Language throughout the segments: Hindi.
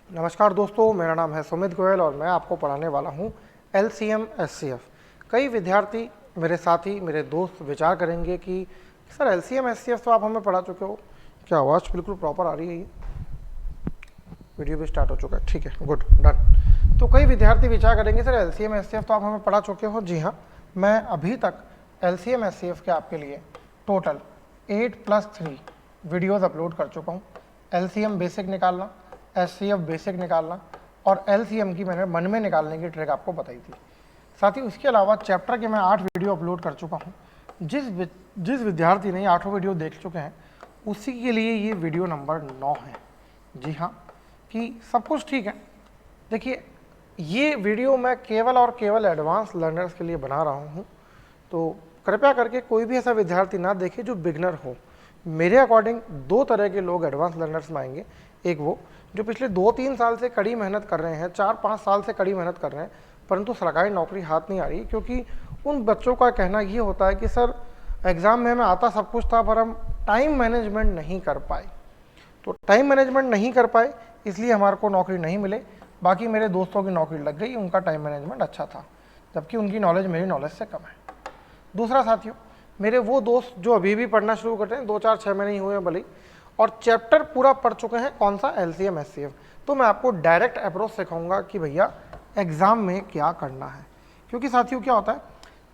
नमस्कार दोस्तों, मेरा नाम है सुमित गोयल और मैं आपको पढ़ाने वाला हूँ LCM SCF। कई विद्यार्थी, मेरे साथी, मेरे दोस्त विचार करेंगे कि सर LCM SCF तो आप हमें पढ़ा चुके हो। क्या आवाज़ बिल्कुल प्रॉपर आ रही है? ये वीडियो भी स्टार्ट हो चुका है, ठीक है, गुड, डन। तो कई विद्यार्थी विचार करेंगे सर LCM SCF तो आप हमें पढ़ा चुके हो। जी हाँ, मैं अभी तक LCM SCF के आपके लिए टोटल 8+3 वीडियोज़ अपलोड कर चुका हूँ। LCM बेसिक निकालना, SCF बेसिक निकालना और LCM की मैंने मन में निकालने की ट्रिक आपको बताई थी। साथ ही उसके अलावा चैप्टर के मैं 8 वीडियो अपलोड कर चुका हूँ। जिस विद्यार्थी ने 8 वीडियो देख चुके हैं उसी के लिए ये वीडियो नंबर 9 है। जी हाँ, कि सब कुछ ठीक है। देखिए, ये वीडियो मैं केवल और केवल एडवांस लर्नर्स के लिए बना रहा हूँ, तो कृपया करके कोई भी ऐसा विद्यार्थी ना देखे जो बिगनर हो। मेरे अकॉर्डिंग दो तरह के लोग एडवांस लर्नर्स में आएंगे। एक वो जो पिछले 2-3 साल से कड़ी मेहनत कर रहे हैं, 4-5 साल से कड़ी मेहनत कर रहे हैं, परंतु सरकारी नौकरी हाथ नहीं आ रही, क्योंकि उन बच्चों का कहना ये होता है कि सर एग्ज़ाम में हमें आता सब कुछ था पर हम टाइम मैनेजमेंट नहीं कर पाए। तो टाइम मैनेजमेंट नहीं कर पाए इसलिए हमारे को नौकरी नहीं मिले। बाकी मेरे दोस्तों की नौकरी लग गई, उनका टाइम मैनेजमेंट अच्छा था, जबकि उनकी नॉलेज मेरी नॉलेज से कम है। दूसरा साथियों, मेरे वो दोस्त जो अभी भी पढ़ना शुरू करते हैं, 2-4-6 महीने ही हुए हैं भले, और चैप्टर पूरा पढ़ चुके हैं कौन सा LCM SCF, तो मैं आपको डायरेक्ट अप्रोच सिखाऊंगा कि भैया एग्ज़ाम में क्या करना है। क्योंकि साथियों क्या होता है,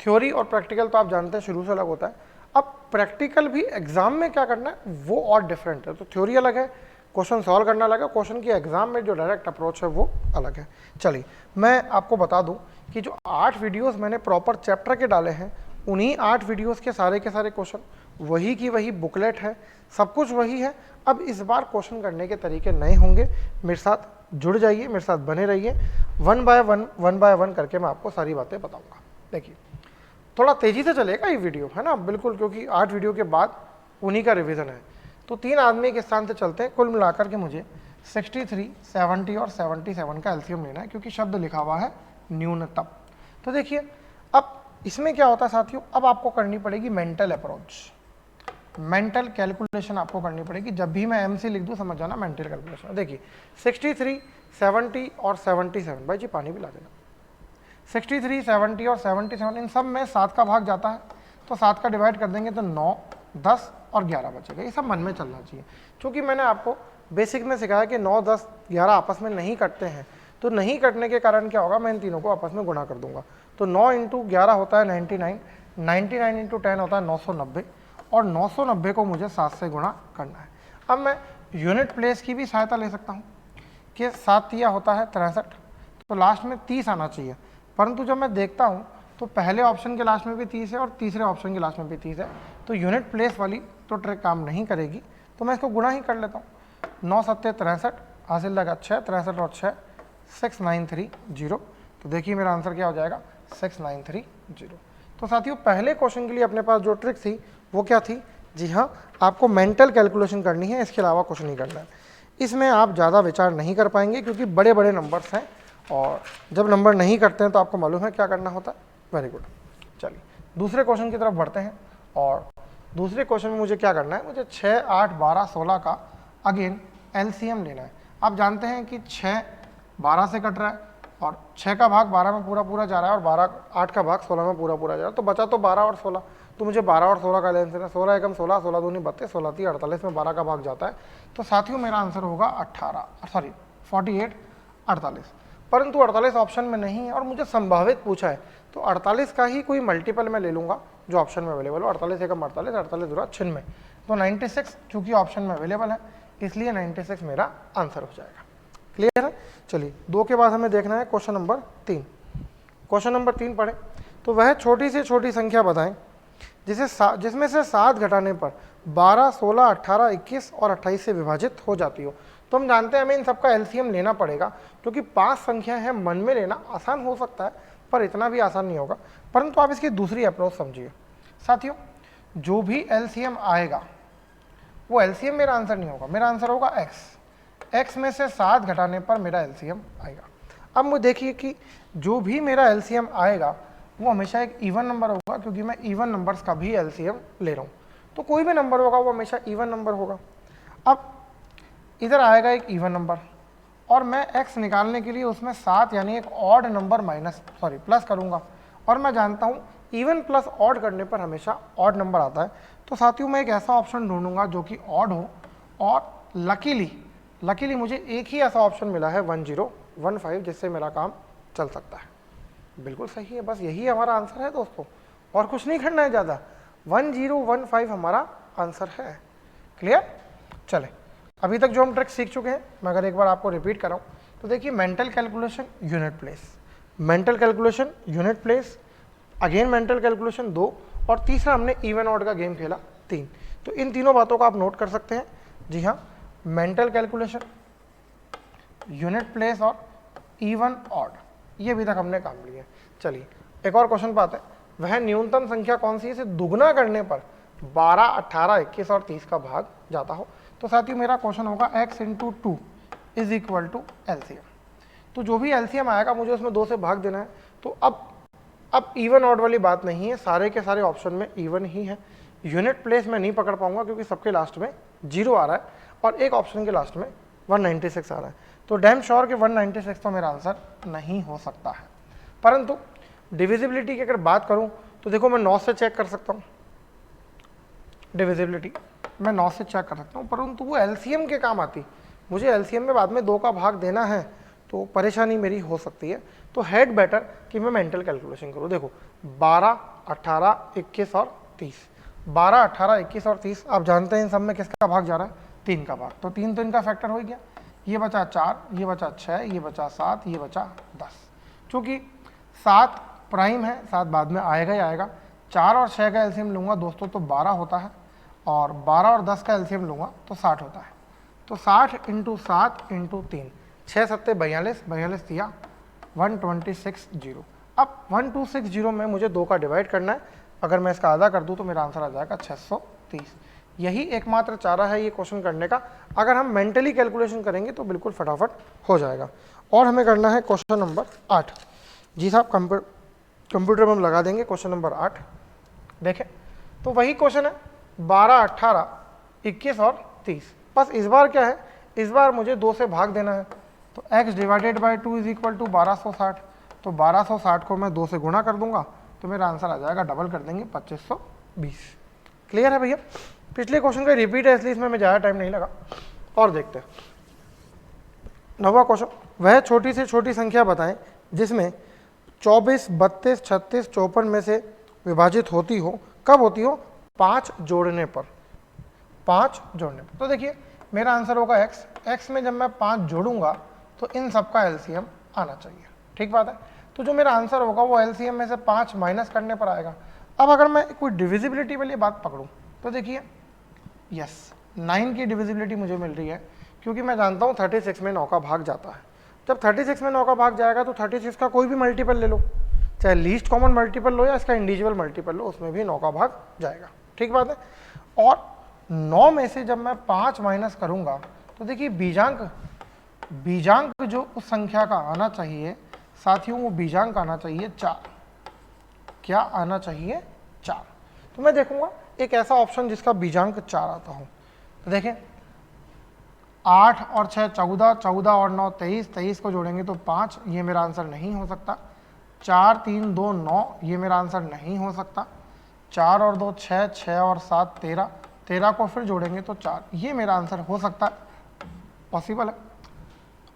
थ्योरी और प्रैक्टिकल तो आप जानते हैं शुरू से अलग होता है। अब प्रैक्टिकल भी एग्ज़ाम में क्या करना है वो और डिफरेंट है। तो थ्योरी अलग है, क्वेश्चन सॉल्व करना अलग है, क्वेश्चन की एग्ज़ाम में जो डायरेक्ट अप्रोच है वो अलग है। चलिए मैं आपको बता दूं कि जो 8 वीडियोस मैंने प्रॉपर चैप्टर के डाले हैं, उन्हीं 8 वीडियोस के सारे क्वेश्चन वही की वही बुकलेट है, सब कुछ वही है। अब इस बार क्वेश्चन करने के तरीके नए होंगे, मेरे साथ जुड़ जाइए, मेरे साथ बने रहिए। वन बाय वन करके मैं आपको सारी बातें बताऊंगा। देखिए, थोड़ा तेज़ी से चलेगा ये वीडियो, है ना, बिल्कुल, क्योंकि 8 वीडियो के बाद उन्हीं का रिवीजन है। तो 3 आदमी के स्थान से चलते हैं। कुल मिलाकर के मुझे 63, 70 और 77 का LCM लेना है, क्योंकि शब्द लिखा हुआ है न्यूनतम। तो देखिए, अब इसमें क्या होता है साथियों, अब आपको करनी पड़ेगी मेंटल अप्रोच, मेंटल कैलकुलेशन आपको करनी पड़ेगी। जब भी मैं MC लिख दूँ समझ जाना मेंटल कैलकुलेशन। देखिए 63, 70 और 77, भाई जी पानी भी ला देना। 63, 70 और 77 इन सब में 7 का भाग जाता है, तो 7 का डिवाइड कर देंगे तो 9, 10 और 11 बचेगा। ये सब मन में चलना चाहिए, क्योंकि मैंने आपको बेसिक में सिखाया कि 9, 10, 11 आपस में नहीं कटते हैं। तो नहीं कटने के कारण क्या होगा, मैं इन तीनों को आपस में गुणा कर दूंगा। तो 9 × 11 होता है 99, 99 × 10 होता है 990, और 990 को मुझे 7 से गुणा करना है। अब मैं यूनिट प्लेस की भी सहायता ले सकता हूँ कि 7 तिया होता है 63, तो लास्ट में 30 आना चाहिए। परंतु जब मैं देखता हूँ तो पहले ऑप्शन के लास्ट में भी 30 है और तीसरे ऑप्शन के लास्ट में भी 30 है, तो यूनिट प्लेस वाली तो ट्रिक काम नहीं करेगी। तो मैं इसको गुणा ही कर लेता हूँ। 9 7 63, हासिल लगा 6, 63 और 6 6930। तो देखिए मेरा आंसर क्या हो जाएगा, 6930। तो साथियों, पहले क्वेश्चन के लिए अपने पास जो ट्रिक थी वो क्या थी? जी हाँ, आपको मेंटल कैलकुलेशन करनी है, इसके अलावा कुछ नहीं करना है। इसमें आप ज़्यादा विचार नहीं कर पाएंगे, क्योंकि बड़े बड़े नंबर्स हैं, और जब नंबर नहीं करते हैं तो आपको मालूम है क्या करना होता है। Very good. चलिए दूसरे क्वेश्चन की तरफ बढ़ते हैं, और दूसरे क्वेश्चन में मुझे क्या करना है, मुझे 6, 8, 12, 16 का अगेन LCM लेना है। आप जानते हैं कि 6 12 से कट रहा है, और 6 का भाग 12 में पूरा पूरा जा रहा है, और 8 का भाग 16 में पूरा पूरा जा रहा है, तो बचा तो 12 और 16। तो मुझे 12 और 16 का लेना है। 16 एकम 16, 16 दूनी 32, 16 3 48 में 12 का भाग जाता है। तो साथियों मेरा आंसर होगा 48, 48। परंतु 48 ऑप्शन में नहीं है और मुझे संभावित पूछा है, तो 48 का ही कोई मल्टीपल मैं ले लूँगा जो ऑप्शन में अवेलेबल हो। 48 एकम 48, 48 दूरा 96, तो 96 चूँकि ऑप्शन में अवेलेबल है, इसलिए 96 मेरा आंसर हो जाएगा। क्लियर है? चलिए 2 के बाद हमें देखना है क्वेश्चन नंबर 3। क्वेश्चन नंबर 3 पढ़ें तो वह छोटी से छोटी संख्या बताएं जिसमें से 7 घटाने पर 12, 16, 18, 21 और 28 से विभाजित हो जाती हो। तो हम जानते हैं हमें इन सबका LCM लेना पड़ेगा, क्योंकि 5 संख्या है, मन में लेना आसान हो सकता है पर इतना भी आसान नहीं होगा। परंतु आप इसकी दूसरी अप्रोच समझिए साथियों, जो भी LCM आएगा वो LCM मेरा आंसर नहीं होगा, मेरा आंसर होगा x में से 7 घटाने पर मेरा LCM आएगा। अब मुझे देखिए कि जो भी मेरा LCM आएगा वो हमेशा एक इवन नंबर होगा, क्योंकि मैं इवन नंबर्स का भी LCM ले रहा हूँ। तो कोई भी नंबर होगा वो हमेशा इवन नंबर होगा। अब इधर आएगा एक इवन नंबर और मैं x निकालने के लिए उसमें 7 यानी एक ऑड नंबर प्लस करूंगा, और मैं जानता हूं इवन प्लस ऑड करने पर हमेशा ऑड नंबर आता है। तो साथियों मैं एक ऐसा ऑप्शन ढूंढूंगा जो कि ऑड हो, और लकीली मुझे एक ही ऐसा ऑप्शन मिला है 1015, जिससे मेरा काम चल सकता है। बिल्कुल सही है, बस यही हमारा आंसर है दोस्तों, और कुछ नहीं करना है ज़्यादा। 1015 हमारा आंसर है। क्लियर? चले, अभी तक जो हम ट्रिक सीख चुके हैं, मैं अगर एक बार आपको रिपीट कराऊं तो देखिए, mental calculation unit place, mental calculation unit place, again mental calculation 2, और तीसरा हमने इवन ऑड का गेम खेला 3। तो इन तीनों बातों को आप नोट कर सकते हैं। जी हाँ, मेंटल कैलकुलेशन, यूनिट प्लेस और इवन ऑड, ये अभी तक हमने काम लिया। चलिए एक और क्वेश्चन पाते हैं। वह न्यूनतम संख्या कौन सी है इसे दुगना करने पर 12, 18, 21 और 30 का भाग जाता हो? तो साथियों मेरा क्वेश्चन होगा x into 2 is equal to LCM. तो जो भी एलसीएम आएगा मुझे उसमें 2 से भाग देना है। तो अब इवन ऑड वाली बात नहीं है, सारे के सारे ऑप्शन में इवन ही है। यूनिट प्लेस में नहीं पकड़ पाऊंगा क्योंकि सबके लास्ट में 0 आ रहा है, और एक ऑप्शन के लास्ट में 196 आ रहा है। तो डैम श्योर कि 196 तो मेरा आंसर नहीं हो सकता है। परंतु डिविजिबिलिटी की अगर बात करूं तो देखो, मैं 9 से चेक कर सकता हूं, डिविजिबिलिटी मैं 9 से चेक कर सकता हूं, परंतु वो एलसीएम के काम आती। मुझे एलसीएम में बाद में 2 का भाग देना है, तो परेशानी मेरी हो सकती है। तो हेड बेटर कि मैं मेंटल कैलकुलेशन करूं। देखो 12, 18, 21 और 30, 12, 18, 21 और 30, आप जानते हैं इन सब में किसका भाग जा रहा है? 3 का भाग। तो 3 तो इनका फैक्टर हो गया, ये बचा 4, ये बचा 6, ये बचा 7, ये बचा 10। चूँकि 7 प्राइम है, 7 बाद में आएगा ही आएगा। 4 और 6 का एलसीएम लूँगा दोस्तों तो 12 होता है, और 12 और 10 का एलसीएम लूँगा तो 60 होता है। तो 60 इंटू 7 इंटू 3, 6 सत्ते 42, 42 दिया 1260। अब 1260 में मुझे 2 का डिवाइड करना है। अगर मैं इसका आधा कर दूं तो मेरा आंसर आ जाएगा 630। यही एकमात्र चारा है ये क्वेश्चन करने का। अगर हम मेंटली कैलकुलेशन करेंगे तो बिल्कुल फटाफट हो जाएगा। और हमें करना है क्वेश्चन नंबर 8। जी साहब, कंप्यूटर में हम लगा देंगे क्वेश्चन नंबर 8। देखें तो वही क्वेश्चन है 12, 18, 21 और 30। बस इस बार क्या है, इस बार मुझे 2 से भाग देना है। तो x divided by 2 is equal to 1260। तो 1260 को मैं 2 से गुणा कर दूंगा तो मेरा आंसर आ जाएगा, डबल कर देंगे, 2520। क्लियर है भैया? पिछले क्वेश्चन का रिपीट है इसलिए इसमें मैं ज़्यादा टाइम नहीं लगा। और देखते हैं 9वां क्वेश्चन। वह छोटी से छोटी संख्या बताएं जिसमें 24, 32, 36, 54 में से विभाजित होती हो। कब होती हो? 5 जोड़ने पर। 5 जोड़ने पर। तो देखिए मेरा आंसर होगा x में जब मैं 5 जोड़ूंगा तो इन सब का एलसीएम आना चाहिए। ठीक बात है? तो जो मेरा आंसर होगा वो एलसीएम में से 5 माइनस करने पर आएगा। अब अगर मैं कोई डिविजिबिलिटी वाली बात पकड़ूं तो देखिए, यस 9 की डिविजिबिलिटी मुझे मिल रही है क्योंकि मैं जानता हूँ 36 में 9 का भाग जाता है। जब 36 में 9 का भाग जाएगा तो 36 का कोई भी मल्टीपल ले लो, चाहे लीस्ट कॉमन मल्टीपल लो या इसका इंडिविजुअल मल्टीपल लो, उसमें भी 9 का भाग जाएगा। ठीक बात है? और 9 में से जब मैं 5 माइनस करूंगा तो देखिए बीजांक जो उस संख्या का आना चाहिए साथियों, वो बीजांक आना चाहिए 4। क्या आना चाहिए? 4। तो मैं देखूंगा एक ऐसा ऑप्शन जिसका बीजांक 4 आता हो। तो देखें 8 और 6 14, 14 और 9 23, 23 को जोड़ेंगे तो 5, ये मेरा आंसर नहीं हो सकता। 4, 3, 2, 9, ये मेरा आंसर नहीं हो सकता। 4 और 2 6, 6 और 7 13, 13 को फिर जोड़ेंगे तो 4, ये मेरा आंसर हो सकता है, पॉसिबल है।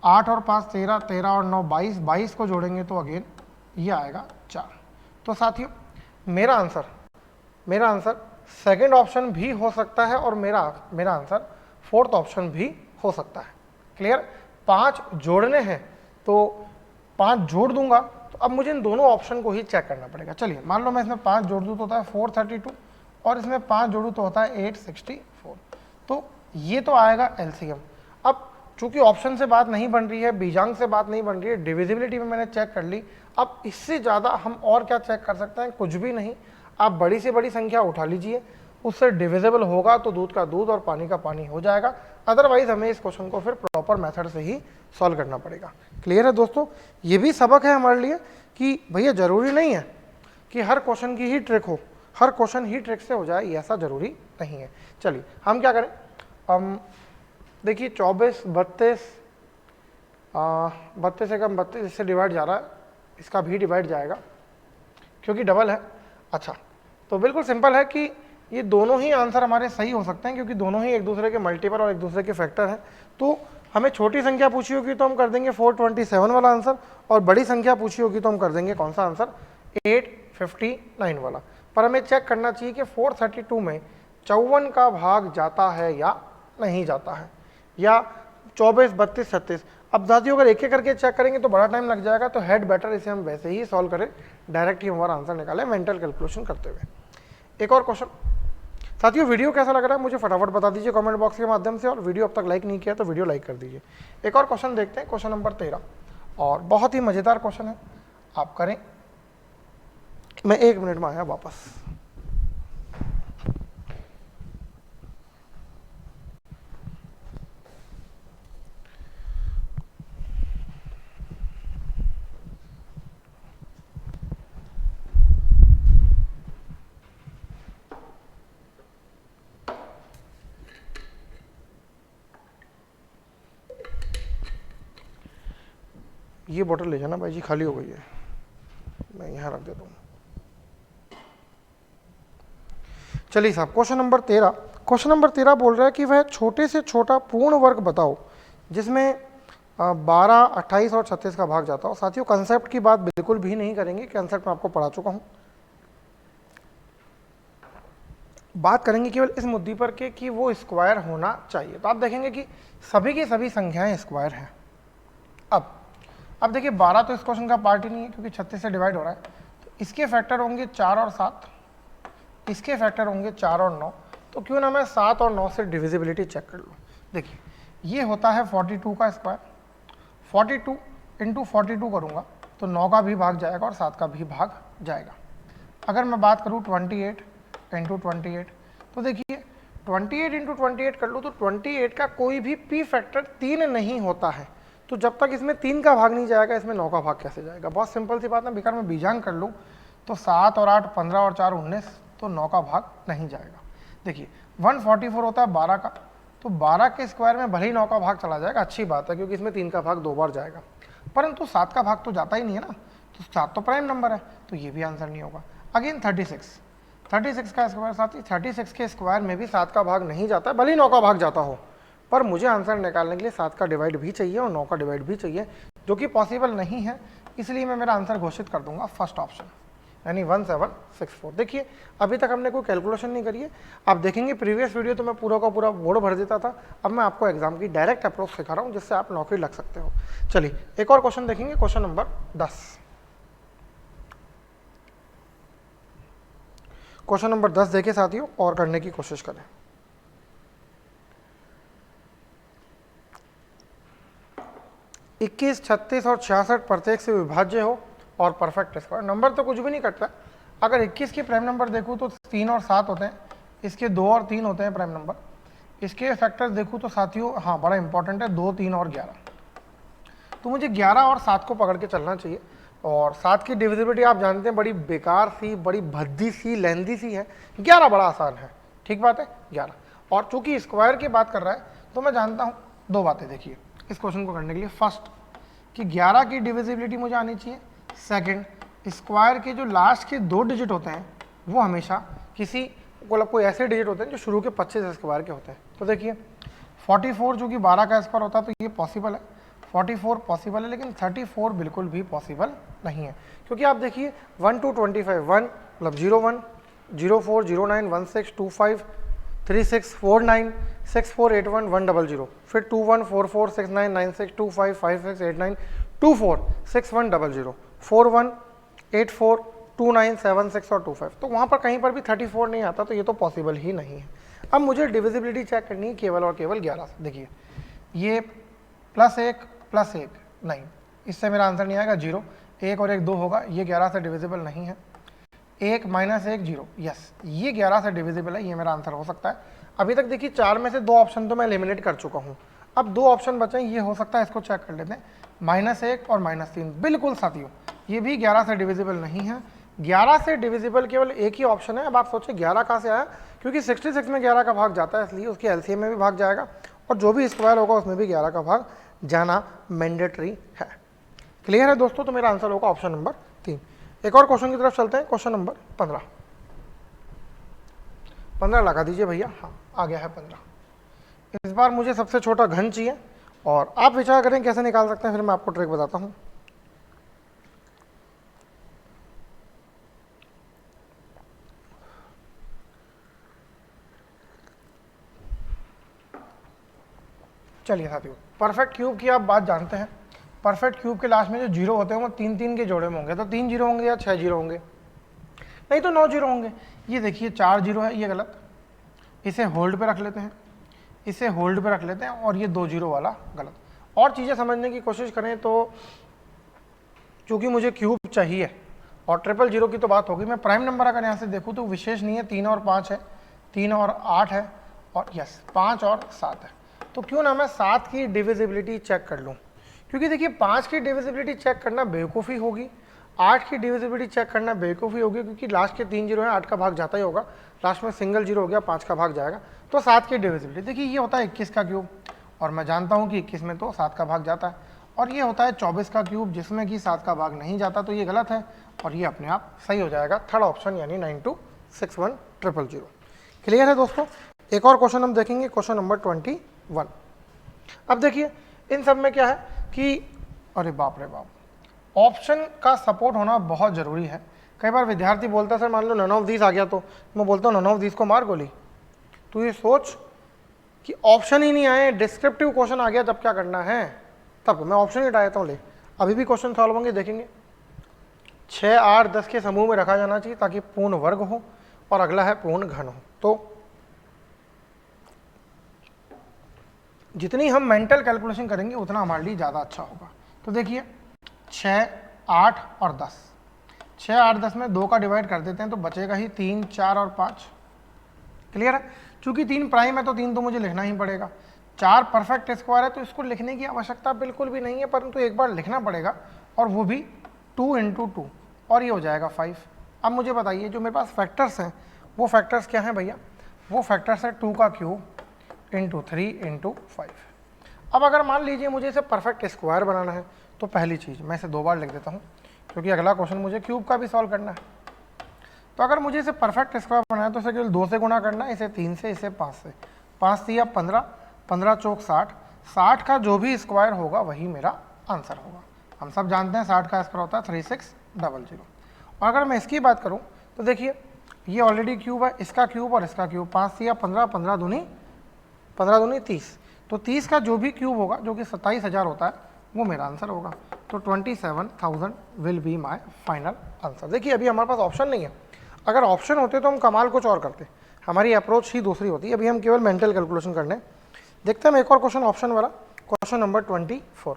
8 और 5 13, 13 और 9 22, 22 को जोड़ेंगे तो अगेन ये आएगा 4। तो साथियों मेरा आंसर सेकंड ऑप्शन भी हो सकता है और मेरा आंसर फोर्थ ऑप्शन भी हो सकता है। क्लियर? 5 जोड़ने हैं तो 5 जोड़ दूंगा, तो अब मुझे इन दोनों ऑप्शन को ही चेक करना पड़ेगा। चलिए मान लो मैं इसमें 5 जोड़ दूँ तो होता है 432 और इसमें 5 जोड़ूँ तो होता है 864। तो ये तो आएगा एलसीएम। अब चूंकि ऑप्शन से बात नहीं बन रही है, बीजांक से बात नहीं बन रही है, डिविजिबिलिटी में मैंने चेक कर ली। अब इससे ज़्यादा हम और क्या चेक कर सकते हैं? कुछ भी नहीं। आप बड़ी से बड़ी संख्या उठा लीजिए, उससे डिविजिबल होगा तो दूध का दूध और पानी का पानी हो जाएगा। अदरवाइज हमें इस क्वेश्चन को फिर प्रॉपर मेथड से ही सॉल्व करना पड़ेगा। क्लियर है दोस्तों? ये भी सबक है हमारे लिए कि भैया जरूरी नहीं है कि हर क्वेश्चन की ही ट्रिक हो, हर क्वेश्चन ही ट्रिक से हो जाए, ये ऐसा जरूरी नहीं है। चलिए हम क्या करें, हम देखिए 24, 32, 32 से कम 32 इससे डिवाइड जा रहा है, इसका भी डिवाइड जाएगा क्योंकि डबल है। अच्छा, तो बिल्कुल सिंपल है कि ये दोनों ही आंसर हमारे सही हो सकते हैं क्योंकि दोनों ही एक दूसरे के मल्टीपल और एक दूसरे के फैक्टर हैं। तो हमें छोटी संख्या पूछी होगी तो हम कर देंगे 427 वाला आंसर, और बड़ी संख्या पूछी होगी तो हम कर देंगे कौन सा आंसर, 859 वाला। पर हमें चेक करना चाहिए कि 432 में 54 का भाग जाता है या नहीं जाता है, या 24, 32, 36। अब साथियों अगर एक एक करके चेक करेंगे तो बड़ा टाइम लग जाएगा, तो हेड बेटर इसे हम वैसे ही सॉल्व करें, डायरेक्ट ही हमारा आंसर निकालें मेंटल कैलकुलेशन करते हुए। एक और क्वेश्चन साथियों, वीडियो कैसा लग रहा है मुझे फटाफट बता दीजिए कमेंट बॉक्स के माध्यम से, और वीडियो अब तक लाइक नहीं किया तो वीडियो लाइक कर दीजिए। एक और क्वेश्चन देखते हैं, क्वेश्चन नंबर 13, और बहुत ही मजेदार क्वेश्चन है, आप करें। मैं 1 मिनट में आया वापस। ये बोतल ले जाना भाई जी, खाली हो गई है, मैं यहाँ रख देता हूँ। चलिए साहब, क्वेश्चन नंबर 13 बोल रहा है कि वह छोटे से छोटा पूर्ण वर्ग बताओ जिसमें 12, 28 और 36 का भाग जाता हो। साथियों कंसेप्ट की बात बिल्कुल भी नहीं करेंगे, कंसेप्ट मैं आपको पढ़ा चुका हूँ। बात करेंगे केवल इस मुद्दे पर कि वो स्क्वायर होना चाहिए। तो आप देखेंगे कि सभी की सभी संख्याएं स्क्वायर हैं। अब देखिए 12 तो इस क्वेश्चन का पार्ट ही नहीं है क्योंकि 36 से डिवाइड हो रहा है, तो इसके फैक्टर होंगे 4 और 7, इसके फैक्टर होंगे 4 और 9। तो क्यों ना मैं 7 और 9 से डिविजिबिलिटी चेक कर लूँ। देखिए ये होता है 42 का स्क्वायर, 42 इंटू 42 करूँगा तो 9 का भी भाग जाएगा और 7 का भी भाग जाएगा। अगर मैं बात करूँ 28 इंटू 28, तो देखिए 28 इंटू 28 कर लूँ तो 28 का कोई भी पी फैक्टर 3 नहीं होता है, तो जब तक इसमें 3 का भाग नहीं जाएगा इसमें 9 का भाग कैसे जाएगा। बहुत सिंपल सी बात है, बेकार मैं बीजांग कर लूँ तो 7 और 8 15 और 4 19, तो 9 का भाग नहीं जाएगा। देखिए 144 होता है 12 का, तो 12 के स्क्वायर में भले ही 9 का भाग चला जाएगा, अच्छी बात है क्योंकि इसमें 3 का भाग 2 बार जाएगा, परंतु 7 का भाग तो जाता ही नहीं है ना, तो 7 तो प्राइम नंबर है, तो ये भी आंसर नहीं होगा। अगेन 36 का स्क्वायर, साथ ही 36 के स्क्वायर में भी 7 का भाग नहीं जाता है, भले ही 9 का भाग जाता हो, पर मुझे आंसर निकालने के लिए 7 का डिवाइड भी चाहिए और 9 का डिवाइड भी चाहिए, जो कि पॉसिबल नहीं है। इसलिए मैं मेरा आंसर घोषित कर दूंगा फर्स्ट ऑप्शन, यानी 1764। देखिए अभी तक हमने कोई कैलकुलेशन नहीं करी है। आप देखेंगे प्रीवियस वीडियो तो मैं पूरा का पूरा बोर्ड भर देता था, अब मैं आपको एग्जाम की डायरेक्ट अप्रोच सिखा रहा हूँ जिससे आप नौकरी लग सकते हो। चलिए एक और क्वेश्चन देखेंगे, क्वेश्चन नंबर 10। क्वेश्चन नंबर 10 देखे साथियों और करने की कोशिश करें। इक्कीस, 36 और 66 प्रत्येक से विभाज्य हो और परफेक्ट स्क्वायर। नंबर तो कुछ भी नहीं कटता। अगर 21 के प्राइम नंबर देखूँ तो 3 और 7 होते हैं, इसके 2 और 3 होते हैं प्राइम नंबर। इसके फैक्टर्स देखूँ तो साथियों हाँ बड़ा इंपॉर्टेंट है, 2, 3 और 11। तो मुझे 11 और 7 को पकड़ के चलना चाहिए। और 7 की डिविजिबिलिटी आप जानते हैं बड़ी बेकार सी, बड़ी भद्दी सी, लेंदी सी है। 11 बड़ा आसान है, ठीक बात है 11। और चूंकि स्क्वायर की बात कर रहा है तो मैं जानता हूँ 2 बातें। देखिए इस क्वेश्चन को करने के लिए, फर्स्ट कि 11 की डिविजिबिलिटी मुझे आनी चाहिए। सेकंड, स्क्वायर के जो लास्ट के 2 डिजिट होते हैं वो हमेशा किसी कोई ऐसे डिजिट होते हैं जो शुरू के 25 स्क्वायर के होते हैं। तो देखिए 44 जो कि 12 का स्क्वायर होता है तो ये पॉसिबल है, 44 पॉसिबल है, लेकिन 34 बिल्कुल भी पॉसिबल नहीं है। क्योंकि आप देखिए 1 to 25, 1 मतलब 01, 04, 09, 16, 25, 36, 49, 64, 81, 100, फिर 21, 44, 69, 96, 25, 56, 89, 24, 61, 00, 41, 84, 29, 76 और 25। तो वहाँ पर कहीं पर भी 34 नहीं आता, तो ये तो पॉसिबल ही नहीं है। अब मुझे डिविजिबिलिटी चेक करनी है केवल और केवल 11 से। देखिए ये +1 +1 नहीं, इससे मेरा आंसर नहीं आएगा, 0। 1 और 1 2 होगा, ये 11 से डिविजिबल नहीं है। 1 -1 0, यस ये 11 से डिविजिबल है, ये मेरा आंसर हो सकता है। अभी तक देखिए 4 में से 2 ऑप्शन तो मैं एलिमिनेट कर चुका हूँ, अब 2 ऑप्शन बचे, ये हो सकता है, इसको चेक कर लेते हैं। -1 और -3 बिल्कुल साथियों ये भी 11 से डिविजिबल नहीं है। 11 से डिविजिबल केवल एक ही ऑप्शन है। अब आप सोचिए 11 कहाँ से आया, क्योंकि 66 में 11 का भाग जाता है, इसलिए उसके एलसीएम में भी भाग जाएगा और जो भी स्क्वायर होगा उसमें भी 11 का भाग जाना मैंडेटरी है। क्लियर है दोस्तों? तो मेरा आंसर होगा ऑप्शन नंबर 3। एक और क्वेश्चन की तरफ चलते हैं, क्वेश्चन नंबर 15। 15 लगा दीजिए भैया। हाँ, आ गया है 15। इस बार मुझे सबसे छोटा घन चाहिए और आप विचार करें कैसे निकाल सकते हैं, फिर मैं आपको ट्रिक बताता हूँ। चलिए साथियों, परफेक्ट क्यूब की आप बात जानते हैं। परफेक्ट क्यूब के लास्ट में जो जीरो होते हैं वो 3-3 के जोड़े में होंगे, तो 3 जीरो होंगे या 6 जीरो होंगे, नहीं तो 9 जीरो होंगे। ये देखिए 4 जीरो है, ये गलत, इसे होल्ड पे रख लेते हैं, इसे होल्ड पे रख लेते हैं, और ये 2 जीरो वाला गलत। और चीज़ें समझने की कोशिश करें तो चूंकि मुझे क्यूब चाहिए और ट्रिपल जीरो की तो बात होगी, मैं प्राइम नंबर अगर यहाँ से देखूँ तो विशेष नहीं है, 3 और 5 है, 3 और 8 है, और यस 5 और 7 है। तो क्यों ना मैं 7 की डिविजिबिलिटी चेक कर लूँ, क्योंकि देखिए 5 की डिविजिबिलिटी चेक करना बेवकूफ़ी होगी, 8 की डिविजिबिलिटी चेक करना बेवकूफ़ी होगी, क्योंकि लास्ट के 3 जीरो है, 8 का भाग जाता ही होगा, लास्ट में सिंगल जीरो हो गया, 5 का भाग जाएगा। तो 7 की डिविजिबिलिटी देखिए, ये होता है 21 का क्यूब, और मैं जानता हूँ कि 21 में तो 7 का भाग जाता है, और ये होता है 24 का क्यूब जिसमें कि 7 का भाग नहीं जाता, तो ये गलत है और ये अपने आप सही हो जाएगा, थर्ड ऑप्शन यानी 926100। क्लियर है दोस्तों? एक और क्वेश्चन हम देखेंगे, क्वेश्चन नंबर 21। अब देखिए इन सब में क्या है कि अरे बाप रे बाप, ऑप्शन का सपोर्ट होना बहुत ज़रूरी है। कई बार विद्यार्थी बोलता है सर मान लो नन ऑफ दीज आ गया, तो मैं बोलता हूँ नन ऑफ दीज को मार गोली। तो ये सोच कि ऑप्शन ही नहीं आए, डिस्क्रिप्टिव क्वेश्चन आ गया, तब क्या करना है, तब मैं ऑप्शन ही हटाता हूँ। ले अभी भी क्वेश्चन सॉल्व होंगे, देखेंगे 6, 8, 10 के समूह में रखा जाना चाहिए ताकि पूर्ण वर्ग हो, और अगला है पूर्ण घन हो। तो जितनी हम मेंटल कैलकुलेशन करेंगे उतना हमारे लिए ज़्यादा अच्छा होगा। तो देखिए 6, 8 और 10, 6, 8, 10 में 2 का डिवाइड कर देते हैं तो बचेगा ही 3, 4 और 5। क्लियर है? चूंकि 3 प्राइम है तो 3 तो मुझे लिखना ही पड़ेगा। 4 परफेक्ट स्क्वायर है तो इसको लिखने की आवश्यकता बिल्कुल भी नहीं है, परंतु एक बार लिखना पड़ेगा, और वो भी 2 × 2, और ये हो जाएगा 5। अब मुझे बताइए जो मेरे पास फैक्टर्स हैं वो फैक्टर्स क्या हैं भैया? वो फैक्टर्स है 2 का क्यूब × 3 × 5। अब अगर मान लीजिए मुझे इसे परफेक्ट स्क्वायर बनाना है तो पहली चीज़ मैं इसे 2 बार लिख देता हूँ, क्योंकि अगला क्वेश्चन मुझे क्यूब का भी सॉल्व करना है। तो अगर मुझे इसे परफेक्ट स्क्वायर बनाना है तो इसे केवल 2 से गुणा करना है, इसे 3 से, इसे 5 से। 5 3 15, 15 चौक 60, 60 का जो भी स्क्वायर होगा वही मेरा आंसर होगा। हम सब जानते हैं 60 का स्क्वायर होता है 3600। और अगर मैं इसकी बात करूँ तो देखिए ये ऑलरेडी क्यूब है, इसका क्यूब और इसका क्यूब, 5 3 15, 15 दूनी 30, तो 30 का जो भी क्यूब होगा जो कि 27,000 होता है वो मेरा आंसर होगा। तो 27,000 will be my final answer. देखिए अभी हमारे पास ऑप्शन नहीं है, अगर ऑप्शन होते तो हम कमाल कुछ और करते, हमारी अप्रोच ही दूसरी होती। अभी हम केवल मेंटल कैलकुलेशन करने। देखते हैं हम एक और क्वेश्चन ऑप्शन वाला, क्वेश्चन नंबर 24।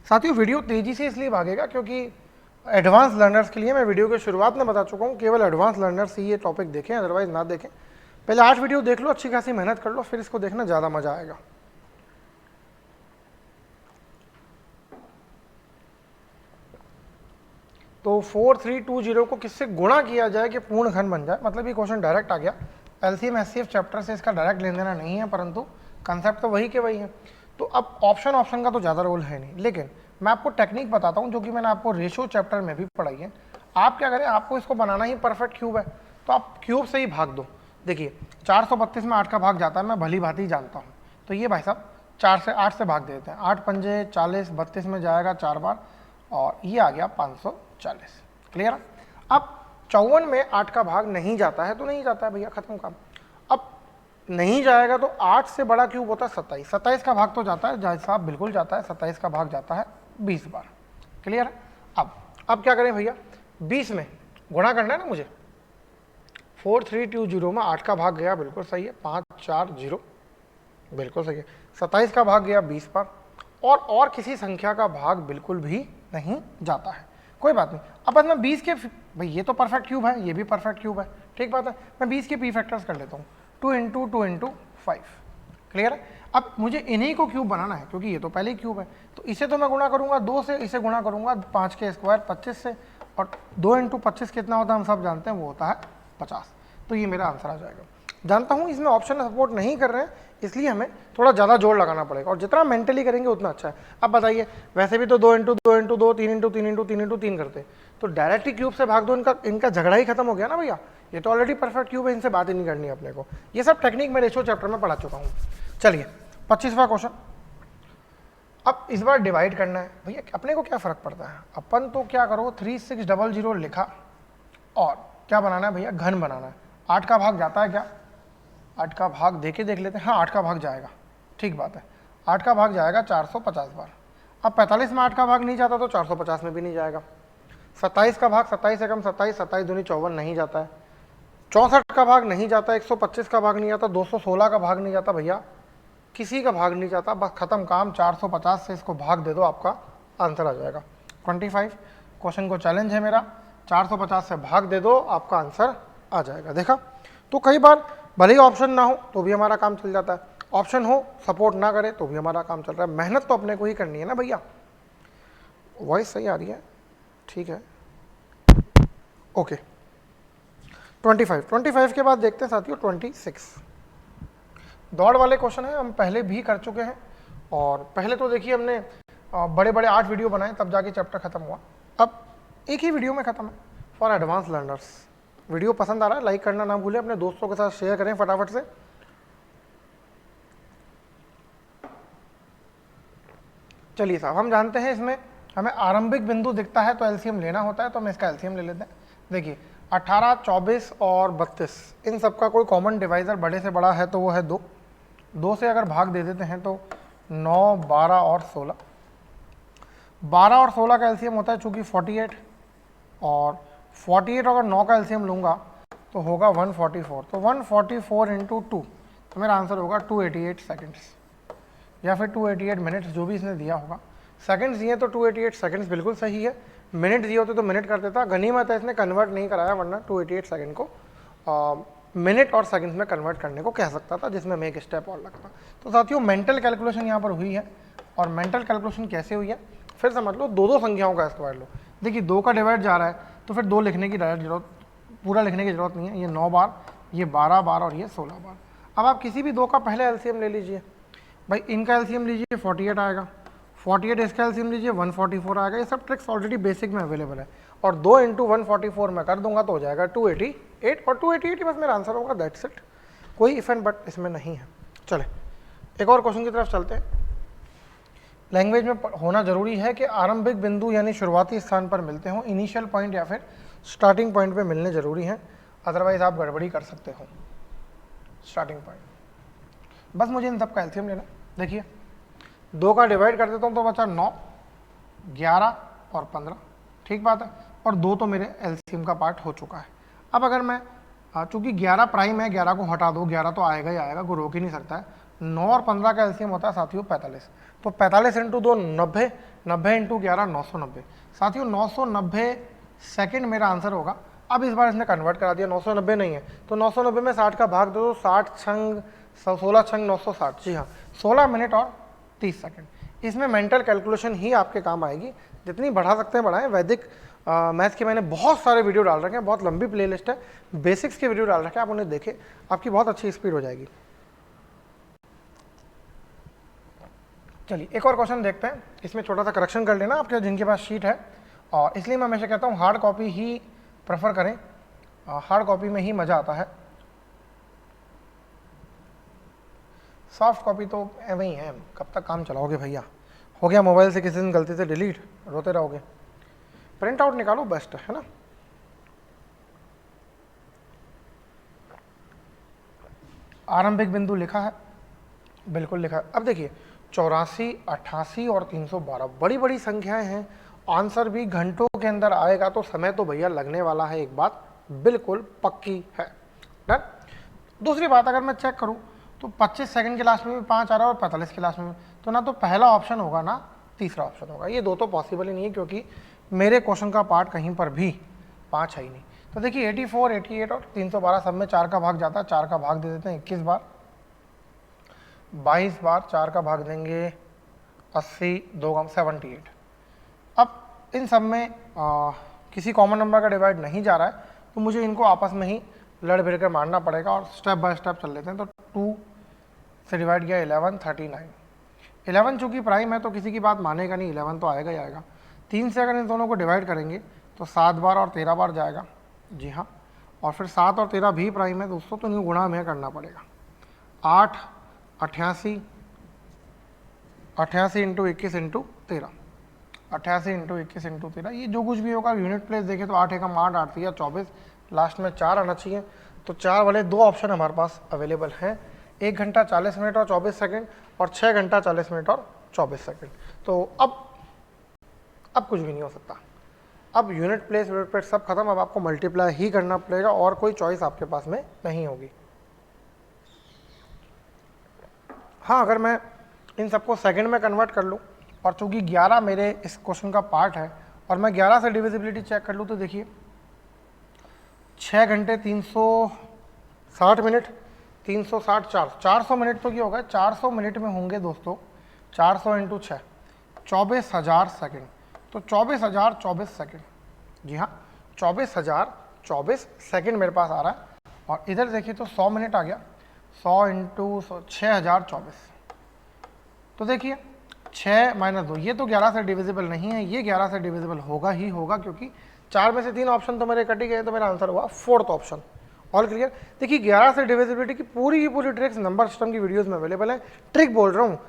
साथियों वीडियो तेजी से इसलिए भागेगा क्योंकि एडवांस लर्नर्स के लिए मैं वीडियो की शुरुआत में बता चुका हूँ, केवल एडवांस लर्नर्स ही ये टॉपिक देखें, अदरवाइज ना देखें। पहले 8 वीडियो देख लो, अच्छी खासी मेहनत कर लो, फिर इसको देखना ज़्यादा मजा आएगा। तो 4320 को किससे गुणा किया जाए कि पूर्ण घन बन जाए, मतलब ये क्वेश्चन डायरेक्ट आ गया। एलसीएम एचसीएफ चैप्टर से इसका डायरेक्ट लेन देना नहीं है, परंतु कंसेप्ट तो वही के वही है। तो अब ऑप्शन का तो ज़्यादा रोल है नहीं, लेकिन मैं आपको टेक्निक बताता हूँ जो कि मैंने आपको रेशो चैप्टर में भी पढ़ाई है। आप क्या करें, आपको इसको बनाना ही परफेक्ट क्यूब है तो आप क्यूब से ही भाग दो। देखिए 432 में 8 का भाग जाता है, मैं भली भांति जानता हूँ। तो ये भाई साहब 8 से भाग देते हैं, 8 पंजे 40, 32 में जाएगा 4 बार, और ये आ गया 540। क्लियर है? अब 54 में 8 का भाग नहीं जाता है तो नहीं जाता है भैया, खत्म काम। अब नहीं जाएगा तो 8 से बड़ा क्यूब होता है 27, 27 का भाग तो जाता है जज साहब, बिल्कुल जाता है, 27 का भाग जाता है 20 बार। क्लियर है? अब क्या करें भैया, 20 में गुणा करना है ना मुझे, 4320 में 8 का भाग गया, बिल्कुल सही है, 540 बिल्कुल सही है। 27 का भाग गया 20 बार, और किसी संख्या का भाग बिल्कुल भी नहीं जाता है। कोई बात नहीं। अब बस मैं 20 के, भाई ये तो परफेक्ट क्यूब है, ये भी परफेक्ट क्यूब है, ठीक बात है, मैं 20 के पी फैक्टर्स कर लेता हूँ, 2 × 2 × 5। क्लियर है? अब मुझे इन्हीं को क्यूब बनाना है क्योंकि ये तो पहले ही क्यूब है, तो इसे तो मैं गुणा करूंगा 2 से, इसे गुणा करूंगा 5 के स्क्वायर 25 से, और 2 × 25 कितना होता है हम सब जानते हैं, वो होता है 50। तो ये मेरा आंसर आ जाएगा। जानता हूँ इसमें ऑप्शन सपोर्ट नहीं कर रहे हैं, इसलिए हमें थोड़ा ज़्यादा जोर लगाना पड़ेगा, और जितना मेंटली करेंगे उतना अच्छा है। अब बताइए, वैसे भी तो 2 into 2 into 2, 3 into 3 into 3 into 3 करते, तो डायरेक्ट ही क्यूब से भाग दो, इनका झगड़ा ही खत्म हो गया ना भैया। ये तो ऑलरेडी परफेक्ट क्यूब है, इनसे बात ही नहीं करनी अपने को। ये सब टेक्निक मैं रेशियो चैप्टर में पढ़ा चुका हूँ। चलिए 25वां क्वेश्चन। अब इस बार डिवाइड करना है भैया, अपने को क्या फ़र्क पड़ता है, अपन तो क्या करो 3600 लिखा और क्या बनाना है भैया, घन बनाना है। 8 का भाग जाता है क्या, 8 का भाग देख लेते हैं। हाँ 8 का भाग जाएगा, ठीक बात है, 8 का भाग जाएगा 450 बार। अब 45 में 8 का भाग नहीं जाता तो 450 में भी नहीं जाएगा। 27 का भाग 27 एकम 27, 27 दूनी 54 नहीं जाता है। 64 का भाग नहीं जाता, 125 का भाग नहीं जाता, 216 का भाग नहीं जाता भैया, किसी का भाग नहीं जाता, बस खत्म काम। 450 से इसको भाग दे दो, आपका आंसर आ जाएगा 25। क्वेश्चन को चैलेंज है मेरा, 450 से भाग दे दो, आपका आंसर आ जाएगा। देखा, तो कई बार भले ही ऑप्शन ना हो तो भी हमारा काम चल जाता है, ऑप्शन हो सपोर्ट ना करे तो भी हमारा काम चल रहा है। मेहनत तो अपने को ही करनी है ना भैया। वॉइस सही आ रही है, ठीक है, ओके। 25 के बाद देखते हैं साथियों 26। दौड़ वाले क्वेश्चन है, हम पहले भी कर चुके हैं, और पहले तो देखिए हमने बड़े बड़े 8 वीडियो बनाए, तब जाके चैप्टर खत्म हुआ। अब एक ही वीडियो में खत्म है फॉर एडवांस लर्नर्स। वीडियो पसंद आ रहा है, लाइक करना ना भूलें, अपने दोस्तों के साथ शेयर करें फटाफट से। चलिए साहब, हम जानते हैं इसमें हमें आरंभिक बिंदु दिखता है तो एलसीएम लेना होता है, तो हम इसका एलसीएम ले लेते हैं। देखिए 18, 24 और 32, इन सब का कोई कॉमन डिवाइजर बड़े से बड़ा है तो वो है 2। 2 से अगर भाग दे देते हैं तो 9, 12 और 16। 12 और 16 का एलसीएम होता है चूँकि 48, और 48 अगर 9 का एलसीएम लूँगा तो होगा 144। तो 144 इंटू 2, तो मेरा आंसर होगा 288 सेकेंड्स, या फिर 288 मिनट्स, जो भी इसने दिया होगा। सेकंड्स दिए तो 288 सेकंड्स बिल्कुल सही है, मिनट दिए होते तो मिनट कर देता। गनीमत है इसने कन्वर्ट नहीं कराया, वरना 288 सेकंड को मिनट और सेकंड्स में कन्वर्ट करने को कह सकता था, जिसमें मैं एक स्टेप और लगता। तो साथियों मेंटल कैलकुलेशन यहाँ पर हुई है, और मेंटल कैलकुलेशन कैसे हुई है फिर समझ लो। 2 संख्याओं का स्क्वायर लो। देखिए 2 का डिवाइड जा रहा है तो फिर 2 लिखने की डायरेक्ट जरूरत, पूरा लिखने की जरूरत नहीं है। ये 9 बार, ये 12 बार और ये 16 बार। अब आप किसी भी 2 का पहले एलसीएम ले लीजिए भाई, इनका एलसीएम लीजिए 48 आएगा, 48 इसका एलसीएम लीजिए 144 आएगा। ये सब ट्रिक्स ऑलरेडी बेसिक में अवेलेबल है, और 2 इंटू 144 में कर दूंगा तो हो जाएगा 288, और 288 ही बस मेरा आंसर होगा, दैट्स इट। कोई इफ एंड बट इसमें नहीं है। चले एक और क्वेश्चन की तरफ चलते हैं। लैंग्वेज में होना जरूरी है कि आरंभिक बिंदु यानी शुरुआती स्थान पर मिलते हों, इनिशियल पॉइंट या फिर स्टार्टिंग पॉइंट पे मिलने जरूरी हैं, अदरवाइज आप गड़बड़ी कर सकते हो। स्टार्टिंग पॉइंट, बस मुझे इन सब का एलसीएम लेना। देखिए 2 का डिवाइड कर देता हूँ तो बचा 9, 11 और 15, ठीक बात है, और 2 तो मेरे एलसीएम का पार्ट हो चुका है। अब अगर मैं चूंकि 11 प्राइम है, 11 को हटा दो, 11 तो आएगा ही आएगा, कोई रोक ही नहीं सकता है। 9 और 15 का एलसीएम होता है साथियों 45, तो 45 इंटू 2 90, 90 इंटू 11 990। साथियों 990 सेकेंड मेरा आंसर होगा। अब इस बार इसने कन्वर्ट करा दिया, 990 नहीं है तो 990 में 60 का भाग दे दो, 60 छंग 16 छंग 960, जी हाँ 16 मिनट और 30 सेकंड। इसमें मेंटल कैलकुलेशन ही आपके काम आएगी, जितनी बढ़ा सकते हैं बढ़ाएं। वैदिक मैथ्स के मैंने बहुत सारे वीडियो डाल रखे हैं, बहुत लंबी प्लेलिस्ट है, बेसिक्स के वीडियो डाल रखे हैं, आप उन्हें देखें, आपकी बहुत अच्छी स्पीड हो जाएगी। चलिए एक और क्वेश्चन देखते हैं, इसमें छोटा सा करेक्शन कर लेना आपके जिनके पास शीट है, और इसलिए मैं हमेशा कहता हूँ हार्ड कॉपी ही प्रेफर करें, हार्ड कॉपी में ही मज़ा आता है, सॉफ्ट कॉपी तो वही है, कब तक काम चलाओगे भैया। हो गया मोबाइल से किसी दिन गलती से डिलीट, रोते रहोगे। प्रिंट आउट निकालो, बेस्ट है ना। आरंभिक बिंदु लिखा है, बिल्कुल लिखा है। अब देखिए 84, 88 और 312 बड़ी बड़ी संख्याएं हैं, आंसर भी घंटों के अंदर आएगा, तो समय तो भैया लगने वाला है, एक बात बिल्कुल पक्की है। डन। दूसरी बात, अगर मैं चेक करूं तो 25 सेकंड के लास्ट में भी 5 आ रहा है और 45 के लास्ट में, तो ना तो पहला ऑप्शन होगा ना तीसरा ऑप्शन होगा, ये 2 तो पॉसिबल ही नहीं है, क्योंकि मेरे क्वेश्चन का पार्ट कहीं पर भी 5 है ही नहीं। तो देखिए 84, 88 और 312 सब में 4 का भाग जाता है, 4 का भाग दे देते हैं 21 बार, 22 बार 4 का भाग देंगे 80, 2 गम 78। अब इन सब में किसी कॉमन नंबर का डिवाइड नहीं जा रहा है, तो मुझे इनको आपस में ही लड़ भिड़ कर मारना पड़ेगा और स्टेप बाय स्टेप चल लेते हैं। तो 2 से डिवाइड किया 11, 39। 11 चूँकि प्राइम है तो किसी की बात मानेगा नहीं, 11 तो आएगा ही आएगा। 3 से अगर इन दोनों को डिवाइड करेंगे तो 7 बार और 13 बार जाएगा, जी हाँ। और फिर 7 और 13 भी प्राइम है दोस्तों, तो इनको गुणा हमें करना पड़ेगा। 8, 88, 88 इंटू 21 इंटू 13, 88 इंटू 21 इंटू 13, ये जो कुछ भी होगा यूनिट प्लेस देखें तो 8 एकम 8, 8 3 24, लास्ट में 4 आना चाहिए। तो 4 वाले 2 ऑप्शन हमारे पास अवेलेबल हैं, 1 घंटा 40 मिनट और 24 सेकंड और 6 घंटा 40 मिनट और 24 सेकंड। तो अब कुछ भी नहीं हो सकता, अब यूनिट प्लेस सब खत्म। अब आपको मल्टीप्लाई ही करना पड़ेगा और कोई चॉइस आपके पास में नहीं होगी। हाँ, अगर मैं इन सबको सेकंड में कन्वर्ट कर लूँ और चूँकि 11 मेरे इस क्वेश्चन का पार्ट है और मैं 11 से डिविजिबिलिटी चेक कर लूँ तो देखिए 6 घंटे 360 मिनट, 360 400 मिनट तो क्या होगा, 400 मिनट में होंगे दोस्तों 400 इंटू 6, 24,000 सेकेंड। तो 24,024 सेकेंड, जी हाँ 24,024 सेकेंड मेरे पास आ रहा है। और इधर देखिए तो 100 मिनट आ गया, 100 इंटू 6,024। तो देखिए 6 माइनस 2, ये तो 11 से डिविजिबल नहीं है, ये 11 से डिविजिबल होगा ही होगा, क्योंकि 4 में से 3 ऑप्शन तो मेरे कट ही गए, तो मेरा आंसर हुआ 4th ऑप्शन। All clear. देखिए 11 से डिविजिबिलिटी की पूरी ट्रिक्स नंबर सिस्टम की वीडियोस में अवेलेबल है। ट्रिक बोल रहा हूँ,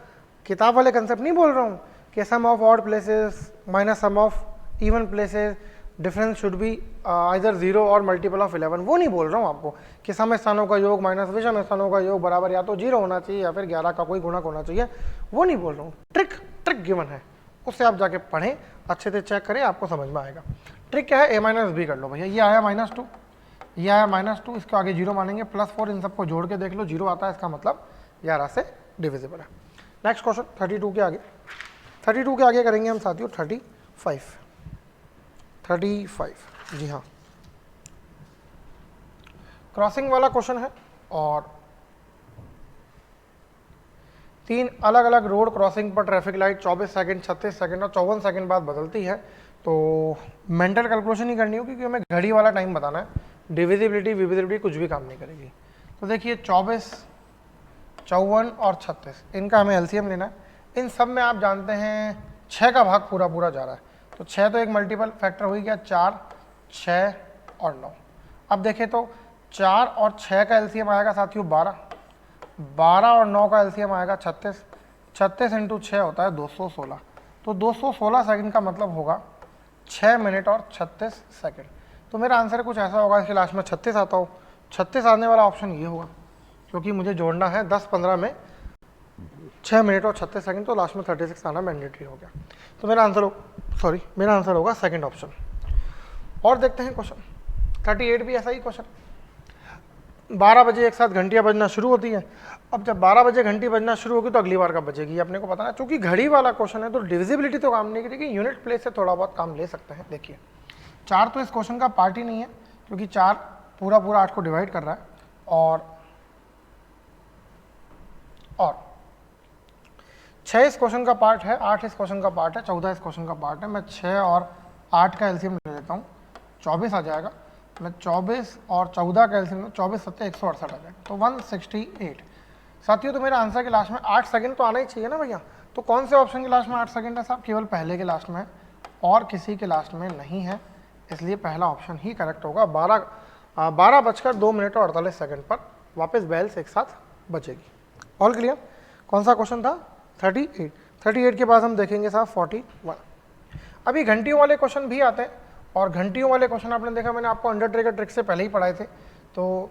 किताब वाले कंसेप्ट नहीं बोल रहा हूँ कि sum of odd places minus sum of even places, difference should be either 0 और मल्टीपल ऑफ 11, वो नहीं बोल रहा हूँ आपको कि सम स्थानों का योग माइनस विषम स्थानों का योग बराबर या तो 0 होना चाहिए या फिर 11 का कोई गुणक होना चाहिए, वो नहीं बोल रहा हूँ। ट्रिक गिवन है, उससे आप जाके पढ़ें, अच्छे से चेक करें, आपको समझ में आएगा। ट्रिक क्या है, a माइनस बी कर लो भैया, ये आया -2, ये आया -2, इसके आगे 0 मानेंगे, +4, इन सबको जोड़ के देख लो 0 आता है, इसका मतलब 11 से डिविजिबल है। नेक्स्ट क्वेश्चन 32 के आगे, 32 के आगे करेंगे हम साथियों 35, जी हाँ क्रॉसिंग वाला क्वेश्चन है और 3 अलग अलग रोड क्रॉसिंग पर ट्रैफिक लाइट 24 सेकंड, 36 सेकंड और 54 सेकंड बाद बदलती है। तो मेंटल कैलकुलेशन ही करनी होगी क्योंकि हमें घड़ी वाला टाइम बताना है, डिविजिबिलिटी विविजिबिलिटी कुछ भी काम नहीं करेगी। तो देखिए 24, 54 और 36, इनका हमें एलसीएम लेना है। इन सब में आप जानते हैं 6 का भाग पूरा जा रहा है, तो 6 तो एक मल्टीपल फैक्टर हो गया, 4, 6 और 9। अब देखें तो 4 और 6 का एलसीएम आएगा साथियों 12, 12 और 9 का एलसीएम आएगा 36, 36 इंटू 6 होता है 216। तो 216 सेकंड का मतलब होगा 6 मिनट और 36 सेकंड। तो मेरा आंसर कुछ ऐसा होगा, इसके लास्ट में 36 आता हो, 36 आने वाला ऑप्शन ये होगा, क्योंकि मुझे जोड़ना है 10-15 में 6 मिनट और 36 सेकंड, तो लास्ट में 36 आना मैंडेटरी हो गया। तो मेरा आंसर होगा सेकंड ऑप्शन। और देखते हैं क्वेश्चन 38 भी ऐसा ही क्वेश्चन। 12 बजे एक साथ घंटियाँ बजना शुरू होती हैं। अब जब 12 बजे घंटी बजना शुरू होगी तो अगली बार कब बजेगी अपने को पता है, क्योंकि घड़ी वाला क्वेश्चन है तो डिविजिबिलिटी तो काम नहीं करेगी, यूनिट प्लेस से थोड़ा बहुत काम ले सकते हैं। देखिए 4 तो इस क्वेश्चन का पार्ट ही नहीं है, क्योंकि 4 पूरा 8 को डिवाइड कर रहा है, और 6 इस क्वेश्चन का पार्ट है, 8 इस क्वेश्चन का पार्ट है, 14 इस क्वेश्चन का पार्ट है। मैं 6 और 8 का एलसीएम ले लेता हूँ, 24 आ जाएगा। मैं 24 और 14 का एलसीएम, 24 7 168 आ जाएगा, तो 168। साथियों तो मेरा आंसर के लास्ट में 8 सेकंड तो आना ही चाहिए ना भैया। तो कौन से ऑप्शन के लास्ट में 8 सेकंड है साहब, केवल पहले के लास्ट में है और किसी के लास्ट में नहीं है, इसलिए पहला ऑप्शन ही करेक्ट होगा। 12 बजकर 2 मिनट और 48 सेकंड पर वापस बेल्स एक साथ बजेगी। All clear. कौन सा क्वेश्चन था, 38 के बाद हम देखेंगे साहब 41। अभी घंटियों वाले क्वेश्चन भी आते हैं, और घंटियों वाले क्वेश्चन आपने देखा, मैंने आपको अंडरटेकर ट्रिक से पहले ही पढ़ाए थे। तो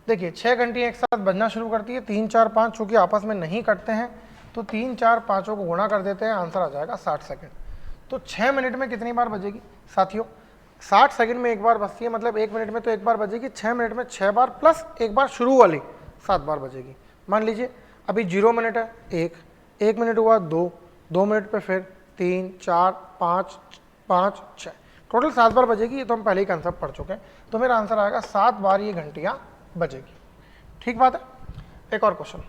देखिए 6 घंटियाँ एक साथ बजना शुरू करती है, 3 4 5 चूँकि आपस में नहीं कटते हैं, तो 3 4 5 को गुणा कर देते हैं, आंसर आ जाएगा 60 सेकंड। तो 6 मिनट में कितनी बार बजेगी साथियों, 60 सेकंड में एक बार बजती है, मतलब 1 मिनट में तो एक बार बजेगी, 6 मिनट में 6 बार प्लस एक बार शुरू वाली 7 बार बजेगी। मान लीजिए अभी 0 मिनट है, 1 मिनट हुआ 2 मिनट पे फिर 3 4 5 5 6, टोटल 7 बार बजेगी। ये तो हम पहले ही कंसेप्ट पढ़ चुके हैं, तो मेरा आंसर आएगा 7 बार ये घंटियाँ बजेगी। ठीक बात है। एक और क्वेश्चन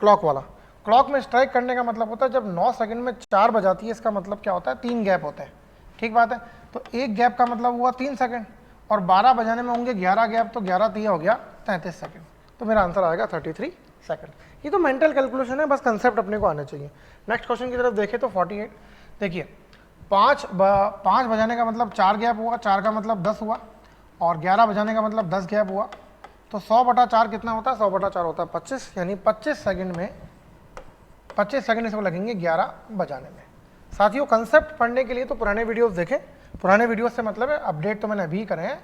क्लॉक वाला। क्लॉक में स्ट्राइक करने का मतलब होता है जब 9 सेकंड में 4 बजाती है, इसका मतलब क्या होता है, 3 गैप होते हैं। ठीक बात है। तो एक गैप का मतलब हुआ 3 सेकंड, और 12 बजाने में होंगे 11 गैप, तो 11 3 हो गया 33 सेकंड, तो मेरा आंसर आएगा 33 सेकंड। ये तो मेंटल कैलकुलेशन है, बस कंसेप्ट अपने को आने चाहिए। नेक्स्ट क्वेश्चन की तरफ देखें तो 48, देखिए 5 बजाने का मतलब 4 गैप हुआ, 4 का मतलब 10 हुआ, और 11 बजाने का मतलब 10 गैप हुआ, तो 100/4 कितना होता है, 100/4 होता है 25, यानी 25 सेकंड में 25 सेकंड इसको लगेंगे 11 बजाने में। साथियों कंसेप्ट पढ़ने के लिए तो पुराने वीडियोस देखें, पुराने वीडियोस से मतलब है अपडेट तो मैंने अभी करे हैं,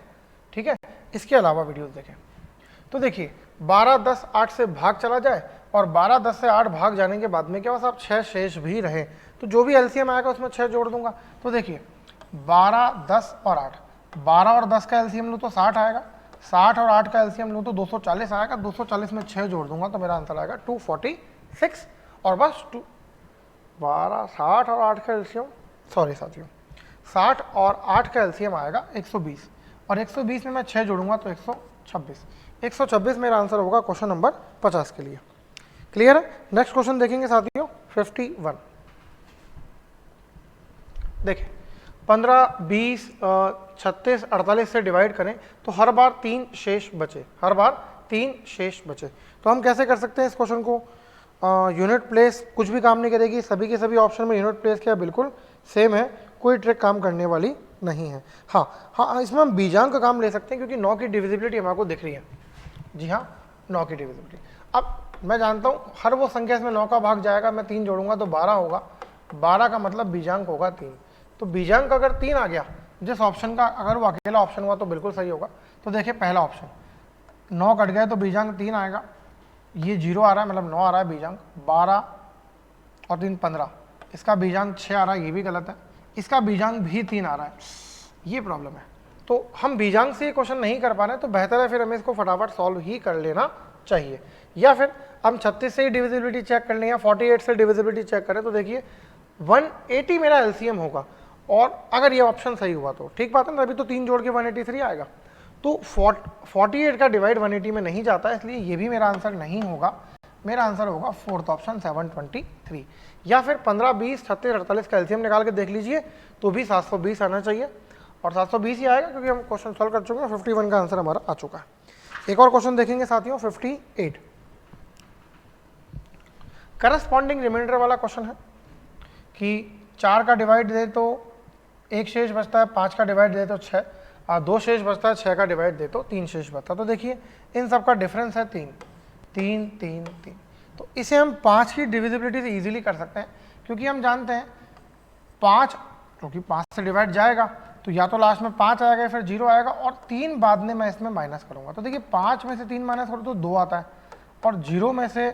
ठीक है, इसके अलावा वीडियोस देखें। तो देखिए 12 10 8 से भाग चला जाए, और 12 10 से 8 भाग जाने के बाद में क्या बस आप 6 शेष भी रहे, तो जो भी एलसीएम आएगा उसमें 6 जोड़ दूंगा। तो देखिए 12 10 और 8, 12 और 10 का एलसीएम लूँ तो 60 आएगा, 60 और 8 का एलसीएम लूँ तो 240 आएगा, 240 में 6 जोड़ दूंगा तो मेरा आंसर आएगा 246, और बस 12 60 और 8 का एलसीएम, सॉरी साथियों 60 और 8 का एलसीएम आएगा 120, और 120 में मैं 6 जोड़ूंगा तो 126, 126 मेरा आंसर होगा क्वेश्चन नंबर 50 के लिए। क्लियर है? नेक्स्ट क्वेश्चन देखेंगे साथियों 51। देखिए 15 20 36 48 से डिवाइड करें तो हर बार 3 शेष बचे, हर बार 3 शेष बचे। तो हम कैसे कर सकते हैं इस क्वेश्चन को? यूनिट प्लेस कुछ भी काम नहीं करेगी, सभी के सभी ऑप्शन में यूनिट प्लेस क्या बिल्कुल सेम है, कोई ट्रिक काम करने वाली नहीं है। हाँ इसमें हम बीजांक का काम ले सकते हैं, क्योंकि 9 की डिविजिबिलिटी हमारे को दिख रही है। जी हाँ 9 की डिविजिबिलिटी। अब मैं जानता हूँ हर वो संख्या इसमें 9 का भाग जाएगा, मैं 3 जोड़ूंगा तो 12 होगा, 12 का मतलब बीजांक होगा 3, तो बीजांक अगर 3 आ गया जिस ऑप्शन का, अगर वो अकेला ऑप्शन हुआ तो बिल्कुल सही होगा। तो देखिए पहला ऑप्शन 9 कट गए तो बीजांक 3 आएगा, ये 0 आ रहा है मतलब 9 आ रहा है बीजांक, 12 और 3 15, इसका बीजांक 6 आ रहा है, ये भी गलत है, इसका बीजांक भी 3 आ रहा है, ये प्रॉब्लम है। तो हम बीजांक से ये क्वेश्चन नहीं कर पा रहे हैं, तो बेहतर है फिर हमें इसको फटाफट सॉल्व ही कर लेना चाहिए, या फिर हम 36 से ही डिविजिबिलिटी चेक कर लें या 48 से डिविजिबिलिटी चेक करें। तो देखिए 180 मेरा एलसीएम होगा, और अगर ये ऑप्शन सही हुआ तो ठीक बात है ना, अभी तो 3 जोड़ के 183 आएगा, तो 48 का डिवाइड 180 में नहीं जाता, इसलिए ये भी मेरा आंसर नहीं होगा। मेरा आंसर होगा फोर्थ ऑप्शन 723, या फिर 15 20 36 48 का एलसीएम निकाल के देख लीजिए तो भी 720 आना चाहिए, और 720 ही आएगा क्योंकि हम क्वेश्चन सॉल्व कर चुके हैं। 51 का आंसर हमारा आ चुका है। एक और क्वेश्चन देखेंगे साथियों 58, करस्पॉन्डिंग रिमाइंडर वाला क्वेश्चन है कि 4 का डिवाइड दे तो 1 शेष बचता है, 5 का डिवाइड दे तो 6, 2 शेष बचता है, 6 का डिवाइड दे तो 3 शेष बचता है। तो देखिए इन सब का डिफरेंस है 3 3 3 3, तो इसे हम 5 की डिविजिबिलिटी से इजीली कर सकते हैं, क्योंकि हम जानते हैं 5, क्योंकि 5 से डिवाइड जाएगा तो या तो लास्ट में 5 आएगा फिर 0 आएगा, और 3 बाद में मैं इसमें माइनस करूंगा। तो देखिए 5 में से 3 माइनस करूँ तो 2 आता है, और 0 में से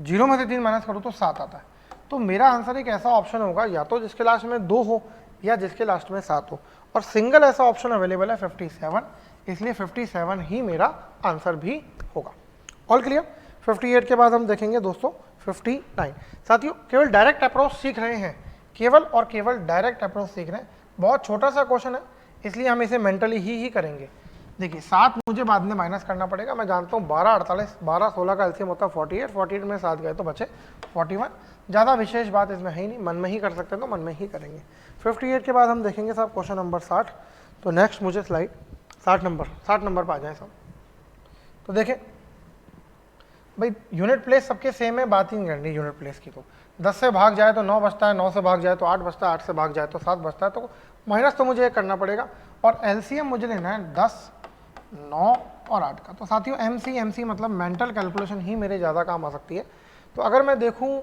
3 माइनस करूँ तो 7 आता है। तो मेरा आंसर एक ऐसा ऑप्शन होगा या तो जिसके लास्ट में 2 हो या जिसके लास्ट में 7 हो, और सिंगल ऐसा ऑप्शन अवेलेबल है 57, इसलिए 57 ही मेरा आंसर भी होगा। All clear? 58 के बाद हम देखेंगे दोस्तों 59। साथियों केवल डायरेक्ट अप्रोच सीख रहे हैं, केवल और केवल डायरेक्ट अप्रोच सीख रहे हैं, बहुत छोटा सा क्वेश्चन है, इसलिए हम इसे मेंटली ही करेंगे। देखिए 7 मुझे बाद में माइनस करना पड़ेगा, मैं जानता हूँ 12 48 12 16 का एलसीएम होता है 48, 48 में 7 गए तो बचे 41, ज़्यादा विशेष बात इसमें है ही नहीं, मन में ही कर सकते हैं तो मन में ही करेंगे। 58 के बाद हम देखेंगे साहब क्वेश्चन नंबर 60। तो नेक्स्ट मुझे स्लाइड 60 नंबर पर आ जाए सब। तो देखें भाई यूनिट प्लेस सबके सेम है, बात ही नहीं करनी यूनिट प्लेस की। तो 10 से भाग जाए तो 9 बचता है, 9 से भाग जाए तो 8 बचता है, 8 से भाग जाए तो 7 बचता है, तो माइनस तो मुझे करना पड़ेगा, और एलसीएम मुझे लेना है 10 9 और 8 का। तो साथियों एमसी मतलब मेंटल कैलकुलेशन ही मेरे ज़्यादा काम आ सकती है। तो अगर मैं देखूं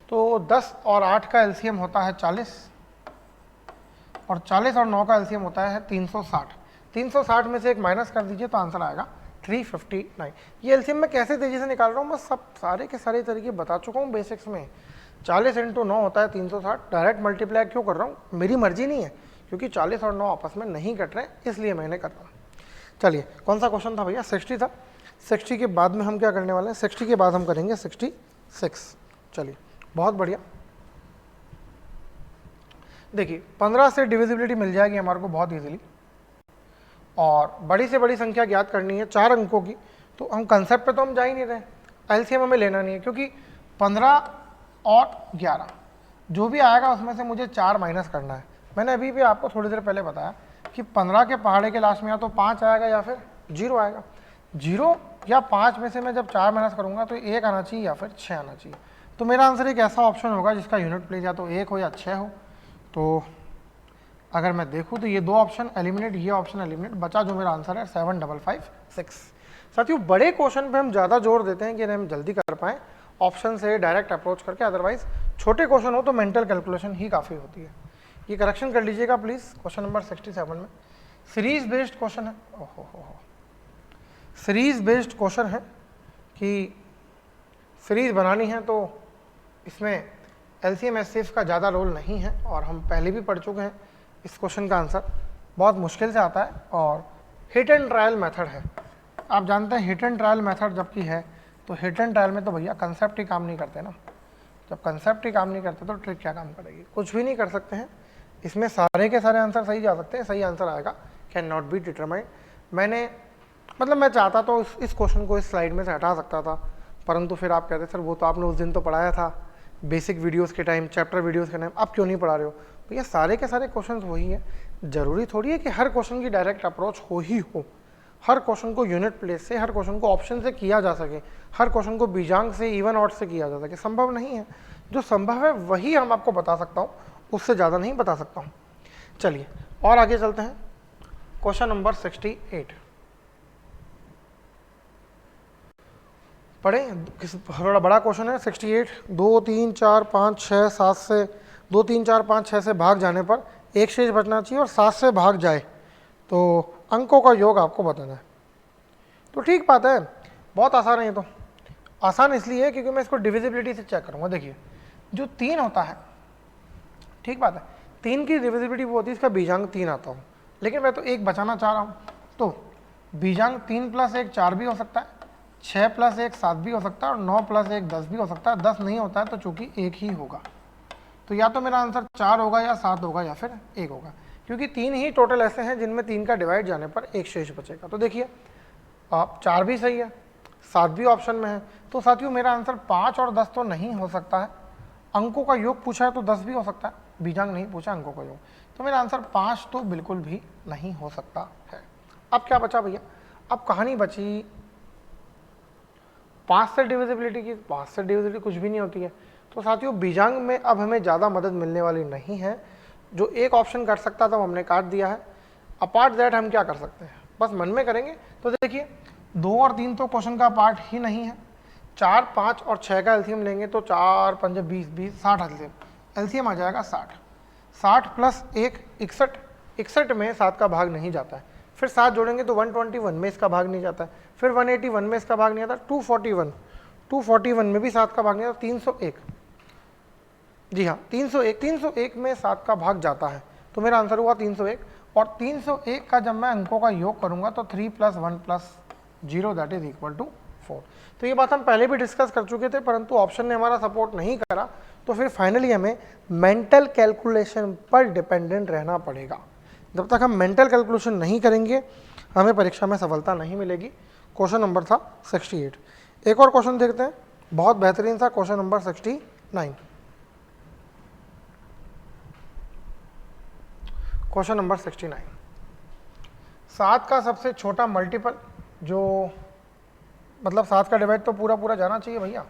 तो 10 और 8 का एलसीएम होता है 40, और 40 और 9 का एलसीएम होता है 360। 360 में से एक माइनस कर दीजिए तो आंसर आएगा 359। ये एलसीएम मैं कैसे तेजी से निकाल रहा हूँ, बस सब सारे के सारे तरीके बता चुका हूँ बेसिक्स में। 40 × 9 होता है 360, डायरेक्ट मल्टीप्लाई क्यों कर रहा हूँ, मेरी मर्जी नहीं है, क्योंकि 40 और 9 आपस में नहीं कट रहे, इसलिए मैंने कर रहा हूँ। चलिए कौन सा क्वेश्चन था भैया? 60 था। 60 के बाद में हम क्या करने वाले हैं? 60 के बाद हम करेंगे 66। चलिए बहुत बढ़िया। देखिए 15 से डिविजिबिलिटी मिल जाएगी हमारे को बहुत इजीली, और बड़ी से बड़ी संख्या ज्ञात करनी है 4 अंकों की। तो हम कंसेप्ट पे तो हम जा ही नहीं रहे, एलसीएम हमें लेना नहीं है, क्योंकि 15 और 11 जो भी आएगा उसमें से मुझे 4 माइनस करना है। मैंने अभी भी आपको थोड़ी देर पहले बताया कि 15 के पहाड़े के लास्ट में या तो 5 आएगा या फिर 0 आएगा। 0 या 5 में से मैं जब 4 माइनस करूंगा तो 1 आना चाहिए या फिर 6 आना चाहिए। तो मेरा आंसर एक ऐसा ऑप्शन होगा जिसका यूनिट प्लेस या तो 1 हो या 6 हो। तो अगर मैं देखूं तो ये दो ऑप्शन एलिमिनेट, ये ऑप्शन एलिमिनेट, बचा जो मेरा आंसर है 7556। साथियों बड़े क्वेश्चन पे हम ज़्यादा जोर देते हैं कि हम जल्दी कर पाएँ ऑप्शन से डायरेक्ट अप्रोच करके, अदरवाइज छोटे क्वेश्चन हो तो मेंटल कैलकुलेशन ही काफ़ी होती है। ये करेक्शन कर लीजिएगा प्लीज़। क्वेश्चन नंबर 67 में सीरीज बेस्ड क्वेश्चन है। ओहो हो, सीरीज बेस्ड क्वेश्चन है कि सीरीज बनानी है तो इसमें एलसीएम एचसीएफ का ज़्यादा रोल नहीं है, और हम पहले भी पढ़ चुके हैं। इस क्वेश्चन का आंसर बहुत मुश्किल से आता है और हिट एंड ट्रायल मेथड है। आप जानते हैं हिट एंड ट्रायल मेथड जबकि है तो हिट एंड ट्रायल में तो भैया कंसेप्ट ही काम नहीं करते ना। जब कंसेप्ट ही काम नहीं करते तो ट्रिक क्या काम करेगी, कुछ भी नहीं कर सकते हैं। इसमें सारे के सारे आंसर सही जा सकते हैं, सही आंसर आएगा कैन नॉट बी डिटरमाइंड। मैं चाहता तो इस क्वेश्चन को इस स्लाइड में से हटा सकता था, परंतु फिर आप कहते सर वो तो आपने उस दिन तो पढ़ाया था बेसिक वीडियोस के टाइम, चैप्टर वीडियोस के टाइम, अब क्यों नहीं पढ़ा रहे हो। भैया सारे के सारे क्वेश्चंस वही हैं, जरूरी थोड़ी है कि हर क्वेश्चन की डायरेक्ट अप्रोच हो ही हो। हर क्वेश्चन को यूनिट प्लेस से, हर क्वेश्चन को ऑप्शन से किया जा सके, हर क्वेश्चन को बीजांग से, इवन ऑड से किया जा सके, संभव नहीं है। जो संभव है वही हम आपको बता सकता हूँ, उससे ज़्यादा नहीं बता सकता हूँ। चलिए और आगे चलते हैं। क्वेश्चन नंबर 68 पढ़े, थोड़ा बड़ा क्वेश्चन है। 68 2 3 4 5 6 7 से 2 3 4 5 6 से भाग जाने पर एक शेष बचना चाहिए और 7 से भाग जाए तो अंकों का योग आपको बताना है। तो ठीक बात है, बहुत आसान है ये तो। आसान इसलिए है क्योंकि मैं इसको डिविजिबिलिटी से चेक करूँगा। देखिए जो 3 होता है, ठीक बात है, 3 की डिविजिबिलिटी वो होती है इसका बीजांग 3 आता हो, लेकिन मैं तो 1 बचाना चाह रहा हूँ तो बीजांग 3 + 1 4 भी हो सकता है, 6 + 1 7 भी हो सकता है और 9 + 1 10 भी हो सकता है। 10 नहीं होता है तो चूंकि 1 ही होगा, तो या तो मेरा आंसर 4 होगा या 7 होगा या फिर 1 होगा, क्योंकि 3 ही टोटल ऐसे हैं जिनमें 3 का डिवाइड जाने पर एक शेष बचेगा। तो देखिए आप 4 भी सही है, 7 भी ऑप्शन में है, तो साथियों मेरा आंसर 5 और 10 तो नहीं हो सकता है। अंकों का योग पूछा है तो 10 भी हो सकता है, बीजांग नहीं पूछा, अंकों का योग, तो मेरा आंसर 5 तो बिल्कुल भी नहीं हो सकता है। अब क्या बचा भैया, अब कहानी बची 5 से डिविजिबिलिटी की। 5 से डिविजिबिलिटी कुछ भी नहीं होती है, तो साथियों बीजांग में अब हमें ज़्यादा मदद मिलने वाली नहीं है। जो एक ऑप्शन कर सकता था वो हमने काट दिया है। अपार्ट दैट हम क्या कर सकते हैं, बस मन में करेंगे। तो देखिए 2 और 3 तो क्वेश्चन का पार्ट ही नहीं है। 4 5 और 6 का एलसीएम लेंगे तो 4 5 20 20 60 एलसीएम आ जाएगा 60। 60 + 1 61, 61 में 7 का भाग नहीं जाता है। फिर 7 जोड़ेंगे तो 121 में इसका भाग नहीं जाता है। फिर 181 में इसका भाग नहीं आता। 241 में भी 7 का भाग नहीं आता। 301, जी हाँ 301 में 7 का भाग जाता है, तो मेरा आंसर हुआ 301। और 301 का जब मैं अंकों का योग करूंगा तो 3 + 1 + 0 दैट इज इक्वल टू 4। तो ये बात हम पहले भी डिस्कस कर चुके थे, परंतु ऑप्शन ने हमारा सपोर्ट नहीं करा, तो फिर फाइनली हमें मेंटल कैलकुलेशन पर डिपेंडेंट रहना पड़ेगा। जब तक हम मेंटल कैलकुलेशन नहीं करेंगे हमें परीक्षा में सफलता नहीं मिलेगी। क्वेश्चन नंबर था 68। एक और क्वेश्चन देखते हैं, बहुत बेहतरीन था क्वेश्चन नंबर 69। क्वेश्चन नंबर 69, 7 का सबसे छोटा मल्टीपल, जो मतलब 7 का डिवाइड तो पूरा पूरा जाना चाहिए भैया,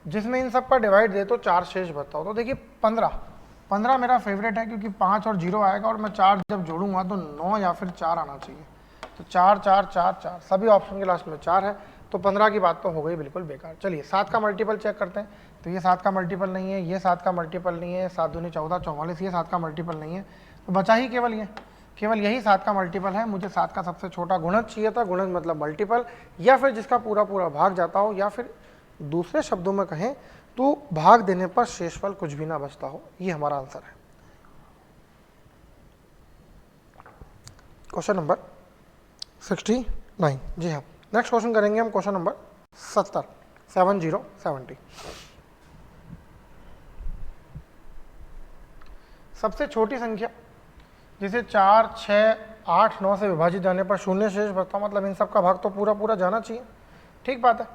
जिसमें इन सब का डिवाइड दे तो 4 शेष बचता हो। तो देखिए 15 मेरा फेवरेट है क्योंकि 5 और 0 आएगा और मैं 4 जब जोड़ूंगा तो 9 या फिर 4 आना चाहिए। तो 4 4 4 4 सभी ऑप्शन के लास्ट में 4 है, तो 15 की बात तो हो गई बिल्कुल बेकार। चलिए 7 का मल्टीपल चेक करते हैं। तो ये 7 का मल्टीपल नहीं है, ये 7 का मल्टीपल नहीं है, 7 दूनी 14 44, ये 7 का मल्टीपल नहीं है, तो बचा ही केवल यही 7 का मल्टीपल है। मुझे 7 का सबसे छोटा गुणज चाहिए था, गुणज मतलब मल्टीपल, या फिर जिसका पूरा पूरा भाग जाता हो, या फिर दूसरे शब्दों में कहें तो भाग देने पर शेषफल कुछ भी ना बचता हो। ये हमारा आंसर है। क्वेश्चन नंबर 69, जी हाँ। नेक्स्ट क्वेश्चन करेंगे हम क्वेश्चन नंबर 70। सबसे छोटी संख्या जिसे 4 6 8 9 से विभाजित जाने पर 0 शेष बचता, मतलब इन सब का भाग तो पूरा पूरा जाना चाहिए, ठीक बात है।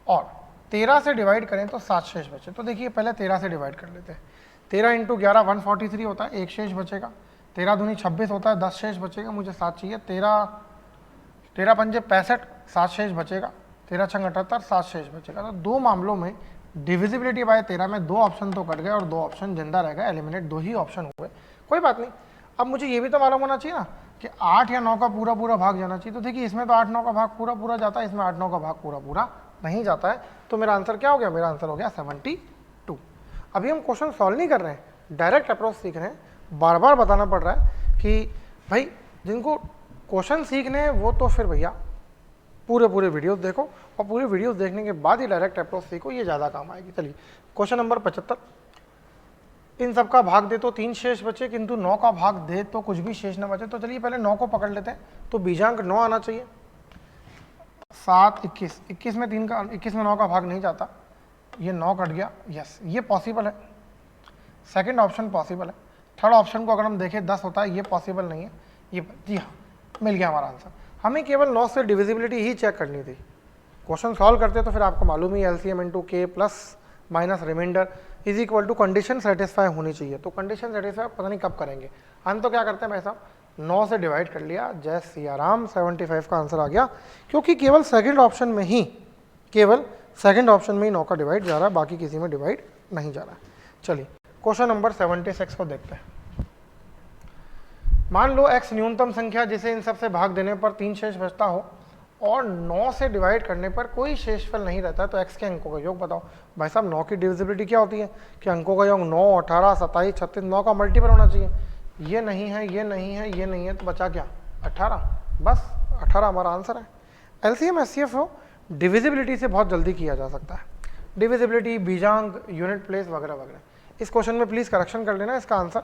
और 13 से डिवाइड करें तो 7 शेष बचे। तो देखिए पहले 13 से डिवाइड कर लेते हैं। 13 × 11 143 होता है, एक शेष बचेगा। 13 दूनी 26 होता है, 10 शेष बचेगा, मुझे 7 चाहिए। 13 पंजे 65, 7 शेष बचेगा। 13 छंग 78, 7 शेष बचेगा। तो दो मामलों में डिविजिबिलिटी बाय 13 में 2 ऑप्शन तो कट गए और 2 ऑप्शन जिंदा रह गए, एलिमिनेट 2 ही ऑप्शन हुए। कोई बात नहीं। अब मुझे ये भी तो मालूम होना चाहिए ना कि 8 या 9 का पूरा पूरा भाग जाना चाहिए। तो देखिए इसमें तो 8-9 का भाग पूरा पूरा जाता है, इसमें 8-9 का भाग पूरा पूरा नहीं जाता है। तो मेरा आंसर क्या हो गया? मेरा आंसर हो गया 72। अभी हम क्वेश्चन सॉल्व नहीं कर रहे हैं, डायरेक्ट अप्रोच सीख रहे हैं। बार बार बताना पड़ रहा है कि भाई जिनको क्वेश्चन सीखने हैं वो तो फिर भैया पूरे वीडियोस देखो, और पूरे वीडियोस देखने के बाद ही डायरेक्ट अप्रोच सीखो, ये ज़्यादा काम आएगी। चलिए क्वेश्चन नंबर 75, इन सब का भाग दे तो 3 शेष बचे, किंतु 9 का भाग दे तो कुछ भी शेष न बचे। तो चलिए पहले 9 को पकड़ लेते हैं। तो बीजांक 9 आना चाहिए। 7, 21, 21 में 9 का भाग नहीं जाता, ये 9 कट गया। यस, ये पॉसिबल है, सेकंड ऑप्शन पॉसिबल है। थर्ड ऑप्शन को अगर हम देखें 10 होता है, ये पॉसिबल नहीं है। ये जी हाँ, मिल गया हमारा आंसर। हमें केवल 9 से डिविजिबिलिटी ही चेक करनी थी। क्वेश्चन सॉल्व करते तो फिर आपको मालूम ही एलसीएम इनटू के plus minus remainder is equal to condition satisfy होनी चाहिए। तो कंडीशन सेटिस्फाई पता नहीं कब करेंगे। हम तो क्या करते हैं भाई साहब, 9 से डिवाइड कर लिया, जय सिया राम, 75 का आंसर आ गया। क्योंकि केवल सेकंड ऑप्शन में ही 9 का डिवाइड जा रहा है, बाकी किसी में डिवाइड नहीं जा रहा है। चलिए क्वेश्चन नंबर 76 को देखते हैं। मान लो x न्यूनतम संख्या जिसे इन सब से भाग देने पर 3 शेष बचता हो और 9 से डिवाइड करने पर कोई शेषफल नहीं रहता है, तो x के अंकों का योग बताओ। भाई साहब 9 की डिविजिबिलिटी क्या होती है कि अंकों का योग 9, 18, 27, 36, 9 का मल्टीपल होना चाहिए। ये नहीं है, ये नहीं है, ये नहीं है, तो बचा क्या? 18। बस 18 हमारा आंसर है। एलसीएम एचसीएफ हो डिविजिबिलिटी से बहुत जल्दी किया जा सकता है। डिविजिबिलिटी, बीजांक, यूनिट प्लेस वगैरह वगैरह। इस क्वेश्चन में प्लीज़ करेक्शन कर लेना, इसका आंसर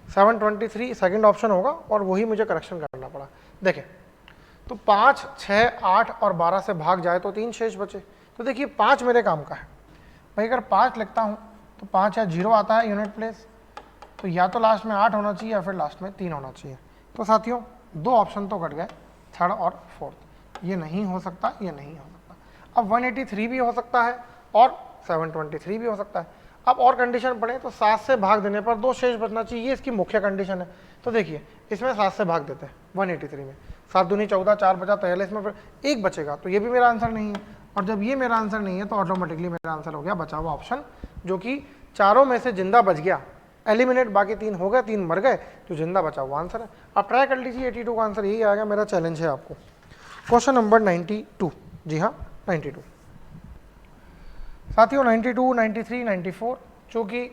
723 सेकंड ऑप्शन होगा और वही मुझे करेक्शन करना पड़ा। देखें तो 5, 6, 8 और 12 से भाग जाए तो 3 शेष बचे। तो देखिए 5 मेरे काम का है भाई। अगर 5 लिखता हूँ तो 5 या 0 आता है यूनिट प्लेस, तो या तो लास्ट में 8 होना चाहिए या फिर लास्ट में 3 होना चाहिए। तो साथियों 2 ऑप्शन तो कट गए, थर्ड और फोर्थ। ये नहीं हो सकता, ये नहीं हो सकता। अब 183 भी हो सकता है और 723 भी हो सकता है। अब और कंडीशन पढ़े तो 7 से भाग देने पर 2 शेष बचना चाहिए, ये इसकी मुख्य कंडीशन है। तो देखिए इसमें 7 से भाग देते हैं 183 में, 7 दूनी 14, 4 बचा 43 में, फिर 1 बचेगा, तो ये भी मेरा आंसर नहीं है। और जब ये मेरा आंसर नहीं है तो ऑटोमेटिकली मेरा आंसर हो गया बचा हुआ ऑप्शन, जो कि चारों में से जिंदा बच गया, एलिमिनेट बाकी 3 हो गए, 3 मर गए, तो जिंदा बचा हुआ आंसर है। आप ट्राई कर लीजिए, 82 का आंसर यही आएगा। मेरा चैलेंज है आपको। क्वेश्चन नंबर 92, जी हाँ 92 साथियों, 92, 93, 94 चूँकि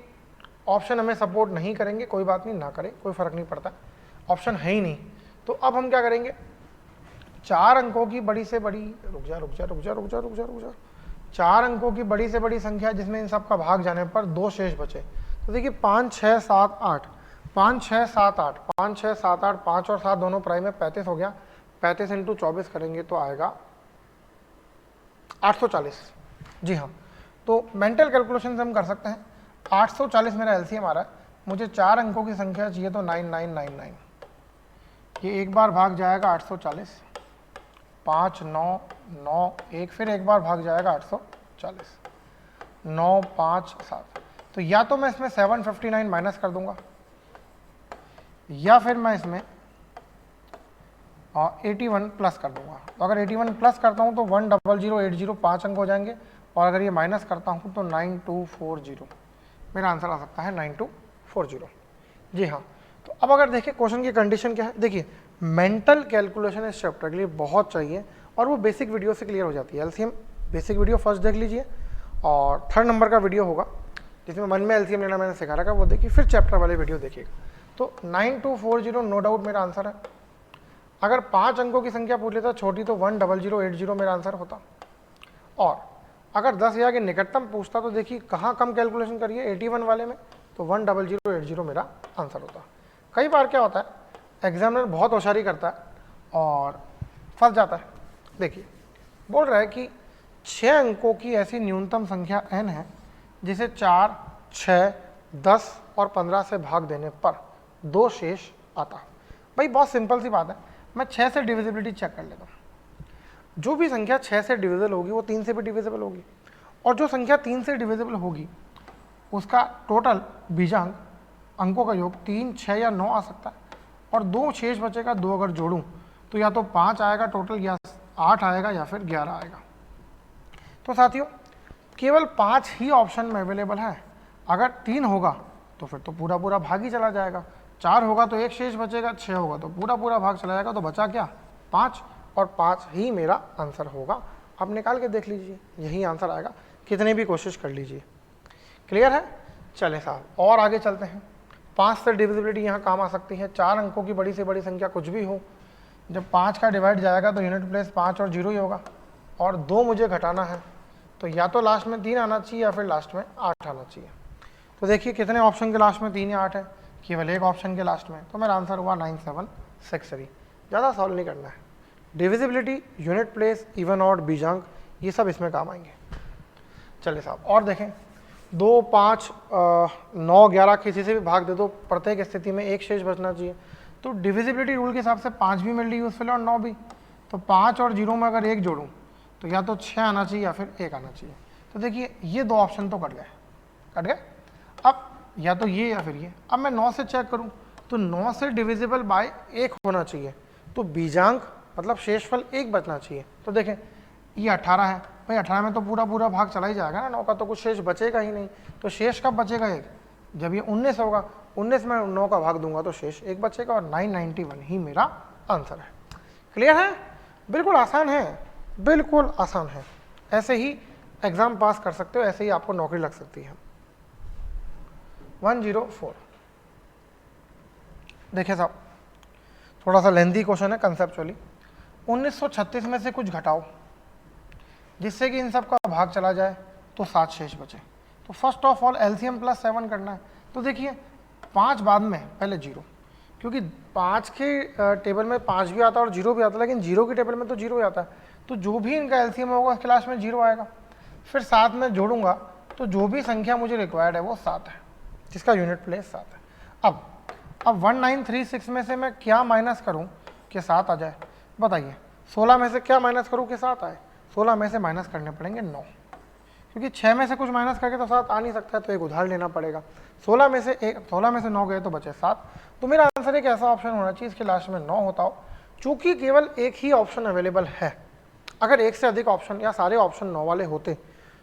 ऑप्शन हमें सपोर्ट नहीं करेंगे, कोई बात नहीं, ना करें, कोई फर्क नहीं पड़ता, ऑप्शन है ही नहीं। तो अब हम क्या करेंगे, 4 अंकों की बड़ी से बड़ी, रुक जा 4 अंकों की बड़ी से बड़ी संख्या जिसमें इन सब का भाग जाने पर 2 शेष बचे। तो देखिए 5, 6, 7, 8, 5, 6, 7, 8, 5, 6, 7, 8, 5 और 7 दोनों प्राइम में 35 हो गया। 35 इंटू 24 करेंगे तो आएगा 840। जी हाँ, तो मेंटल कैलकुलेशन से हम कर सकते हैं। 840 मेरा एलसीएम आ रहा है, मुझे 4 अंकों की संख्या चाहिए तो 9999। ये एक बार भाग जाएगा 840, 5, 9, 9, 1, फिर एक बार भाग जाएगा 840, 9, 5, 7। तो या तो मैं इसमें 759 माइनस कर दूंगा, या फिर मैं इसमें 81 प्लस कर दूंगा। तो अगर 81 प्लस करता हूँ तो 10080 5 अंक हो जाएंगे, और अगर ये माइनस करता हूँ तो 9240 मेरा आंसर आ सकता है 9240। जी हाँ, तो अब अगर देखिए क्वेश्चन की कंडीशन क्या है, देखिए मेंटल कैलकुलेशन इस चैप्टर के लिए बहुत चाहिए और वो बेसिक वीडियो से क्लियर हो जाती है। एलसीएम बेसिक वीडियो फर्स्ट देख लीजिए और 3rd नंबर का वीडियो होगा जिसमें मन में एलसीएम लेना मैंने सिखा रखा है, वो देखिए, फिर चैप्टर वाले वीडियो देखिएगा। तो 9240 नो डाउट मेरा आंसर है। अगर 5 अंकों की संख्या पूछ लेता छोटी तो 10080 मेरा आंसर होता, और अगर 10,000 के निकटतम पूछता तो देखिए कहाँ कम कैलकुलेशन करिए, 81 वाले में, तो 10080 मेरा आंसर होता। कई बार क्या होता है, एग्जामिनर बहुत होशियारी करता है और फंस जाता है। देखिए बोल रहा है कि 6 अंकों की ऐसी न्यूनतम संख्या n है जिसे 4, 6, 10 और 15 से भाग देने पर 2 शेष आता। भाई बहुत सिंपल सी बात है, मैं 6 से डिविजिबिलिटी चेक कर लेता हूँ। जो भी संख्या 6 से डिविजिबल होगी वो 3 से भी डिविजिबल होगी, और जो संख्या 3 से डिविजिबल होगी उसका टोटल बीजांक अंकों का योग 3, 6 या 9 आ सकता है, और 2 शेष बचेगा, 2 अगर जोड़ूं तो या तो 5 आएगा टोटल, या 8 आएगा, या फिर 11 आएगा। तो साथियों केवल 5 ही ऑप्शन में अवेलेबल है। अगर 3 होगा तो फिर तो पूरा पूरा भाग ही चला जाएगा, 4 होगा तो 1 शेष बचेगा, 6 होगा तो पूरा पूरा भाग चला जाएगा, तो बचा क्या? 5, और 5 ही मेरा आंसर होगा। आप निकाल के देख लीजिए, यही आंसर आएगा, कितनी भी कोशिश कर लीजिए। क्लियर है? चले साहब और आगे चलते हैं। 5 से डिविजिबिलिटी यहाँ काम आ सकती है। 4 अंकों की बड़ी से बड़ी संख्या कुछ भी हो, जब 5 का डिवाइड जाएगा तो यूनिट प्लेस 5 और 0 ही होगा, और 2 मुझे घटाना है, तो या तो लास्ट में 3 आना चाहिए या फिर लास्ट में 8 आना चाहिए। तो देखिए कितने ऑप्शन के लास्ट में 3 या 8 है? केवल एक ऑप्शन के लास्ट में, तो मेरा आंसर हुआ 9763। ज़्यादा सॉल्व नहीं करना है। Divisibility, unit place, even odd, बीजांक, ये सब इसमें काम आएंगे। चलिए साहब और देखें, 2, 5, 9, 11 किसी से भी भाग दे दो, प्रत्येक स्थिति में 1 शेष बचना चाहिए। तो डिविजिबिलिटी रूल के हिसाब से 5 भी मेरे लिए यूजफुल है और 9 भी। तो 5 और 0 में अगर 1 जोड़ूं तो या तो 6 आना चाहिए या फिर 1 आना चाहिए। तो देखिए ये 2 ऑप्शन तो कट गए। अब या तो ये या फिर ये। अब मैं 9 से चेक करूं तो 9 से डिविजिबल बाय 1 होना चाहिए, तो बीजांक मतलब शेषफल 1 बचना चाहिए। तो देखें ये 18 है भाई, 18 में तो पूरा पूरा भाग चला ही जाएगा ना, 9 का तो कुछ शेष बचेगा ही नहीं। तो शेष कब बचेगा? 1, जब ये 19 होगा, 19 में 9 का भाग दूंगा तो शेष 1 बचेगा, और 991 ही मेरा आंसर है। क्लियर है? बिल्कुल आसान है, बिल्कुल आसान है। ऐसे ही एग्जाम पास कर सकते हो, ऐसे ही आपको नौकरी लग सकती है। 104 देखिए साहब, थोड़ा सा लेंथी क्वेश्चन है कंसेप्चुअली। 1936 में से कुछ घटाओ जिससे कि इन सब का भाग चला जाए तो 7 शेष बचे। तो first of all LCM plus 7 करना है। तो देखिए 5 बाद में, पहले 0, क्योंकि 5 के टेबल में 5 भी आता है और 0 भी आता है, लेकिन 0 के टेबल में तो 0 ही आता है। तो जो भी इनका एलसीएम होगा उसके लास्ट में 0 आएगा। फिर 7 में जोड़ूंगा तो जो भी संख्या मुझे रिक्वायर्ड है वो 7 है, जिसका यूनिट प्लेस 7 है। अब 1936 में से मैं क्या माइनस करूं कि 7 आ जाए? बताइए। 16 में से क्या माइनस करूं कि 7 आए? 16 में से माइनस करने पड़ेंगे 9, क्योंकि 6 में से कुछ माइनस करके तो 7 आ नहीं सकता है, तो एक उधार लेना पड़ेगा। 16 में से 9 गए तो बचे 7। तो मेरा आंसर एक ऐसा ऑप्शन होना चाहिए इसके लास्ट में 9 होता हो। चूंकि केवल एक ही ऑप्शन अवेलेबल है, अगर एक से अधिक ऑप्शन या सारे ऑप्शन 9 वाले होते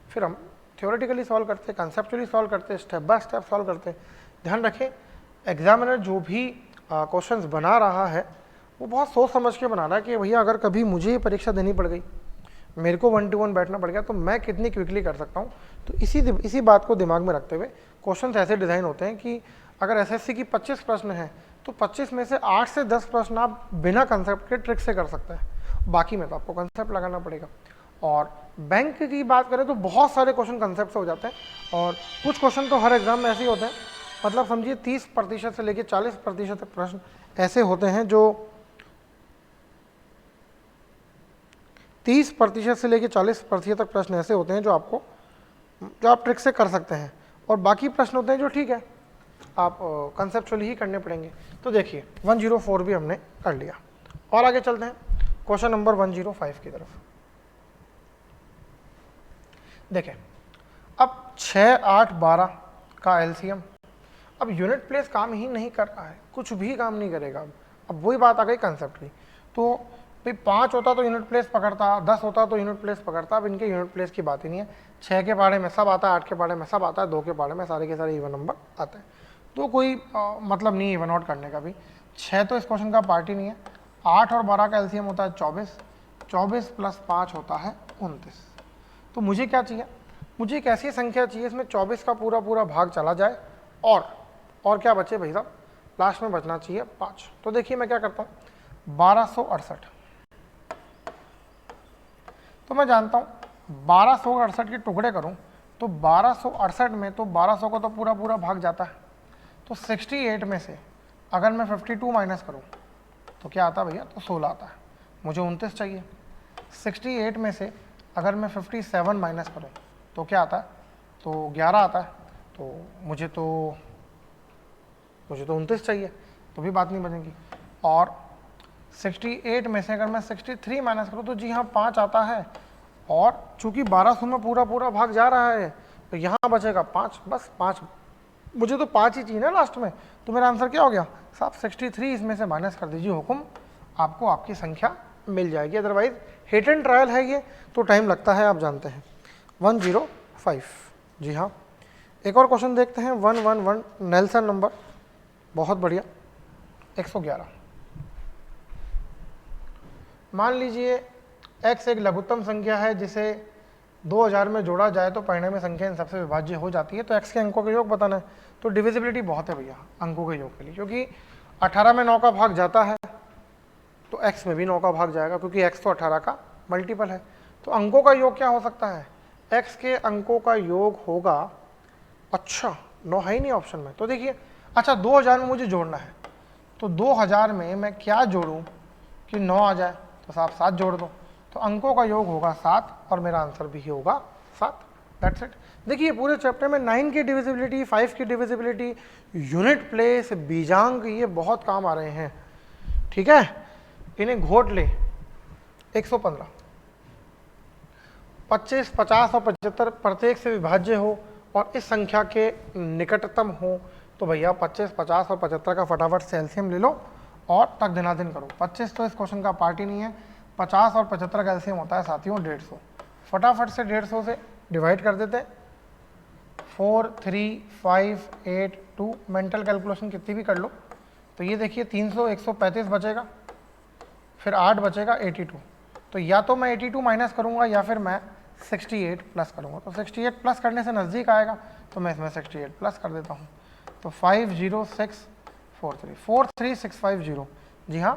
फिर हम थ्योरेटिकली सॉल्व करते, कंसेप्चुअली सॉल्व करते, स्टेप बाय स्टेप सॉल्व करते। ध्यान रखें, एग्जामिनर जो भी क्वेश्चंस बना रहा है वो बहुत सोच समझ के बना रहा है कि भैया अगर कभी मुझे ही परीक्षा देनी पड़ गई, मेरे को 1 to 1 बैठना पड़ गया, तो मैं कितनी क्विकली कर सकता हूँ। तो इसी बात को दिमाग में रखते हुए क्वेश्चन ऐसे डिज़ाइन होते हैं कि अगर एसएससी की 25 प्रश्न हैं तो 25 में से 8 से 10 प्रश्न आप बिना कंसेप्ट के ट्रिक से कर सकते हैं, बाकी में तो आपको कंसेप्ट लगाना पड़ेगा। और बैंक की बात करें तो बहुत सारे क्वेश्चन कंसेप्ट से हो जाते हैं, और कुछ क्वेश्चन तो हर एग्जाम में ऐसे ही होते हैं। मतलब समझिए 30% से लेकर 40% तक प्रश्न ऐसे होते हैं जो 30% से लेकर 40% तक प्रश्न ऐसे होते हैं जो आप ट्रिक से कर सकते हैं, और बाकी प्रश्न होते हैं जो ठीक है आप कंसेप्चुअली ही करने पड़ेंगे। तो देखिए 104 भी हमने कर लिया, और आगे चलते हैं क्वेश्चन नंबर 105 की तरफ। देखें अब 6, 8, 12 का एलसीएम। अब यूनिट प्लेस काम ही नहीं कर रहा है, कुछ भी काम नहीं करेगा। अब वही बात आ गई कंसेप्ट की। तो भाई 5 होता तो यूनिट प्लेस पकड़ता, 10 होता तो यूनिट प्लेस पकड़ता। अब इनके यूनिट प्लेस की बात ही नहीं है। 6 के पहाड़े में सब आता है, 8 के पहाड़े में सब आता है, 2 के पहाड़े में सारे के सारे इवन नंबर आते हैं। तो कोई मतलब नहीं इवन आउट करने का भी। 6 तो इस क्वेश्चन का पार्ट ही नहीं है। 8 और 12 का एलसीएम होता है 24, 24 प्लस 5 होता है 29। तो मुझे क्या चाहिए? मुझे एक ऐसी संख्या चाहिए इसमें 24 का पूरा पूरा भाग चला जाए, और क्या बचे भाई साहब? लास्ट में बचना चाहिए 5। तो देखिए मैं क्या करता हूँ, 1268। तो मैं जानता हूँ 1268 के टुकड़े करूँ तो 1268 में तो 1200 का तो पूरा पूरा भाग जाता है। तो 68 में से अगर मैं 52 माइनस करूँ तो क्या आता है भैया? तो 16 आता है। मुझे 29 चाहिए। 68 में से अगर मैं 57 माइनस करूँ तो क्या आता है? तो 11 आता है। तो मुझे तो 29 चाहिए, तो भी बात नहीं बनेगी। और 68 में से अगर मैं 63 माइनस करूँ तो जी हाँ 5 आता है, और चूंकि 1200 में पूरा पूरा भाग जा रहा है तो यहाँ बचेगा 5, बस 5 मुझे तो 5 ही चाहिए ना लास्ट में, तो मेरा आंसर क्या हो गया साहब 63, इसमें से माइनस कर दीजिए हुक्म, आपको आपकी संख्या मिल जाएगी। अदरवाइज हिट एंड ट्रायल है ये, तो टाइम लगता है, आप जानते हैं। 105, जी हाँ। एक और क्वेश्चन देखते हैं, 111 नेल्सन नंबर, बहुत बढ़िया। 111, मान लीजिए x एक लघुत्तम संख्या है जिसे 2000 में जोड़ा जाए तो परिणामी संख्या इन सबसे विभाज्य हो जाती है। तो x के अंकों का योग बताना है, तो डिविजिबिलिटी बहुत है भैया अंकों के योग के लिए, क्योंकि 18 में 9 का भाग जाता है तो x में भी 9 का भाग जाएगा, क्योंकि x तो 18 का मल्टीपल है। तो अंकों का योग क्या हो सकता है, x के अंकों का योग होगा, अच्छा 9 है ही नहीं ऑप्शन में, तो देखिए अच्छा 2000 में मुझे जोड़ना है, तो 2000 में मैं क्या जोड़ूं कि 9 आ जाए, तो साहब 7 जोड़ दो, तो अंकों का योग होगा 7 और मेरा आंसर भी होगा 7। That's it. देखिए पूरे चैप्टर में 9 की डिविजिबिलिटी, 5 की डिविजिबिलिटी, यूनिट प्लेस, बीजांक, ये बहुत काम आ रहे हैं, ठीक है, इन्हें घोट ले। 115, 25, 50 और 75 प्रत्येक से विभाज्य हो और इस संख्या के निकटतम हो, तो भैया 25, 50 और 75 का फटाफट से एलसीएम ले लो और तक दिनादिन करो। 25 तो इस क्वेश्चन का पार्ट ही नहीं है, 50 और 75 का एलसीएम होता है साथियों 150। फटाफट से 150 से डिवाइड कर देते हैं, 4, 3, 5, 8, 2, मेंटल कैलकुलेशन कितनी भी कर लो, तो ये देखिए 300, 135 बचेगा, फिर 8 बचेगा 82, तो या तो मैं 82 माइनस करूंगा या फिर मैं 68 प्लस करूंगा, तो 68 प्लस करने से नज़दीक आएगा, तो मैं इसमें 68 प्लस कर देता हूँ, तो 50643, 43650, जी हाँ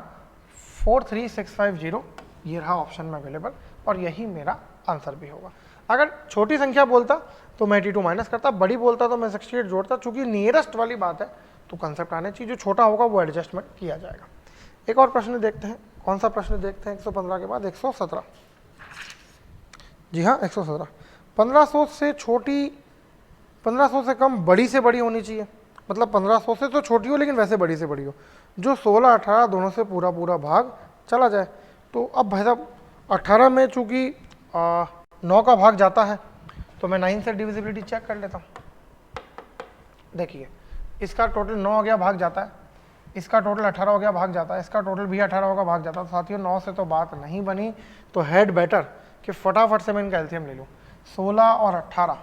43650, ये रहा ऑप्शन में अवेलेबल और यही मेरा आंसर भी होगा। अगर छोटी संख्या बोलता तो मैं 82 माइनस करता, बड़ी बोलता तो मैं 68 जोड़ता, चूंकि नियरेस्ट वाली बात है तो कंसेप्ट आने चाहिए, जो छोटा होगा वो एडजस्टमेंट किया जाएगा। एक और प्रश्न देखते हैं, कौन सा प्रश्न देखते हैं 115 के बाद, 117, जी हाँ 117, 1500 से छोटी, 1500 से कम, बड़ी से बड़ी होनी चाहिए, मतलब 1500 से तो छोटी हो लेकिन वैसे बड़ी से बड़ी हो, जो 16, 18 दोनों से पूरा पूरा भाग चला जाए। तो अब भाई साहब 18 में चूंकि 9 का भाग जाता है, तो मैं 9 से डिविजिबिलिटी चेक कर लेता हूँ। देखिए इसका टोटल 9 हो गया, भाग जाता है, इसका टोटल 18 हो गया, भाग जाता है, इसका टोटल भी 18 होगा, भाग जाता है। तो साथियों 9 से तो बात नहीं बनी, तो हेड बेटर कि फटाफट से मैं इनका एलसीएम ले लूँ। 16 और 18,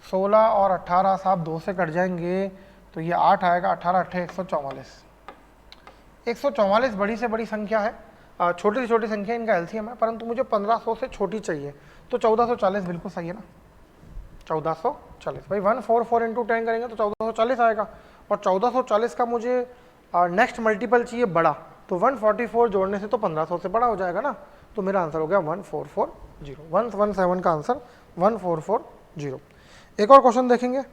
16 और 18 साहब 2 से कट जाएंगे, तो ये 8 आएगा, 18 8 144, 144 बड़ी से बड़ी संख्या है, छोटी से छोटी संख्या इनका एलसीएम है, परंतु मुझे 1500 से छोटी चाहिए, तो 1440 बिल्कुल सही है ना, 1440 भाई 144 इंटू 10 करेंगे तो 1440 आएगा, और 1440 का मुझे नेक्स्ट मल्टीपल चाहिए बड़ा, तो 144 जोड़ने से तो 1500 से बड़ा हो जाएगा ना, तो मेरा आंसर हो गया 1440, 117 का आंसर 1440। एक और क्वेश्चन देखेंगे,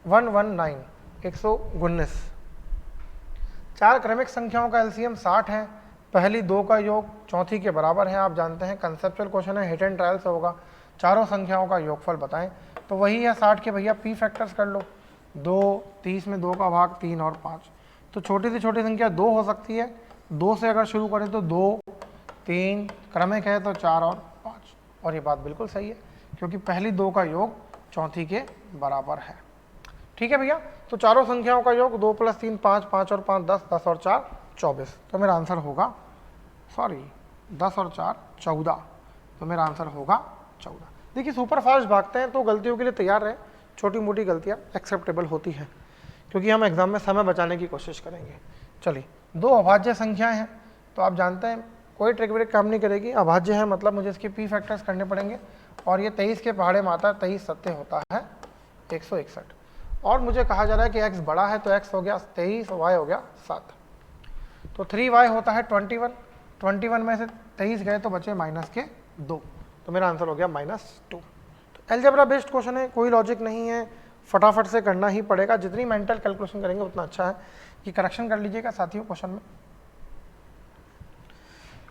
119, 119, 4 क्रमिक संख्याओं का एलसीएम 60 है, पहली 2 का योग चौथी के बराबर है, आप जानते हैं कंसेप्चुअल क्वेश्चन है, हिट एंड ट्रायल से होगा, चारों संख्याओं का योगफल बताएं, तो वही है 60 के भैया पी फैक्टर्स कर लो, 2, 30 में 2 का भाग 3 और 5, तो छोटी से छोटी संख्या 2 हो सकती है, 2 से अगर शुरू करें तो 2, 3, क्रमिक है तो 4 और 5, और ये बात बिल्कुल सही है क्योंकि पहली 2 का योग चौथी के बराबर है। ठीक है भैया, तो चारों संख्याओं का योग 2 + 3 5, 5 और 5 10, 10 और 4 24, तो मेरा आंसर होगा, सॉरी 10 और 4 14, तो मेरा आंसर होगा 14। देखिए सुपर फास्ट भागते हैं तो गलतियों के लिए तैयार रहे, छोटी मोटी गलतियाँ एक्सेप्टेबल होती हैं क्योंकि हम एग्जाम में समय बचाने की कोशिश करेंगे। चलिए 2 अभाज्य संख्याएं हैं, तो आप जानते हैं कोई ट्रिक व्रिक काम नहीं करेगी, अभाज्य है मतलब मुझे इसके पी फैक्टर्स करने पड़ेंगे, और ये 23 के पहाड़े माता 23 सत्य होता है 161, और मुझे कहा जा रहा है कि x बड़ा है तो x हो गया 23, y हो गया 7, तो 3y होता है 21, 21 में से 23 गए तो बचे -2, तो मेरा आंसर हो गया -2। तो एलजेब्रा बेस्ड क्वेश्चन है, कोई लॉजिक नहीं है, फटाफट से करना ही पड़ेगा, जितनी मेंटल कैलकुलेशन करेंगे उतना अच्छा है। कि करेक्शन कर लीजिएगा साथियों, क्वेश्चन में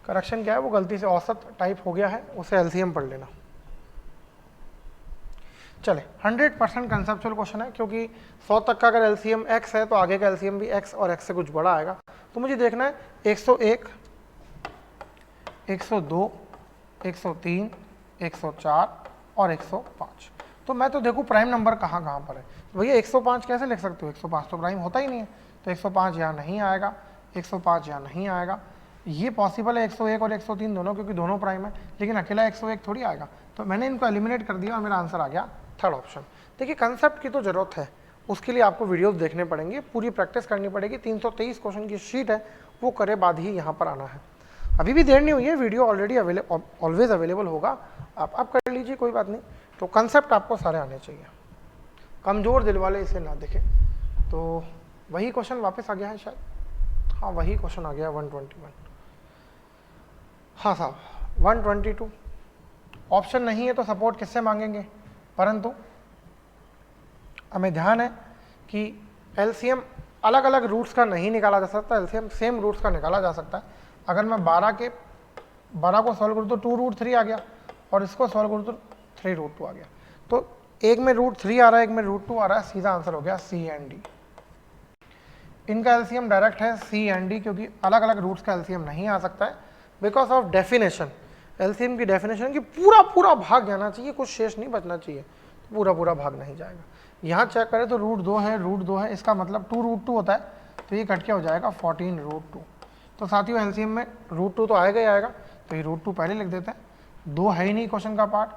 करेक्शन क्या है, वो गलती से औसत टाइप हो गया है, उसे एलसीएम पढ़ लेना। चले 100% कंसेप्चुअल क्वेश्चन है, क्योंकि 100 तक का अगर एलसीएम x है तो आगे का एलसीएम भी x और x से कुछ बड़ा आएगा, तो मुझे देखना है 101, 102, 103, 104 और 105, तो मैं तो देखूँ प्राइम नंबर कहाँ कहाँ पर है। तो भैया 105 कैसे लिख सकते हो, 105 तो प्राइम होता ही नहीं है, तो 105 यहाँ नहीं आएगा, 105 यहाँ नहीं आएगा। ये पॉसिबल है 101 और 103 दोनों, क्योंकि दोनों प्राइम है, लेकिन अकेला 101 थोड़ी आएगा। तो मैंने इनको एलिमिनेट कर दिया और मेरा आंसर आ गया थर्ड ऑप्शन। देखिए कंसेप्ट की तो जरूरत है, उसके लिए आपको वीडियोस देखने पड़ेंगे, पूरी प्रैक्टिस करनी पड़ेगी। 323 क्वेश्चन की शीट है, वो करे बाद ही यहाँ पर आना है। अभी भी देर नहीं हुई है, वीडियो ऑलरेडी ऑलवेज अवेलेबल होगा, आप कर लीजिए, कोई बात नहीं। तो कंसेप्ट आपको सारे आने चाहिए, कमज़ोर दिल वाले इसे ना देखें। तो वही क्वेश्चन वापस आ गया है शायद, हाँ वही क्वेश्चन आ गया 121। हाँ साहब 122 ऑप्शन नहीं है तो सपोर्ट किससे मांगेंगे, परंतु हमें ध्यान है कि एलसीएम अलग अलग रूट्स का नहीं निकाला जा सकता, एलसीएम सेम रूट्स का निकाला जा सकता है। अगर मैं 12 को सॉल्व करूँ तो 2√3 आ गया, और इसको सॉल्व करूँ तो 3√2 आ गया। तो एक में √3 आ रहा है, एक में √2 आ रहा है, सीधा आंसर हो गया सी एंड डी। इनका एलसीएम डायरेक्ट है सी एंड डी, क्योंकि अलग अलग रूट्स का एलसीएम नहीं आ सकता है बिकॉज ऑफ डेफिनेशन। एलसीएम की डेफिनेशन कि पूरा पूरा भाग जाना चाहिए, कुछ शेष नहीं बचना चाहिए, पूरा पूरा भाग नहीं जाएगा। यहाँ चेक करें तो √2 है, √2 है, इसका मतलब 2√2 होता है, तो ये कट के हो जाएगा 14√2। तो साथियों एलसीएम में √2 तो आएगा ही आएगा, तो ये √2 पहले लिख देते हैं। 2 है ही नहीं क्वेश्चन का पार्ट,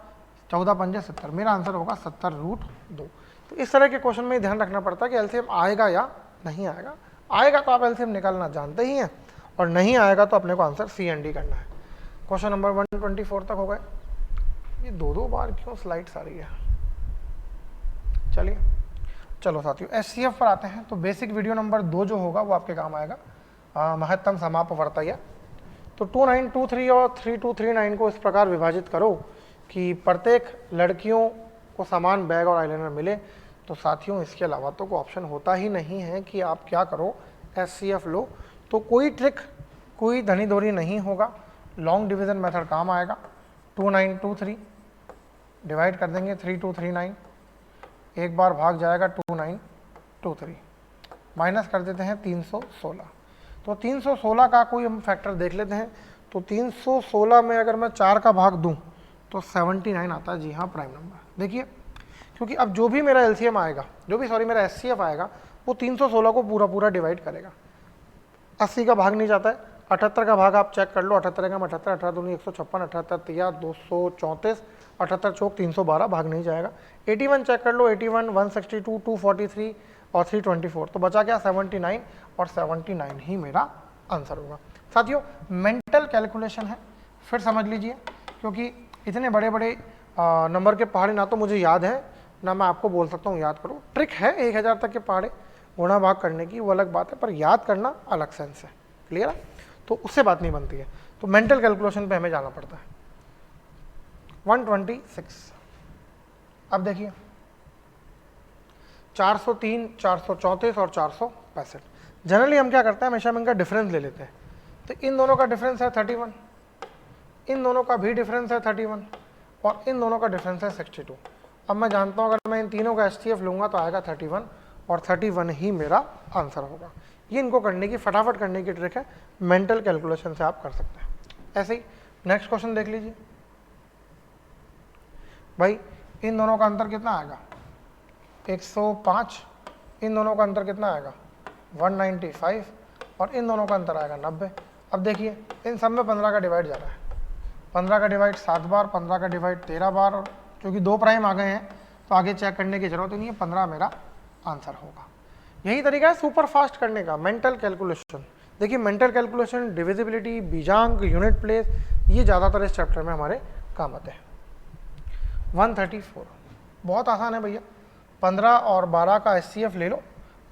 14 पंजे 70, मेरा आंसर होगा 70√2। तो इस तरह के क्वेश्चन में ध्यान रखना पड़ता है कि एलसीएम आएगा या नहीं आएगा। आएगा तो आप एलसीएम निकालना जानते ही हैं, और नहीं आएगा तो अपने को आंसर सी एंड डी करना है। क्वेश्चन नंबर 124 तक हो गए। ये दो बार क्यों स्लाइड्स आ रही है, चलिए चलो साथियों एचसीएफ पर आते हैं। तो बेसिक वीडियो नंबर 2 जो होगा वो आपके काम आएगा, महत्तम समापवर्तय। तो 2923 और 3239 को इस प्रकार विभाजित करो कि प्रत्येक लड़कियों को समान बैग और आईलाइनर मिले। तो साथियों इसके अलावा तो कोई ऑप्शन होता ही नहीं है कि आप क्या करो, एचसीएफ लो। तो कोई ट्रिक, कोई धनी दोरी नहीं होगा, लॉन्ग डिवीजन मेथड काम आएगा। 2923 डिवाइड कर देंगे 3239, एक बार भाग जाएगा 2923, माइनस कर देते हैं 316। तो 316 का कोई हम फैक्टर देख लेते हैं। तो 316 में अगर मैं 4 का भाग दूं तो 79 आता है। जी हाँ प्राइम नंबर। देखिए क्योंकि अब जो भी मेरा एलसीएम आएगा, जो भी सॉरी मेरा एचसीएफ आएगा, वो 316 को पूरा पूरा डिवाइड करेगा। 80 का भाग नहीं जाता है, 78 का भाग आप चेक कर लो, 78 का 78, 18 दूनी 156, 78 तिया 234, 78 चौक 312, भाग नहीं जाएगा। 81 चेक कर लो, 81, 162, 243 और 324, तो बचा क्या 79, और 79 ही मेरा आंसर होगा। साथियों मेंटल कैलकुलेशन है, फिर समझ लीजिए, क्योंकि इतने बड़े बड़े नंबर के पहाड़े ना तो मुझे याद है ना मैं आपको बोल सकता हूँ याद करो। ट्रिक है 1000 तक के पहाड़े गुणा भाग करने की, वो अलग बात है, पर याद करना अलग सेंस है। क्लियर है? तो उससे बात नहीं बनती है। तो मेंटल कैलकुलेशन पे हमें जाना पड़ता है। 126 अब देखिए 403, 434 और 465। जनरली हम क्या करते हैं, हमेशा हम इनका डिफरेंस ले लेते हैं। तो इन दोनों का डिफरेंस है 31, इन दोनों का भी डिफरेंस है 31, और इन दोनों का डिफरेंस है 62। अब मैं जानता हूँ अगर मैं इन तीनों का एचसीएफ लूँगा तो आएगा 31, और 31 ही मेरा आंसर होगा। ये इनको करने की, फटाफट करने की ट्रिक है, मेंटल कैलकुलेशन से आप कर सकते हैं। ऐसे ही नेक्स्ट क्वेश्चन देख लीजिए भाई, इन दोनों का अंतर कितना आएगा 105, इन दोनों का अंतर कितना आएगा 195, और इन दोनों का अंतर आएगा 90। अब देखिए इन सब में 15 का डिवाइड जा रहा है, 15 का डिवाइड 7 बार, 15 का डिवाइड 13 बार, और क्योंकि 2 प्राइम आ गए हैं तो आगे चेक करने की जरूरत ही नहीं है, 15 मेरा आंसर होगा। यही तरीका है सुपर फास्ट करने का, मेंटल कैलकुलेशन। देखिए मेंटल कैलकुलेशन, डिविजिबिलिटी, बीजांक, यूनिट प्लेस, ये ज़्यादातर इस चैप्टर में हमारे काम आते हैं। 134 बहुत आसान है भैया, 15 और 12 का एचसीएफ ले लो।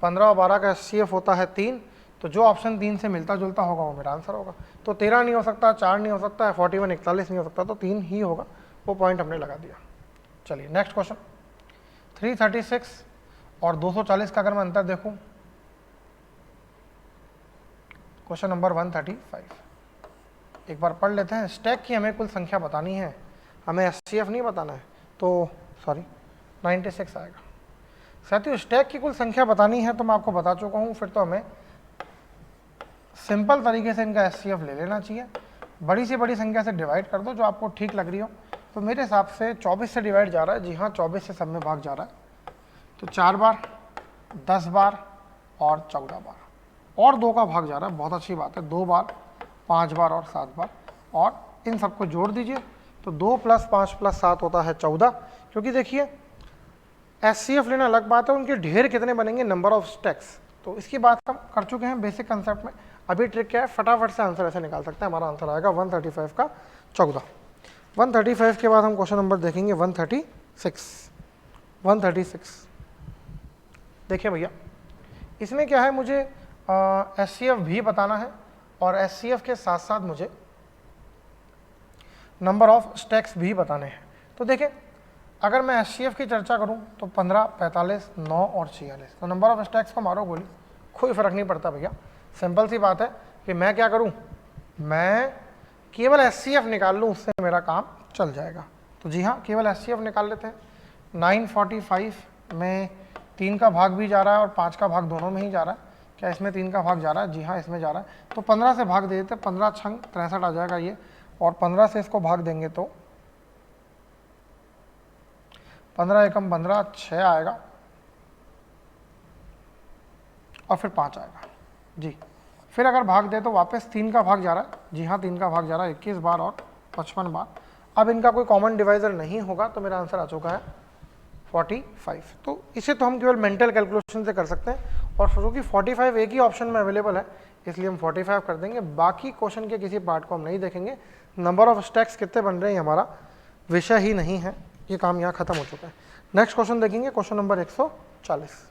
15 और 12 का एचसीएफ होता है 3, तो जो ऑप्शन 3 से मिलता जुलता होगा वो मेरा आंसर होगा। तो 13 नहीं हो सकता, 4 नहीं हो सकता है, 41 41 नहीं हो सकता, तो 3 ही होगा। वो पॉइंट हमने लगा दिया। चलिए नेक्स्ट क्वेश्चन, 336 और 240 का अगर मैं अंतर देखूं, क्वेश्चन नंबर 135 एक बार पढ़ लेते हैं। स्टैक की हमें कुल संख्या बतानी है, हमें एचसीएफ नहीं बताना है, तो सॉरी 96 आएगा। साथियों स्टैक की कुल संख्या बतानी है तो मैं आपको बता चुका हूँ, फिर तो हमें सिंपल तरीके से इनका एचसीएफ ले लेना चाहिए। बड़ी से बड़ी संख्या से डिवाइड कर दो, जो आपको ठीक लग रही हो। तो मेरे हिसाब से 24 से डिवाइड जा रहा है, जी हाँ 24 से सब में भाग जा रहा है। तो 4 बार, 10 बार और 14 बार, और 2 का भाग जा रहा है, बहुत अच्छी बात है। 2 बार, 5 बार और 7 बार, और इन सबको जोड़ दीजिए तो 2 + 5 + 7 होता है 14। क्योंकि देखिए एचसीएफ लेना अलग बात है, उनके ढेर कितने बनेंगे, नंबर ऑफ स्टैक्स, तो इसकी बात हम कर चुके हैं बेसिक कंसेप्ट में। अभी ट्रिक क्या है, फटाफट से आंसर ऐसे निकाल सकते हैं। हमारा आंसर आएगा 135 का 14। 135 के बाद हम क्वेश्चन नंबर देखेंगे 136। देखिए भैया, इसमें क्या है, मुझे एचसीएफ भी बताना है और एचसीएफ के साथ साथ मुझे नंबर ऑफ स्टैक्स भी बताने हैं। तो देखिए, अगर मैं एचसीएफ की चर्चा करूं तो 15, 45, 9 और 46, तो नंबर ऑफ स्टैक्स को मारो गोली, कोई फर्क नहीं पड़ता भैया। सिंपल सी बात है कि मैं क्या करूं, मैं केवल एचसीएफ निकाल लूं, उससे मेरा काम चल जाएगा। तो जी हाँ, केवल एचसीएफ निकाल लेते हैं। 945 में 3 का भाग भी जा रहा है और 5 का भाग दोनों में ही जा रहा है। क्या इसमें 3 का भाग जा रहा है? जी हाँ, इसमें जा रहा है। तो 15 से भाग दे देते, 15 छंग 63 आ जाएगा ये, और 15 से इसको भाग देंगे तो 15 एकम 15, 6 आएगा और फिर 5 आएगा जी। फिर अगर भाग दे तो वापस 3 का भाग जा रहा है, जी हाँ 3 का भाग जा रहा है, 21 बार और 55 बार। अब इनका कोई कॉमन डिवाइजर नहीं होगा, तो मेरा आंसर आ चुका है 45। तो इसे तो हम केवल मेंटल कैलकुलेशन से कर सकते हैं, और क्योंकि 45 एक ही ऑप्शन में अवेलेबल है इसलिए हम 45 कर देंगे। बाकी क्वेश्चन के किसी पार्ट को हम नहीं देखेंगे। नंबर ऑफ स्टैक्स कितने बन रहे हैं हमारा विषय ही नहीं है, ये काम यहाँ खत्म हो चुका है। नेक्स्ट क्वेश्चन देखेंगे, क्वेश्चन नंबर 140।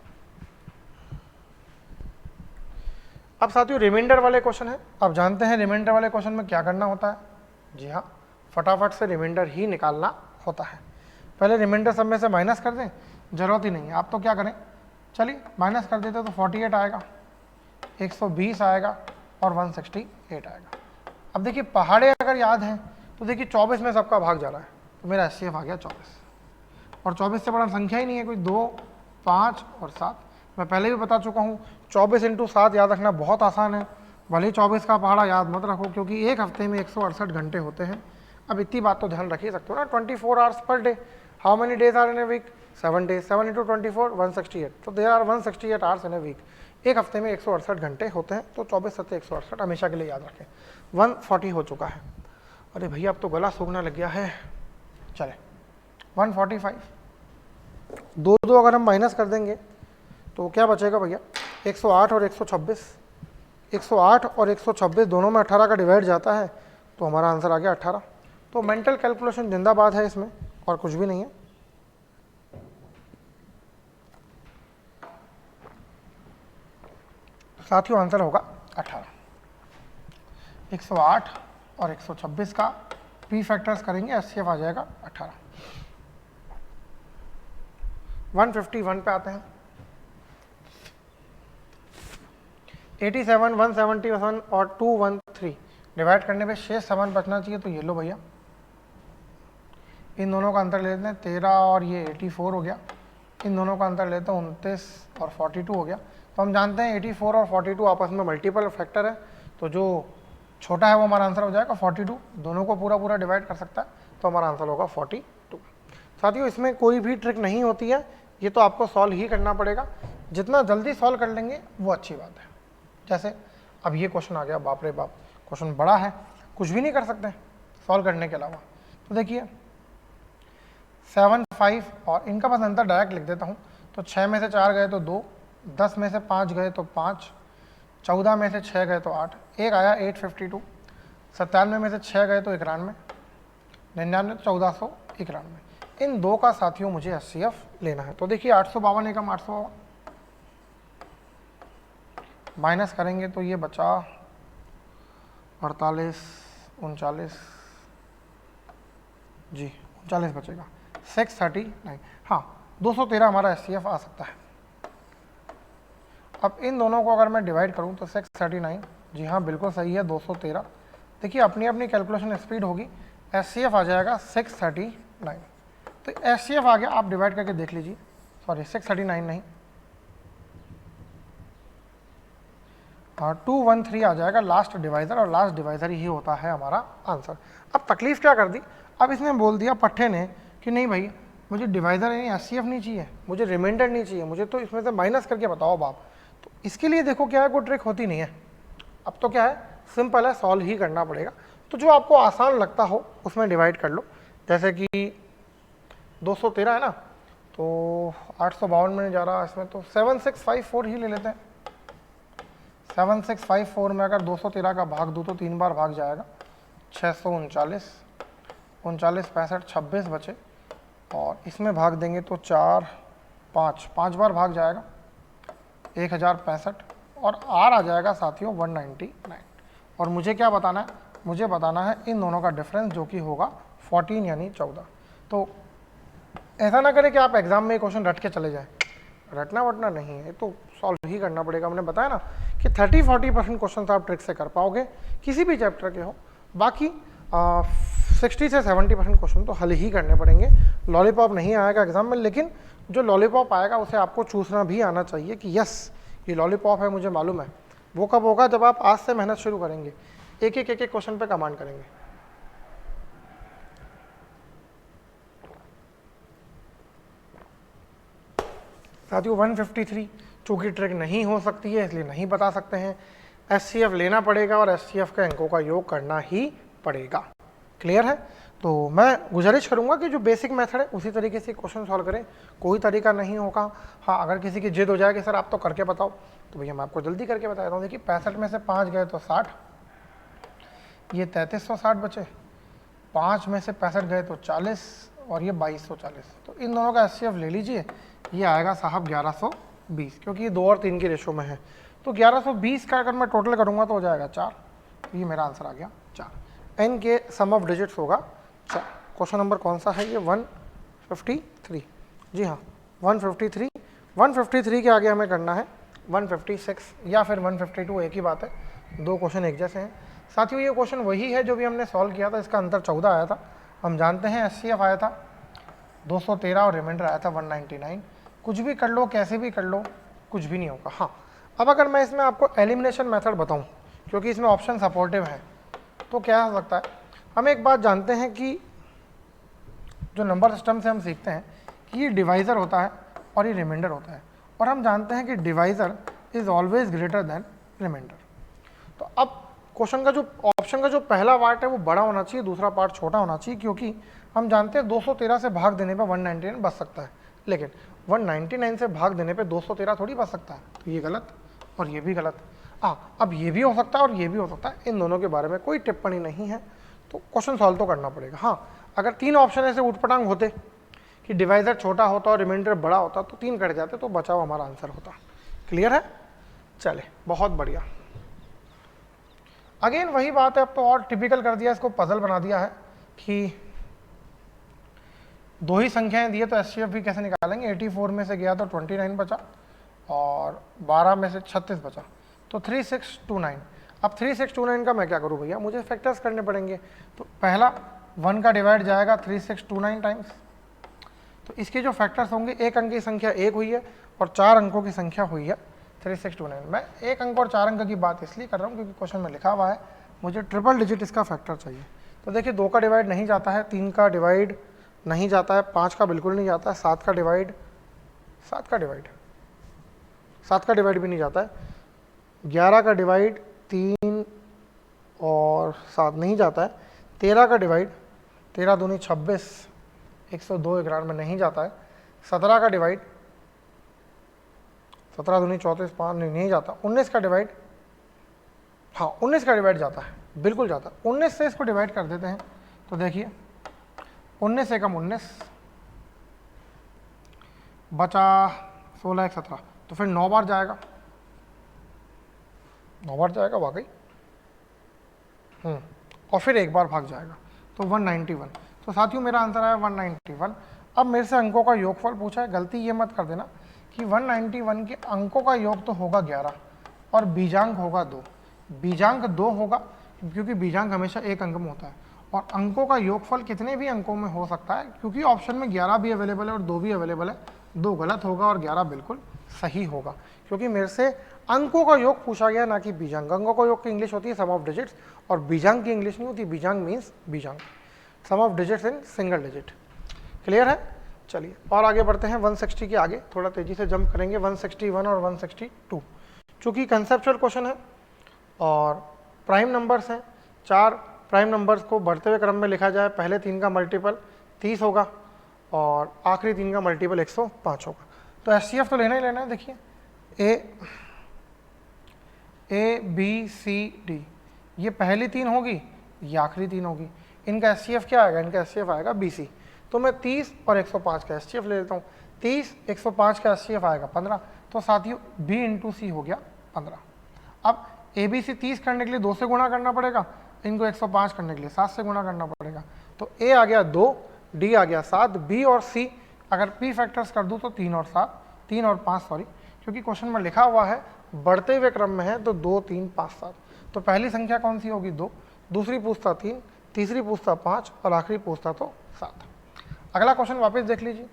अब साथियों रिमाइंडर वाले क्वेश्चन है। आप जानते हैं रिमाइंडर वाले क्वेश्चन में क्या करना होता है, जी हाँ फटाफट से रिमाइंडर ही निकालना होता है। पहले रिमाइंडर सब में से माइनस कर दें, जरूरत ही नहीं है। आप तो क्या करें, चलिए माइनस कर देते तो 48 आएगा, 120 आएगा और 168 आएगा। अब देखिए पहाड़े अगर याद हैं तो देखिए 24 में सबका भाग जा रहा है, तो मेरा एचसीएफ आ गया 24, और 24 से बड़ा संख्या ही नहीं है कोई। 2, 5 और 7 मैं पहले भी बता चुका हूँ। 24 × 7 याद रखना बहुत आसान है, भले ही 24 का पहाड़ा याद मत रखो, क्योंकि एक हफ्ते में 168 घंटे होते हैं। अब इतनी बात तो ध्यान रख ही सकते हो ना, 24 hours per day. How many days are in a week? 7 days। 7 × 24 168, तो there are 168 hours in a week. एक हफ्ते में 168 घंटे होते हैं, तो 24 × 7 168 हमेशा के लिए याद रखें। 140 हो चुका है। अरे भैया अब तो गला सूखने लग गया है। चले 145, 2 अगर हम माइनस कर देंगे तो क्या बचेगा भैया, 108 और 126। 108 और 126 दोनों में 18 का डिवाइड जाता है, तो हमारा आंसर आ गया 18। तो मेंटल कैलकुलेशन जिंदाबाद है इसमें, और कुछ भी नहीं है। साथियों आंसर होगा 18। 108 और 126 का पी फैक्टर्स करेंगे, एचसीएफ आ जाएगा 18। 151 पे आते हैं। 87, 171 और 213 डिवाइड करने पे शेष 7 बचना चाहिए, तो ये लो भैया इन दोनों का अंतर ले लेते हैं। 13 और ये 84 हो गया। इन दोनों का अंतर लेते हैं 29 और 42 हो गया। तो हम जानते हैं 84 और 42 आपस में मल्टीपल फैक्टर है, तो जो छोटा है वो हमारा आंसर हो जाएगा 42। दोनों को पूरा पूरा डिवाइड कर सकता है, तो हमारा आंसर होगा 42। साथियों इसमें कोई भी ट्रिक नहीं होती है, ये तो आपको सॉल्व ही करना पड़ेगा। जितना जल्दी सॉल्व कर लेंगे वो अच्छी बात है। जैसे अब ये क्वेश्चन आ गया, बाप रे बाप क्वेश्चन बड़ा है, कुछ भी नहीं कर सकते सॉल्व करने के अलावा। तो देखिए 7, 5 और इनका बस अंतर डायरेक्ट लिख देता हूँ। तो 6 में से 4 गए तो 2, 10 में से 5 गए तो 5, 14 में से 6 गए तो 8, एक आया 852, 97 में से 6 गए तो 91, 99 तो 1491। इन दो का साथियों मुझे एचसीएफ लेना है। तो देखिए 852 एकम 852 माइनस करेंगे तो ये बचा 48, 39 जी 39 बचेगा, 639। हाँ 213 हमारा एचसीएफ आ सकता है। अब इन दोनों को अगर मैं डिवाइड करूं तो 639, जी हाँ बिल्कुल सही है 213। देखिए अपनी अपनी कैलकुलेशन स्पीड होगी, एचसीएफ आ जाएगा 639। तो एचसीएफ आ गया, आप डिवाइड करके देख लीजिए। सॉरी 639 नहीं, 213 आ जाएगा लास्ट डिवाइजर, और लास्ट डिवाइजर ही होता है हमारा आंसर। अब तकलीफ क्या कर दी, अब इसने बोल दिया पट्टे ने कि नहीं भाई मुझे डिवाइजर यानी एचसीएफ नहीं चाहिए, मुझे रिमाइंडर नहीं चाहिए, मुझे तो इसमें से माइनस करके बताओ बाप। तो इसके लिए देखो क्या है, कोई ट्रिक होती नहीं है। अब तो क्या है, सिंपल है, सॉल्व ही करना पड़ेगा। तो जो आपको आसान लगता हो उसमें डिवाइड कर लो। जैसे कि 213 है ना, तो 852 में जा रहा है इसमें, तो 7654 ही ले लेते हैं। 7654 में अगर 213 का भाग दूँ तो 3 बार भाग जाएगा, 639, 39, 65, 26 बचे, और इसमें भाग देंगे तो 4, 5 बार भाग जाएगा, 1065, और आर आ जाएगा साथियों 199। और मुझे क्या बताना है, मुझे बताना है इन दोनों का डिफरेंस जो कि होगा 14 यानी 14। तो ऐसा ना करें कि आप एग्जाम में क्वेश्चन रट के चले जाएं, रटना वटना नहीं है, तो सॉल्व ही करना पड़ेगा। मैंने बताया ना कि 30-40% क्वेश्चन आप ट्रिक से कर पाओगे किसी भी चैप्टर के हो, बाकी 60 से 70% क्वेश्चन तो हल ही करने पड़ेंगे। लॉलीपॉप नहीं आएगा एग्जाम में, लेकिन जो लॉलीपॉप आएगा उसे आपको चूसना भी आना चाहिए कि यस ये लॉलीपॉप है, मुझे मालूम है। वो कब होगा, जब आप आज से मेहनत शुरू करेंगे, एक एक क्वेश्चन पे कमांड करेंगे। साथियों 153 चूंकि ट्रिक नहीं हो सकती है इसलिए नहीं बता सकते हैं। एचसीएफ लेना पड़ेगा और एचसीएफ के अंकों का योग करना ही पड़ेगा। क्लियर है? तो मैं गुजारिश करूंगा कि जो बेसिक मेथड है उसी तरीके से क्वेश्चन सॉल्व करें, कोई तरीका नहीं होगा। हाँ, अगर किसी की जिद हो जाए कि सर आप तो करके बताओ, तो भैया मैं आपको जल्दी करके बता देता हूँ। देखिए 65 में से 5 गए तो 60, ये 3360 बचे, 5 में से 65 गए तो 40, और ये 2240। तो इन दोनों का एचसीएफ ले लीजिए, ये आएगा साहब 1120, क्योंकि ये 2 और 3 की रेशो में है। तो 1120 का अगर मैं टोटल करूंगा तो हो जाएगा 4। ये मेरा आंसर आ गया 4। एन के सम ऑफ डिजिट्स होगा 4। क्वेश्चन नंबर कौन सा है ये, 153। जी हाँ 153। 153 के आगे हमें करना है 156 या फिर 152, एक ही बात है, दो क्वेश्चन एक जैसे हैं। साथियों ये क्वेश्चन वही है जो भी हमने सॉल्व किया था, इसका अंतर 14 आया था। हम जानते हैं एचसीएफ आया था 213 और रिमाइंडर आया था 199। कुछ भी कर लो, कैसे भी कर लो, कुछ भी नहीं होगा। हाँ, अब अगर मैं इसमें आपको एलिमिनेशन मेथड बताऊं, क्योंकि इसमें ऑप्शन सपोर्टिव है, तो क्या हो सकता है। हम एक बात जानते हैं कि जो नंबर सिस्टम से हम सीखते हैं कि ये डिवाइज़र होता है और ये रिमाइंडर होता है, और हम जानते हैं कि divisor is always greater than remainder. तो अब क्वेश्चन का जो ऑप्शन का जो पहला पार्ट है वो बड़ा होना चाहिए, दूसरा पार्ट छोटा होना चाहिए, क्योंकि हम जानते हैं 213 से भाग देने पर 199 बच सकता है, लेकिन 199 से भाग देने पे 213 थोड़ी बच सकता है। तो ये गलत और ये भी गलत। अब ये भी हो सकता है और ये भी हो सकता है, इन दोनों के बारे में कोई टिप्पणी नहीं है, तो क्वेश्चन सॉल्व तो करना पड़ेगा। हाँ, अगर 3 ऑप्शन ऐसे उठपटांग होते कि डिवाइजर छोटा होता और रिमाइंडर बड़ा होता तो 3 कट जाते, तो बचाव हमारा आंसर होता। क्लियर है? चले, बहुत बढ़िया। अगेन वही बात है, अब तो और टिपिकल कर दिया, इसको पजल बना दिया है कि 2 ही संख्याएं दी है तो एचसीएफ भी कैसे निकालेंगे। 84 में से गया तो 29 बचा, और 12 में से 36 बचा, तो 3629। अब 3629 का मैं क्या करूं भैया, मुझे फैक्टर्स करने पड़ेंगे। तो पहला 1 का डिवाइड जाएगा 3629 टाइम्स, तो इसके जो फैक्टर्स होंगे, एक अंक की संख्या 1 हुई है और 4 अंकों की संख्या हुई है 3629। मैं 1 अंक और 4 अंक की बात इसलिए कर रहा हूँ क्योंकि क्वेश्चन में लिखा हुआ है मुझे ट्रिपल डिजिट इसका फैक्टर चाहिए। तो देखिए 2 का डिवाइड नहीं जाता है, 3 का डिवाइड नहीं जाता है, 5 का बिल्कुल नहीं जाता है, 7 का डिवाइड भी नहीं जाता है, 11 का डिवाइड 3 और 7 नहीं जाता है, 13 का डिवाइड 13 दूनी 26, 102 एकरार में नहीं जाता है, 17 का डिवाइड 17 दूनी 34, 5 नहीं जाता, 19 का डिवाइड, हाँ 19 का डिवाइड जाता है, बिल्कुल जाता है। 19 से इसको डिवाइड कर देते हैं, तो देखिए 19 एकम 19 बचा 16 एक 17, तो फिर 9 बार जाएगा, 9 बार जाएगा वाकई, और फिर 1 बार भाग जाएगा, तो 191। तो साथियों मेरा आंसर आया 191। अब मेरे से अंकों का योगफल पूछा है, गलती ये मत कर देना कि 191 के अंकों का योग तो होगा 11 और बीजांक होगा 2। बीजांक 2 होगा क्योंकि बीजांक हमेशा 1 अंक में होता है, और अंकों का योगफल कितने भी अंकों में हो सकता है, क्योंकि ऑप्शन में 11 भी अवेलेबल है और 2 भी अवेलेबल है। 2 गलत होगा और 11 बिल्कुल सही होगा, क्योंकि मेरे से अंकों का योग पूछा गया, ना कि बीजांक। अंकों का योग की इंग्लिश होती है सम ऑफ डिजिट्स, और बीजांक की इंग्लिश नहीं होती, बीजांक मीन्स बीजांक। Sum of digits in single digit. Clear है? चलिए और आगे बढ़ते हैं 160 के आगे, थोड़ा तेजी से जंप करेंगे 161 और 162। चूंकि कंसेप्चुअल क्वेश्चन है और प्राइम नंबर्स हैं, 4 प्राइम नंबर्स को बढ़ते हुए क्रम में लिखा जाए, पहले 3 का मल्टीपल 30 होगा और आखिरी 3 का मल्टीपल 105 होगा। तो एचसीएफ तो लेना ही लेना है। देखिए ए बी सी डी, ये पहली 3 होगी, ये आखिरी 3 होगी। इनका एचसीएफ क्या आएगा? इनका एचसीएफ आएगा बीसी। तो मैं 30 और 105 का एचसीएफ ले लेता हूँ। 30 105 का एचसीएफ आएगा 15। तो साथियों बी इंटू सी हो गया 15। अब ए बी सी 30 करने के लिए 2 से गुणा करना पड़ेगा, इनको 105 करने के लिए 7 से गुणा करना पड़ेगा। तो ए आ गया 2, डी आ गया 7, बी और सी अगर पी फैक्टर्स कर दूँ तो 3 और 7, 3 और 5 सॉरी, क्योंकि क्वेश्चन में लिखा हुआ है बढ़ते हुए क्रम में है, तो 2 3 5 7। तो पहली संख्या कौन सी होगी? 2, दूसरी पूछता 3, तीसरी पूछता 5 और आखिरी पूछता तो 7। अगला क्वेश्चन वापस देख लीजिए।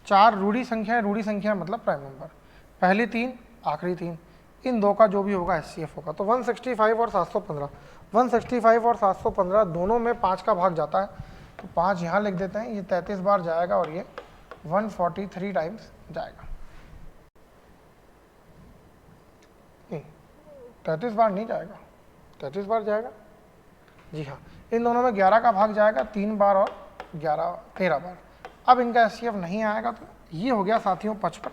4 रूढ़ी संख्या है, रूढ़ी संख्या मतलब प्राइम नंबर, पहली 3 आखिरी 3, इन दो का जो भी होगा एचसीएफ होगा। तो 165 और 715, 165 और 715 दोनों में 5 का भाग जाता है, तो 5 यहाँ लिख देते हैं। ये 33 बार जाएगा और ये 143 टाइम्स जाएगा। नहीं 33 बार नहीं जाएगा, 33 बार जाएगा जी हाँ। इन दोनों में 11 का भाग जाएगा 3 बार और 11 13 बार। अब इनका एचसीएफ नहीं आएगा, तो ये हो गया साथियों 55।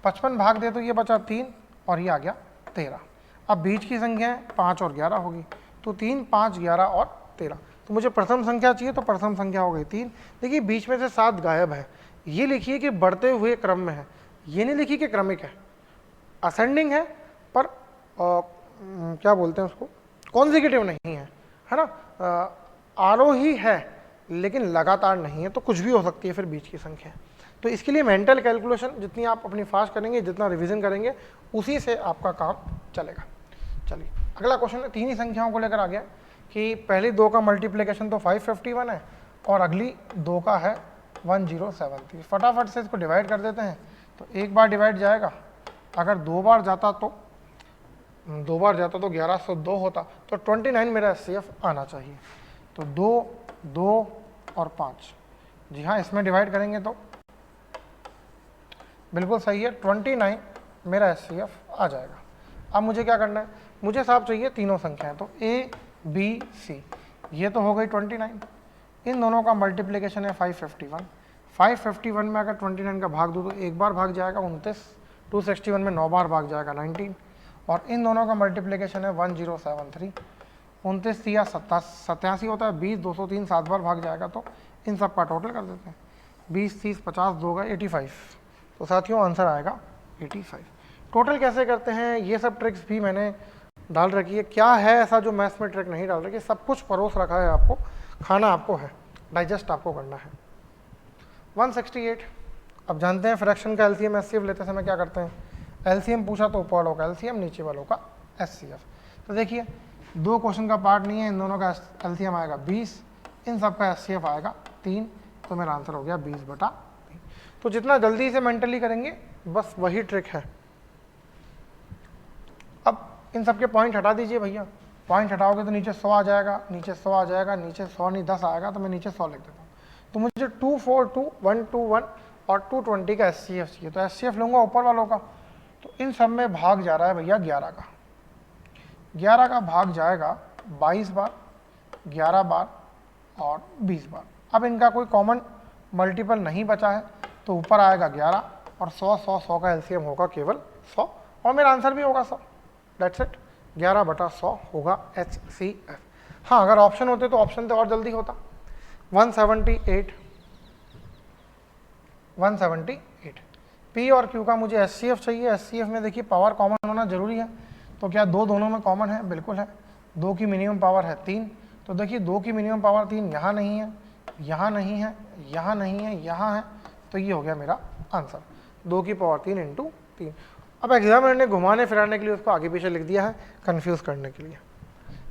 55 भाग दे तो ये बचा 3 और ये आ गया 13। अब बीच की संख्या है 5 और 11 होगी, तो 3 5 11 और 13। तो मुझे प्रथम संख्या चाहिए, तो प्रथम संख्या हो गई 3। देखिए बीच में से 7 गायब है। ये लिखिए कि बढ़ते हुए क्रम में है, ये नहीं लिखिए कि क्रमिक है। असेंडिंग है पर क्या बोलते हैं उसको, कॉन्जिक्यूटिव नहीं है, है ना। आरोही है लेकिन लगातार नहीं है, तो कुछ भी हो सकती है फिर बीच की संख्या। तो इसके लिए मेंटल कैलकुलेशन जितनी आप अपनी फास्ट करेंगे, जितना रिवीजन करेंगे, उसी से आपका काम चलेगा। चलिए अगला क्वेश्चन है, 3 ही संख्याओं को लेकर आ गया कि पहली 2 का मल्टीप्लिकेशन तो 551 है और अगली 2 का है 1073। फटाफट से इसको डिवाइड कर देते हैं। तो एक बार डिवाइड जाएगा, अगर 2 बार जाता तो 1102 होता, तो 29 मेरा एचसीएफ आना चाहिए। तो 2 2 और 5, जी हाँ इसमें डिवाइड करेंगे तो बिल्कुल सही है, 29 मेरा एचसीएफ आ जाएगा। अब मुझे क्या करना है? मुझे साहब चाहिए तीनों संख्याएं, तो ए बी सी, ये तो हो गई 29। इन दोनों का मल्टीप्लिकेशन है 551। 551 में अगर 29 का भाग दूँ तो एक बार भाग जाएगा 29, 261 में 9 बार भाग जाएगा 19, और इन दोनों का मल्टीप्लिकेशन है 1073। 29 या 87 होता है, 20 203 7 बार भाग जाएगा, तो इन सब का टोटल कर देते हैं। 20 30 50 2 गए 85। तो साथियों आंसर आएगा 85। टोटल कैसे करते हैं ये सब ट्रिक्स भी मैंने डाल रखी है। क्या है ऐसा जो मैथ्स में ट्रिक नहीं डाल रखी है? सब कुछ परोस रखा है आपको, खाना आपको है, डाइजेस्ट आपको करना है। 168। अब जानते हैं फ्रैक्शन का एलसीएम एचसीएफ लेते समय क्या करते हैं? एलसीएम पूछा तो ऊपर वालों का एलसीएम, नीचे वालों का एचसीएफ। तो देखिए 2 क्वेश्चन का पार्ट नहीं है, इन दोनों का एलसीएम आएगा 20, इन सब का एचसीएफ आएगा 3, तो मेरा आंसर हो गया 20/3। तो जितना जल्दी से मेंटली करेंगे बस वही ट्रिक है। अब इन सब के पॉइंट हटा दीजिए भैया, पॉइंट हटाओगे तो नीचे 100 आ जाएगा, नीचे 100 आ जाएगा, नीचे 100 नहीं 10 आएगा, तो मैं नीचे 100 लिख देता हूँ। तो मुझे 242 121 और 220 का एचसीएफ चाहिए, तो एचसीएफ लूँगा ऊपर वालों का। तो इन सब में भाग जा रहा है भैया 11 का, 11 का भाग जाएगा 22 बार, 11 बार और 20 बार। अब इनका कोई कॉमन मल्टीपल नहीं बचा है, तो ऊपर आएगा 11 और 100 100 100 का एलसीएम होगा केवल 100, और मेरा आंसर भी होगा 100। दैट्स इट, 11/100 होगा एचसीएफ। हाँ अगर ऑप्शन होते तो ऑप्शन से और जल्दी होता। 178 पी और क्यू का मुझे एचसीएफ चाहिए। एचसीएफ में देखिए पावर कॉमन होना जरूरी है, तो क्या 2 दोनों में कॉमन है? बिल्कुल है। 2 की मिनिमम पावर है 3, तो देखिए 2 की मिनिमम पावर 3 यहाँ नहीं है, यहाँ नहीं है, यहाँ नहीं है, यहाँ है, तो ये हो गया मेरा आंसर 2 की पावर 3 × 3। अब एग्जामिनर ने घुमाने फिराने के लिए उसको आगे पीछे लिख दिया है, कंफ्यूज करने के लिए।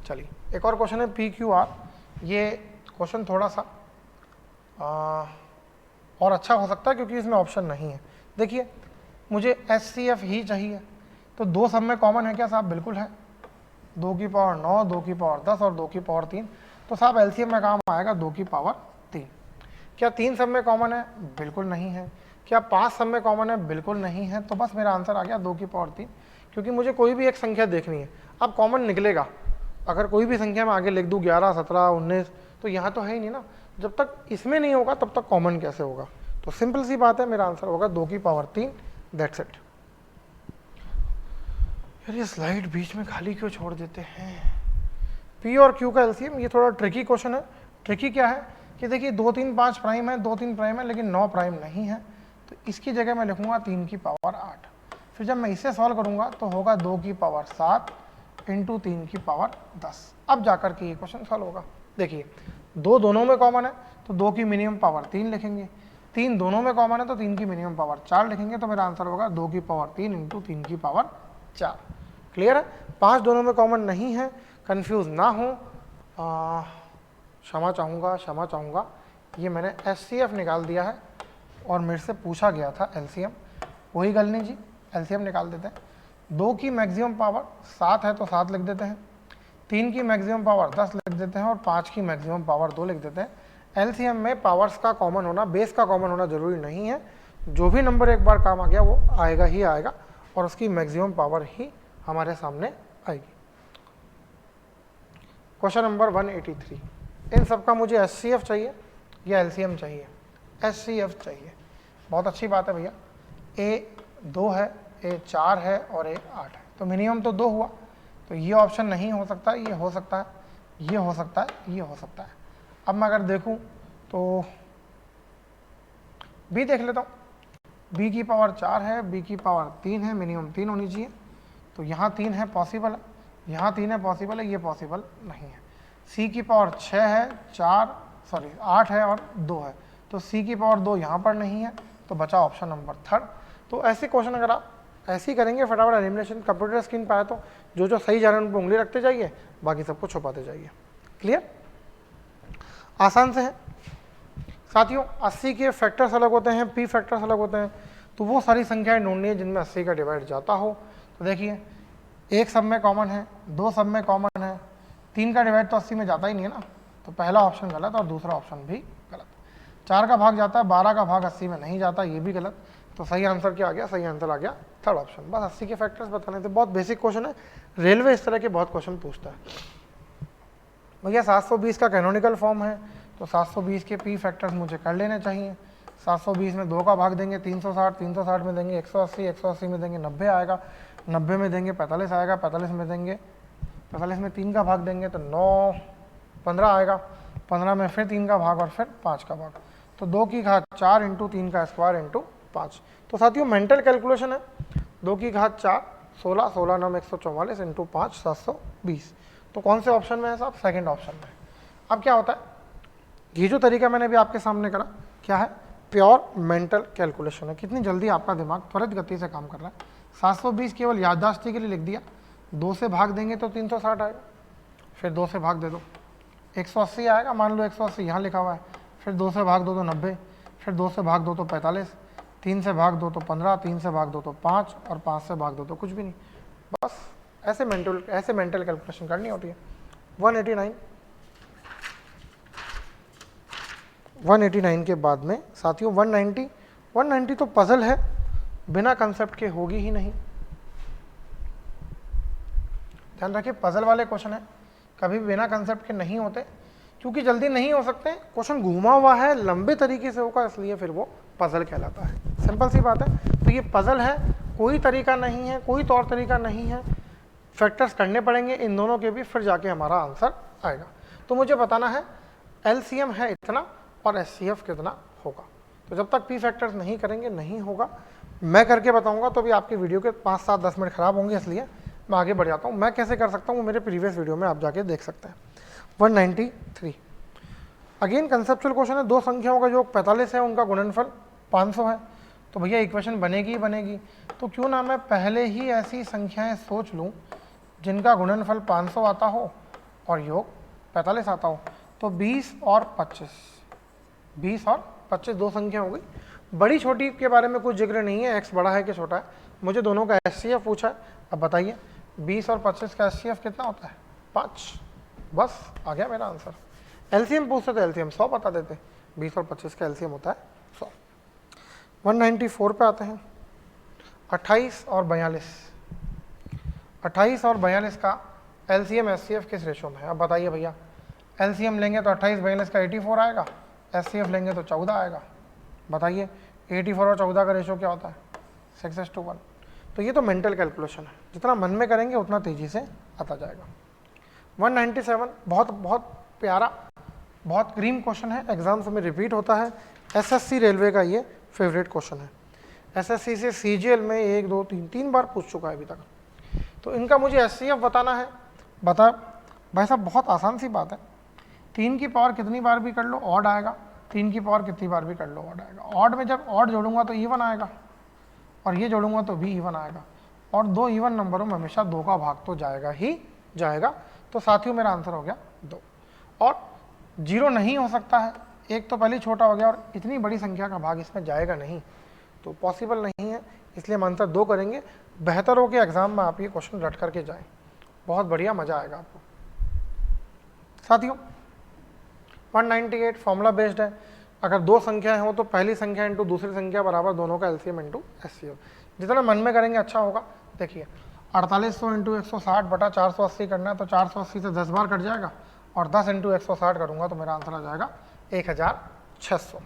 चलिए एक और क्वेश्चन है पी क्यू आर। ये क्वेश्चन थोड़ा सा और अच्छा हो सकता है क्योंकि इसमें ऑप्शन नहीं है। देखिए मुझे एचसीएफ ही चाहिए, तो 2 सब में कॉमन है क्या साहब? बिल्कुल है, 2 की पावर 9, 2 की पावर 10 और 2 की पावर 3। तो साहब एलसीएम में काम आएगा 2 की पावर क्या 3 सब में कॉमन है? बिल्कुल नहीं है। क्या 5 सब में कॉमन है? बिल्कुल नहीं है। तो बस मेरा आंसर आ गया 2 की पावर 3, क्योंकि मुझे कोई भी एक संख्या देखनी है। अब कॉमन निकलेगा, अगर कोई भी संख्या मैं आगे लिख दूँ 11, 17, 19, तो यहाँ तो है ही नहीं ना। जब तक इसमें नहीं होगा तब तक कॉमन कैसे होगा? तो सिंपल सी बात है, मेरा आंसर होगा 2 की पावर 3, दैट्स इट। यार ये स्लाइड बीच में खाली क्यों छोड़ देते हैं? पी और क्यू का एलसीएम, ये थोड़ा ट्रिकी क्वेश्चन है। ट्रिकी क्या है कि देखिए 2, 3, 5 प्राइम है, 2, 3 प्राइम है, लेकिन 9 प्राइम नहीं है। तो इसकी जगह मैं लिखूंगा 3 की पावर 8। फिर जब मैं इसे सॉल्व करूंगा तो होगा 2 की पावर 7 इंटू 3 की पावर 10। अब जाकर के ये क्वेश्चन सॉल्व होगा। देखिए 2 दोनों में कॉमन है तो 2 की मिनिमम पावर 3 लिखेंगे, 3 दोनों में कॉमन है तो 3 की मिनिमम पावर 4 लिखेंगे। तो मेरा आंसर होगा 2 की पावर 3 इंटू 3 की पावर 4। क्लियर है? 5 दोनों में कॉमन नहीं है, कंफ्यूज ना हो। क्षमा चाहूँगा, ये मैंने एचसीएफ निकाल दिया है और मेरे से पूछा गया था एलसीएम। वही गल नहीं जी, एलसीएम निकाल देते हैं। 2 की मैक्सिमम पावर 7 है तो 7 लिख देते हैं, 3 की मैक्सिमम पावर 10 लिख देते हैं और 5 की मैक्सिमम पावर 2 लिख देते हैं। एलसीएम में पावर्स का कॉमन होना, बेस का कॉमन होना जरूरी नहीं है। जो भी नंबर एक बार काम आ गया वो आएगा ही आएगा और उसकी मैक्सिमम पावर ही हमारे सामने आएगी। क्वेश्चन नंबर 183, इन सब का मुझे एचसीएफ चाहिए या एलसीएम चाहिए? एचसीएफ चाहिए। बहुत अच्छी बात है भैया। ए 2 है, ए 4 है और ए 8 है, तो मिनिमम तो 2 हुआ। तो ये ऑप्शन नहीं हो सकता, ये हो सकता है, ये हो सकता है, ये हो सकता है। अब मैं अगर देखूं तो बी देख लेता हूँ। बी की पावर 4 है, बी की पावर 3 है, मिनिमम 3 होनी चाहिए। तो यहाँ 3 है, पॉसिबल है, यहाँ 3 है, पॉसिबल है, ये पॉसिबल नहीं है। सी की पावर 6 है, 8 है और 2 है, तो सी की पावर 2 यहाँ पर नहीं है। तो बचा ऑप्शन नंबर 3। तो ऐसे क्वेश्चन अगर आप ऐसे ही करेंगे फटाफट एलिमिनेशन कंप्यूटर स्क्रीन पर आए तो जो सही जा रहे हैं उन पर उंगली रखते जाइए, बाकी सबको छुपाते जाइए। क्लियर? आसान से है साथियों। 80 के फैक्टर्स अलग होते हैं, पी फैक्टर्स अलग होते हैं, तो वो सारी संख्याएं ढूंढनी है जिनमें 80 का डिवाइड जाता हो। तो देखिए 1 सब में कॉमन है, 2 सब में कॉमन है, 3 का डिवाइड तो 80 में जाता ही नहीं है ना, तो पहला ऑप्शन गलत और दूसरा ऑप्शन भी गलत। 4 का भाग जाता है, 12 का भाग 80 में नहीं जाता, ये भी गलत। तो सही आंसर क्या आ गया? सही आंसर आ गया 3rd ऑप्शन। बस 80 के फैक्टर्स बताने थे, बहुत बेसिक क्वेश्चन है। रेलवे इस तरह के बहुत क्वेश्चन पूछता है। भैया 720 का कैनोनिकल फॉर्म है, तो 720 के पी फैक्टर्स मुझे कर लेने चाहिए। 720 में 2 का भाग देंगे 360, 360 में देंगे 180, 180 में देंगे 90 आएगा, 90 में देंगे 45 आएगा, 45 में देंगे 45 में 3 का भाग देंगे तो 9, 15 आएगा, 15 में फिर 3 का भाग और फिर 5 का भाग। तो 2 की घात 4 इंटू 3 का स्क्वायर इंटू 5। तो साथियों मेंटल कैलकुलेशन है, 2 की घात 4 16, 16 9 144 इंटू 5 720। तो कौन से ऑप्शन में है साहब? 2nd ऑप्शन में। अब क्या होता है, ये जो तरीका मैंने भी आपके सामने करा क्या है? प्योर मेंटल कैलकुलेशन है। कितनी जल्दी आपका दिमाग त्वरित गति से काम कर रहा है। 720 केवल याददाश्ती के लिए लिख दिया, 2 से भाग देंगे तो 360 आएगा, फिर 2 से भाग दे दो 180 आएगा, मान लो 180 यहाँ लिखा हुआ है, फिर 2 से भाग दो तो 90, फिर 2 से भाग दो तो 45, 3 से भाग दो तो 15, 3 से भाग दो तो 5 और 5 से भाग दो तो कुछ भी नहीं। बस ऐसे मेंटल कैलकुलेशन करनी होती है। 189 के बाद में साथियों 190 तो पजल है, बिना कंसेप्ट के होगी ही नहीं। ध्यान रखिए पजल वाले क्वेश्चन है, कभी भी बिना कंसेप्ट के नहीं होते, क्योंकि जल्दी नहीं हो सकते। क्वेश्चन घूमा हुआ है, लंबे तरीके से होगा, इसलिए फिर वो पजल कहलाता है। सिंपल सी बात है। तो ये पजल है, कोई तरीका नहीं है, कोई तौर तरीका नहीं है, फैक्टर्स करने पड़ेंगे इन दोनों के भी, फिर जाके हमारा आंसर आएगा। तो मुझे बताना है एलसीएम है इतना और एचसीएफ कितना होगा। तो जब तक पी फैक्टर्स नहीं करेंगे नहीं होगा। मैं करके बताऊंगा तो भी आपकी वीडियो के 5, 7, 10 मिनट खराब होंगे, इसलिए मैं आगे बढ़ जाता हूँ। मैं कैसे कर सकता हूँ वो मेरे प्रीवियस वीडियो में आप जाके देख सकते हैं। 193 अगेन कंसेप्चुअल क्वेश्चन है। 2 संख्याओं का योग 45 है, उनका गुणनफल 500 है। तो भैया इक्वेशन बनेगी ही बनेगी, तो क्यों ना मैं पहले ही ऐसी संख्याएं सोच लूँ जिनका गुणनफल 500 आता हो और योग 45 आता हो। तो 20 और 25 2 संख्या हो गई। बड़ी छोटी के बारे में कुछ जिक्र नहीं है, एक्स बड़ा है कि छोटा है। मुझे दोनों का एचसीएफ पूछा है। अब बताइए 20 और 25 का एचसीएफ कितना होता है? 5। बस आ गया मेरा आंसर। एलसीएम पूछते तो एलसीएम 100 बता देते, 20 और 25 का एलसीएम होता है 100। 194 पे आते हैं। 28 और 42, 28 और 42 का एलसीएम एचसीएफ किस रेशो में है? अब बताइए भैया, एलसीएम लेंगे तो 28 42 का 84 आएगा, एचसीएफ लेंगे तो 14 आएगा। बताइए 84 और 14 का रेशो क्या होता है? 6:1। तो ये तो मेंटल कैलकुलेशन है, जितना मन में करेंगे उतना तेजी से आता जाएगा। 197 बहुत बहुत प्यारा, बहुत क्रीम क्वेश्चन है, एग्जाम्स में रिपीट होता है। एसएससी रेलवे का ये फेवरेट क्वेश्चन है। एसएससी से सीजीएल में 1 2 3 बार पूछ चुका है अभी तक। तो इनका मुझे एचसीएफ बताना है। बता भाई साहब, बहुत आसान सी बात है, 3 की पावर कितनी बार भी कर लो ऑड आएगा, 3 की पावर कितनी बार भी कर लो ऑड आएगा। ऑड में जब ऑड जोड़ूंगा तो इवन आएगा, और ये जोड़ूंगा तो भी इवन आएगा, और 2 इवन नंबरों में हमेशा 2 का भाग तो जाएगा ही जाएगा। तो साथियों मेरा आंसर हो गया 2। और 0 नहीं हो सकता है, एक तो पहले छोटा हो गया, और इतनी बड़ी संख्या का भाग इसमें जाएगा नहीं, तो पॉसिबल नहीं है, इसलिए हम आंसर 2 करेंगे। बेहतर हो कि एग्जाम में आप ये क्वेश्चन रट करके जाएं, बहुत बढ़िया मजा आएगा आपको। साथियों 198 फॉर्मूला बेस्ड है। अगर 2 संख्याएं हो तो पहली संख्या इंटू दूसरी संख्या बराबर दोनों का एलसीएम इंटू एचसीएफ। जितना मन में करेंगे अच्छा होगा। देखिए 4800 इंटू 160 बटा 480 करना है, तो 480 से 10 बार कट जाएगा, और 10 इंटू 160 करूँगा तो मेरा आंसर आ जाएगा 1600।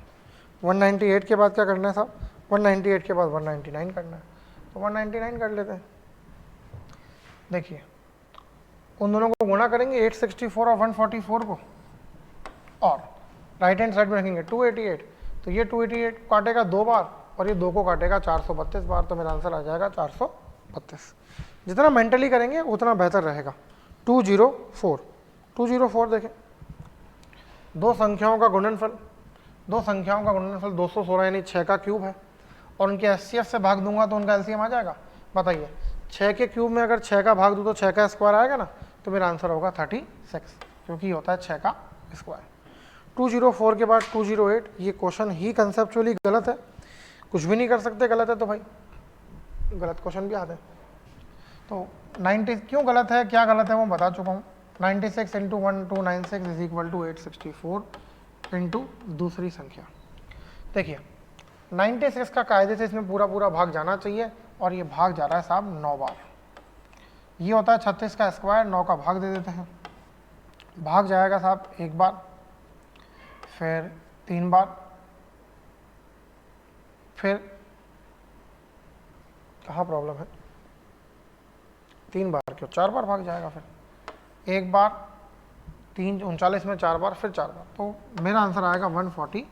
198 के बाद क्या करना है साहब? 198 के बाद 199 करना है, तो 199 कर लेते हैं। देखिए उन दोनों को गुणा करेंगे 864 और 144 को, और राइट हैंड साइड में रखेंगे 288, तो ये 288 काटेगा 2 बार, और ये 2 को काटेगा 432 बार, तो मेरा आंसर आ जाएगा 432। जितना मेंटली करेंगे उतना बेहतर रहेगा। 204 देखें, 2 संख्याओं का गुणनफल, 216 यानी 6 का क्यूब है, और उनके एचसीएफ से भाग दूंगा तो उनका एलसीएम आ जाएगा। बताइए 6 के क्यूब में अगर 6 का भाग दूँ तो 6 का स्क्वायर आएगा ना, तो मेरा आंसर होगा 36, क्योंकि होता है 6 का स्क्वायर। 204 के बाद 208, ये क्वेश्चन ही कंसेप्चुअली गलत है, कुछ भी नहीं कर सकते, गलत है तो भाई गलत क्वेश्चन भी आते हैं। तो 90 क्यों गलत है, क्या गलत है वो बता चुका हूँ। 96 into 1296 is equal to 864 into दूसरी संख्या। देखिए 96 का कायदे से इसमें पूरा पूरा भाग जाना चाहिए, और ये भाग जा रहा है साहब 9 बार। ये होता है 36 का स्क्वायर, 9 का भाग दे देते हैं, भाग जाएगा साहब 1 बार, फिर 3 बार, फिर कहाँ प्रॉब्लम है, 3 बार क्यों, 4 बार भाग जाएगा, फिर 1 बार, 39 में 4 बार, फिर 4 बार, तो मेरा आंसर आएगा 144।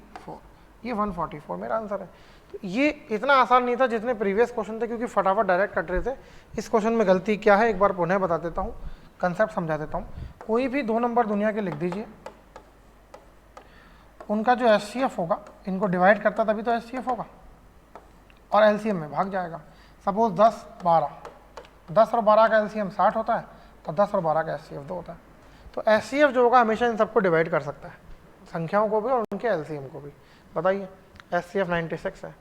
ये 144 मेरा आंसर है। तो ये इतना आसान नहीं था जितने प्रीवियस क्वेश्चन थे, क्योंकि फटाफट डायरेक्ट कट रहे थे। इस क्वेश्चन में गलती क्या है एक बार पुनः बता देता हूँ, कंसेप्ट समझा देता हूँ। कोई भी 2 नंबर दुनिया के लिख दीजिए, उनका जो एचसीएफ होगा, इनको डिवाइड करता तभी तो एचसीएफ होगा, और एलसीएम में भाग जाएगा। सपोज 10 12, 10 और 12 का एलसीएम 60 होता है, और 10 और 12 का एचसीएफ 2 होता है। तो एचसीएफ जो होगा हमेशा इन सबको डिवाइड कर सकता है, संख्याओं को भी और उनके एलसीएम को भी। बताइए एचसीएफ 96 है,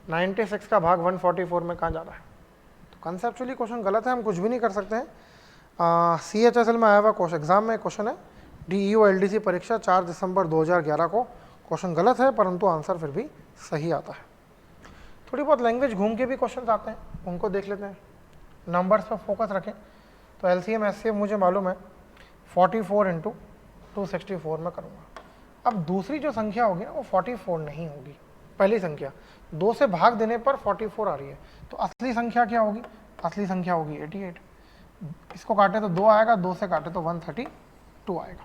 96 का भाग 144 में कहाँ जा रहा है? तो कंसेप्चुअली क्वेश्चन गलत है, हम कुछ भी नहीं कर सकते हैं। CHSL में आया हुआ क्वेश्चन, एग्जाम में क्वेश्चन है, DEO LDC परीक्षा 4 दिसंबर 2011 को। क्वेश्चन गलत है परंतु आंसर फिर भी सही आता है। थोड़ी बहुत लैंग्वेज घूम के भी क्वेश्चन आते हैं, उनको देख लेते हैं। नंबर्स पर फोकस रखें, तो एलसीएम एचसीएफ मुझे मालूम है 44 इंटू 264 में करूँगा। अब दूसरी जो संख्या होगी ना वो 44 नहीं होगी, पहली संख्या 2 से भाग देने पर 44 आ रही है, तो असली संख्या क्या होगी? असली संख्या होगी 88। इसको काटे तो 2 आएगा, 2 से काटे तो 132 आएगा।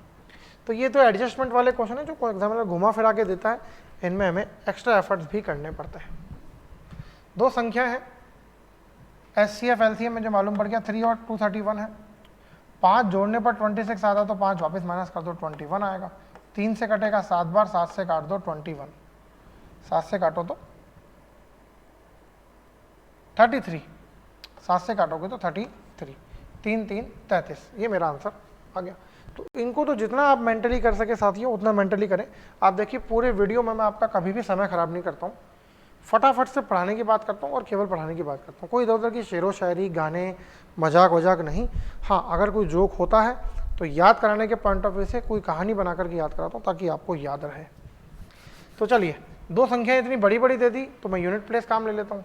तो ये तो एडजस्टमेंट वाले क्वेश्चन है जो एग्जामिनर घुमा फिरा के देता है, इनमें हमें एक्स्ट्रा एफर्ट्स भी करने पड़ते हैं। 2 संख्या है, एचसीएफ एलसीएम में जो मालूम पड़ गया 3 और 231 है। 5 जोड़ने पर 26 आता, तो 5 वापस माइनस कर दो 21 आएगा। 3 से कटेगा 7 बार, 7 से काट दो 21, 7 से काटो तो 33, 7 से काटोगे तो 33, 3 3 33, ये मेरा आंसर आ गया। तो इनको तो जितना आप मेंटली कर सके साथियों उतना मेंटली करें। आप देखिए पूरे वीडियो में मैं आपका कभी भी समय खराब नहीं करता हूँ, फटाफट से पढ़ाने की बात करता हूँ और केवल पढ़ाने की बात करता हूँ। कोई इधर उधर की शेरो शायरी, गाने, मजाक वजाक नहीं। हाँ, अगर कोई जोक होता है तो याद कराने के पॉइंट ऑफ व्यू से कोई कहानी बना करके याद कराता हूँ ताकि आपको याद रहे। तो चलिए, दो संख्याएं इतनी बड़ी बड़ी दे दी तो मैं यूनिट प्लेस काम ले लेता हूँ।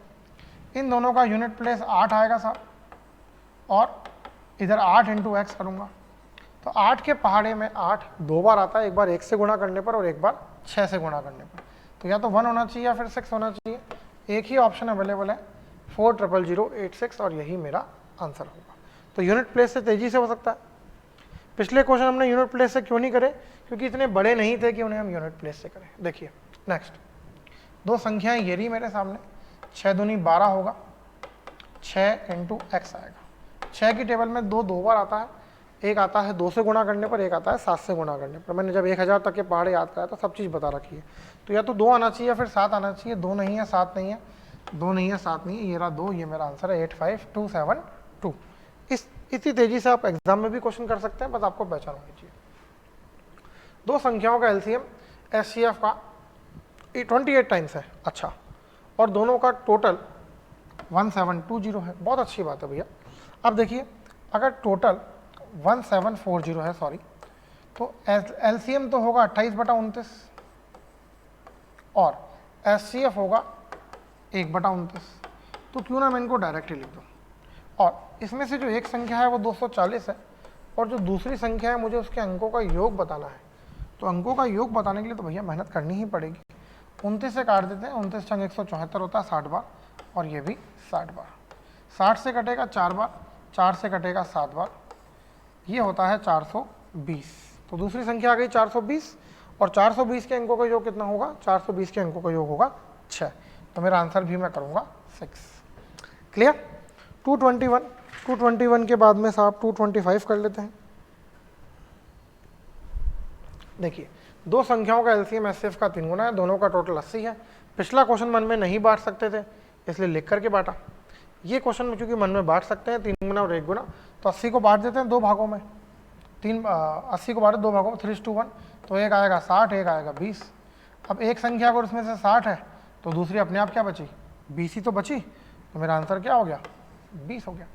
इन दोनों का यूनिट प्लेस 8 आएगा साहब, और इधर 8 इंटू एक्स करूँगा। तो 8 के पहाड़े में 8 दो बार आता है, एक बार 1 से गुणा करने पर और एक बार 6 से गुणा करने पर। तो या तो 1 होना चाहिए या फिर 6 होना चाहिए। एक ही ऑप्शन अवेलेबल है, 4000086, और यही मेरा आंसर होगा। तो यूनिट प्लेस से तेजी से हो सकता है। पिछले क्वेश्चन हमने यूनिट प्लेस से क्यों नहीं करे? क्योंकि इतने बड़े नहीं थे कि उन्हें हम यूनिट प्लेस से करें। देखिए नेक्स्ट, दो संख्याएं ये रही मेरे सामने, 6 दूनी 12 होगा, 6 इंटू एक्स आएगा। 6 की टेबल में दो बार आता है, एक आता है 2 से गुणा करने पर, एक आता है 7 से गुणा करने पर। मैंने जब 1000 तक के पहाड़े याद कराया तो सब चीज़ बता रखी है। तो या तो 2 आना चाहिए या फिर 7 आना चाहिए। 2 नहीं है, 7 नहीं है, 2 नहीं है, 7 नहीं है, ये रहा 2, ये मेरा आंसर है 85272। इतनी तेजी से आप एग्जाम में भी क्वेश्चन कर सकते हैं, बस आपको पहचान होनी चाहिए। दो संख्याओं का एलसीएम एचसीएफ का 28 टाइम्स है, अच्छा, और दोनों का टोटल 1720 है। बहुत अच्छी बात है भैया। अब देखिए, अगर टोटल 1740 है, सॉरी, तो एलसीएम तो होगा 28/29 और एचसीएफ होगा 1/29। तो क्यों ना मैं इनको डायरेक्टली लिख दूँ। और इसमें से जो एक संख्या है वो 240 है, और जो दूसरी संख्या है मुझे उसके अंकों का योग बताना है। तो अंकों का योग बताने के लिए तो भैया मेहनत करनी ही पड़ेगी। 29 से काट देते हैं, 29 × 174 होता है 60 बार, और ये भी 60 बार। 60 से कटेगा 4 बार, 4 से कटेगा 7 बार, ये होता है 420। तो दूसरी संख्या आ गई 420, और 420 के अंकों का योग कितना होगा? 420 के अंकों का योग होगा 6। तो मेरा आंसर भी मैं करूँगा 6। क्लियर? 221 के बाद में साहब 225 कर लेते हैं। देखिए, दो संख्याओं का एलसीएम एचसीएफ का 3 गुना है, दोनों का टोटल 80 है। पिछला क्वेश्चन मन में नहीं बांट सकते थे, इसलिए लिख करके बांटा। ये क्वेश्चन में चूंकि मन में बांट सकते हैं 3 गुना और 1 गुना, तो 80 को बांट देते हैं 2 भागों में। 80 को बांटे 2 भागों में, 3:1, तो एक आएगा 60, एक आएगा 20। अब एक संख्या अगर उसमें से 60 है तो दूसरी अपने आप क्या बची? 20 ही तो बची। तो मेरा आंसर क्या हो गया? 20 हो गया।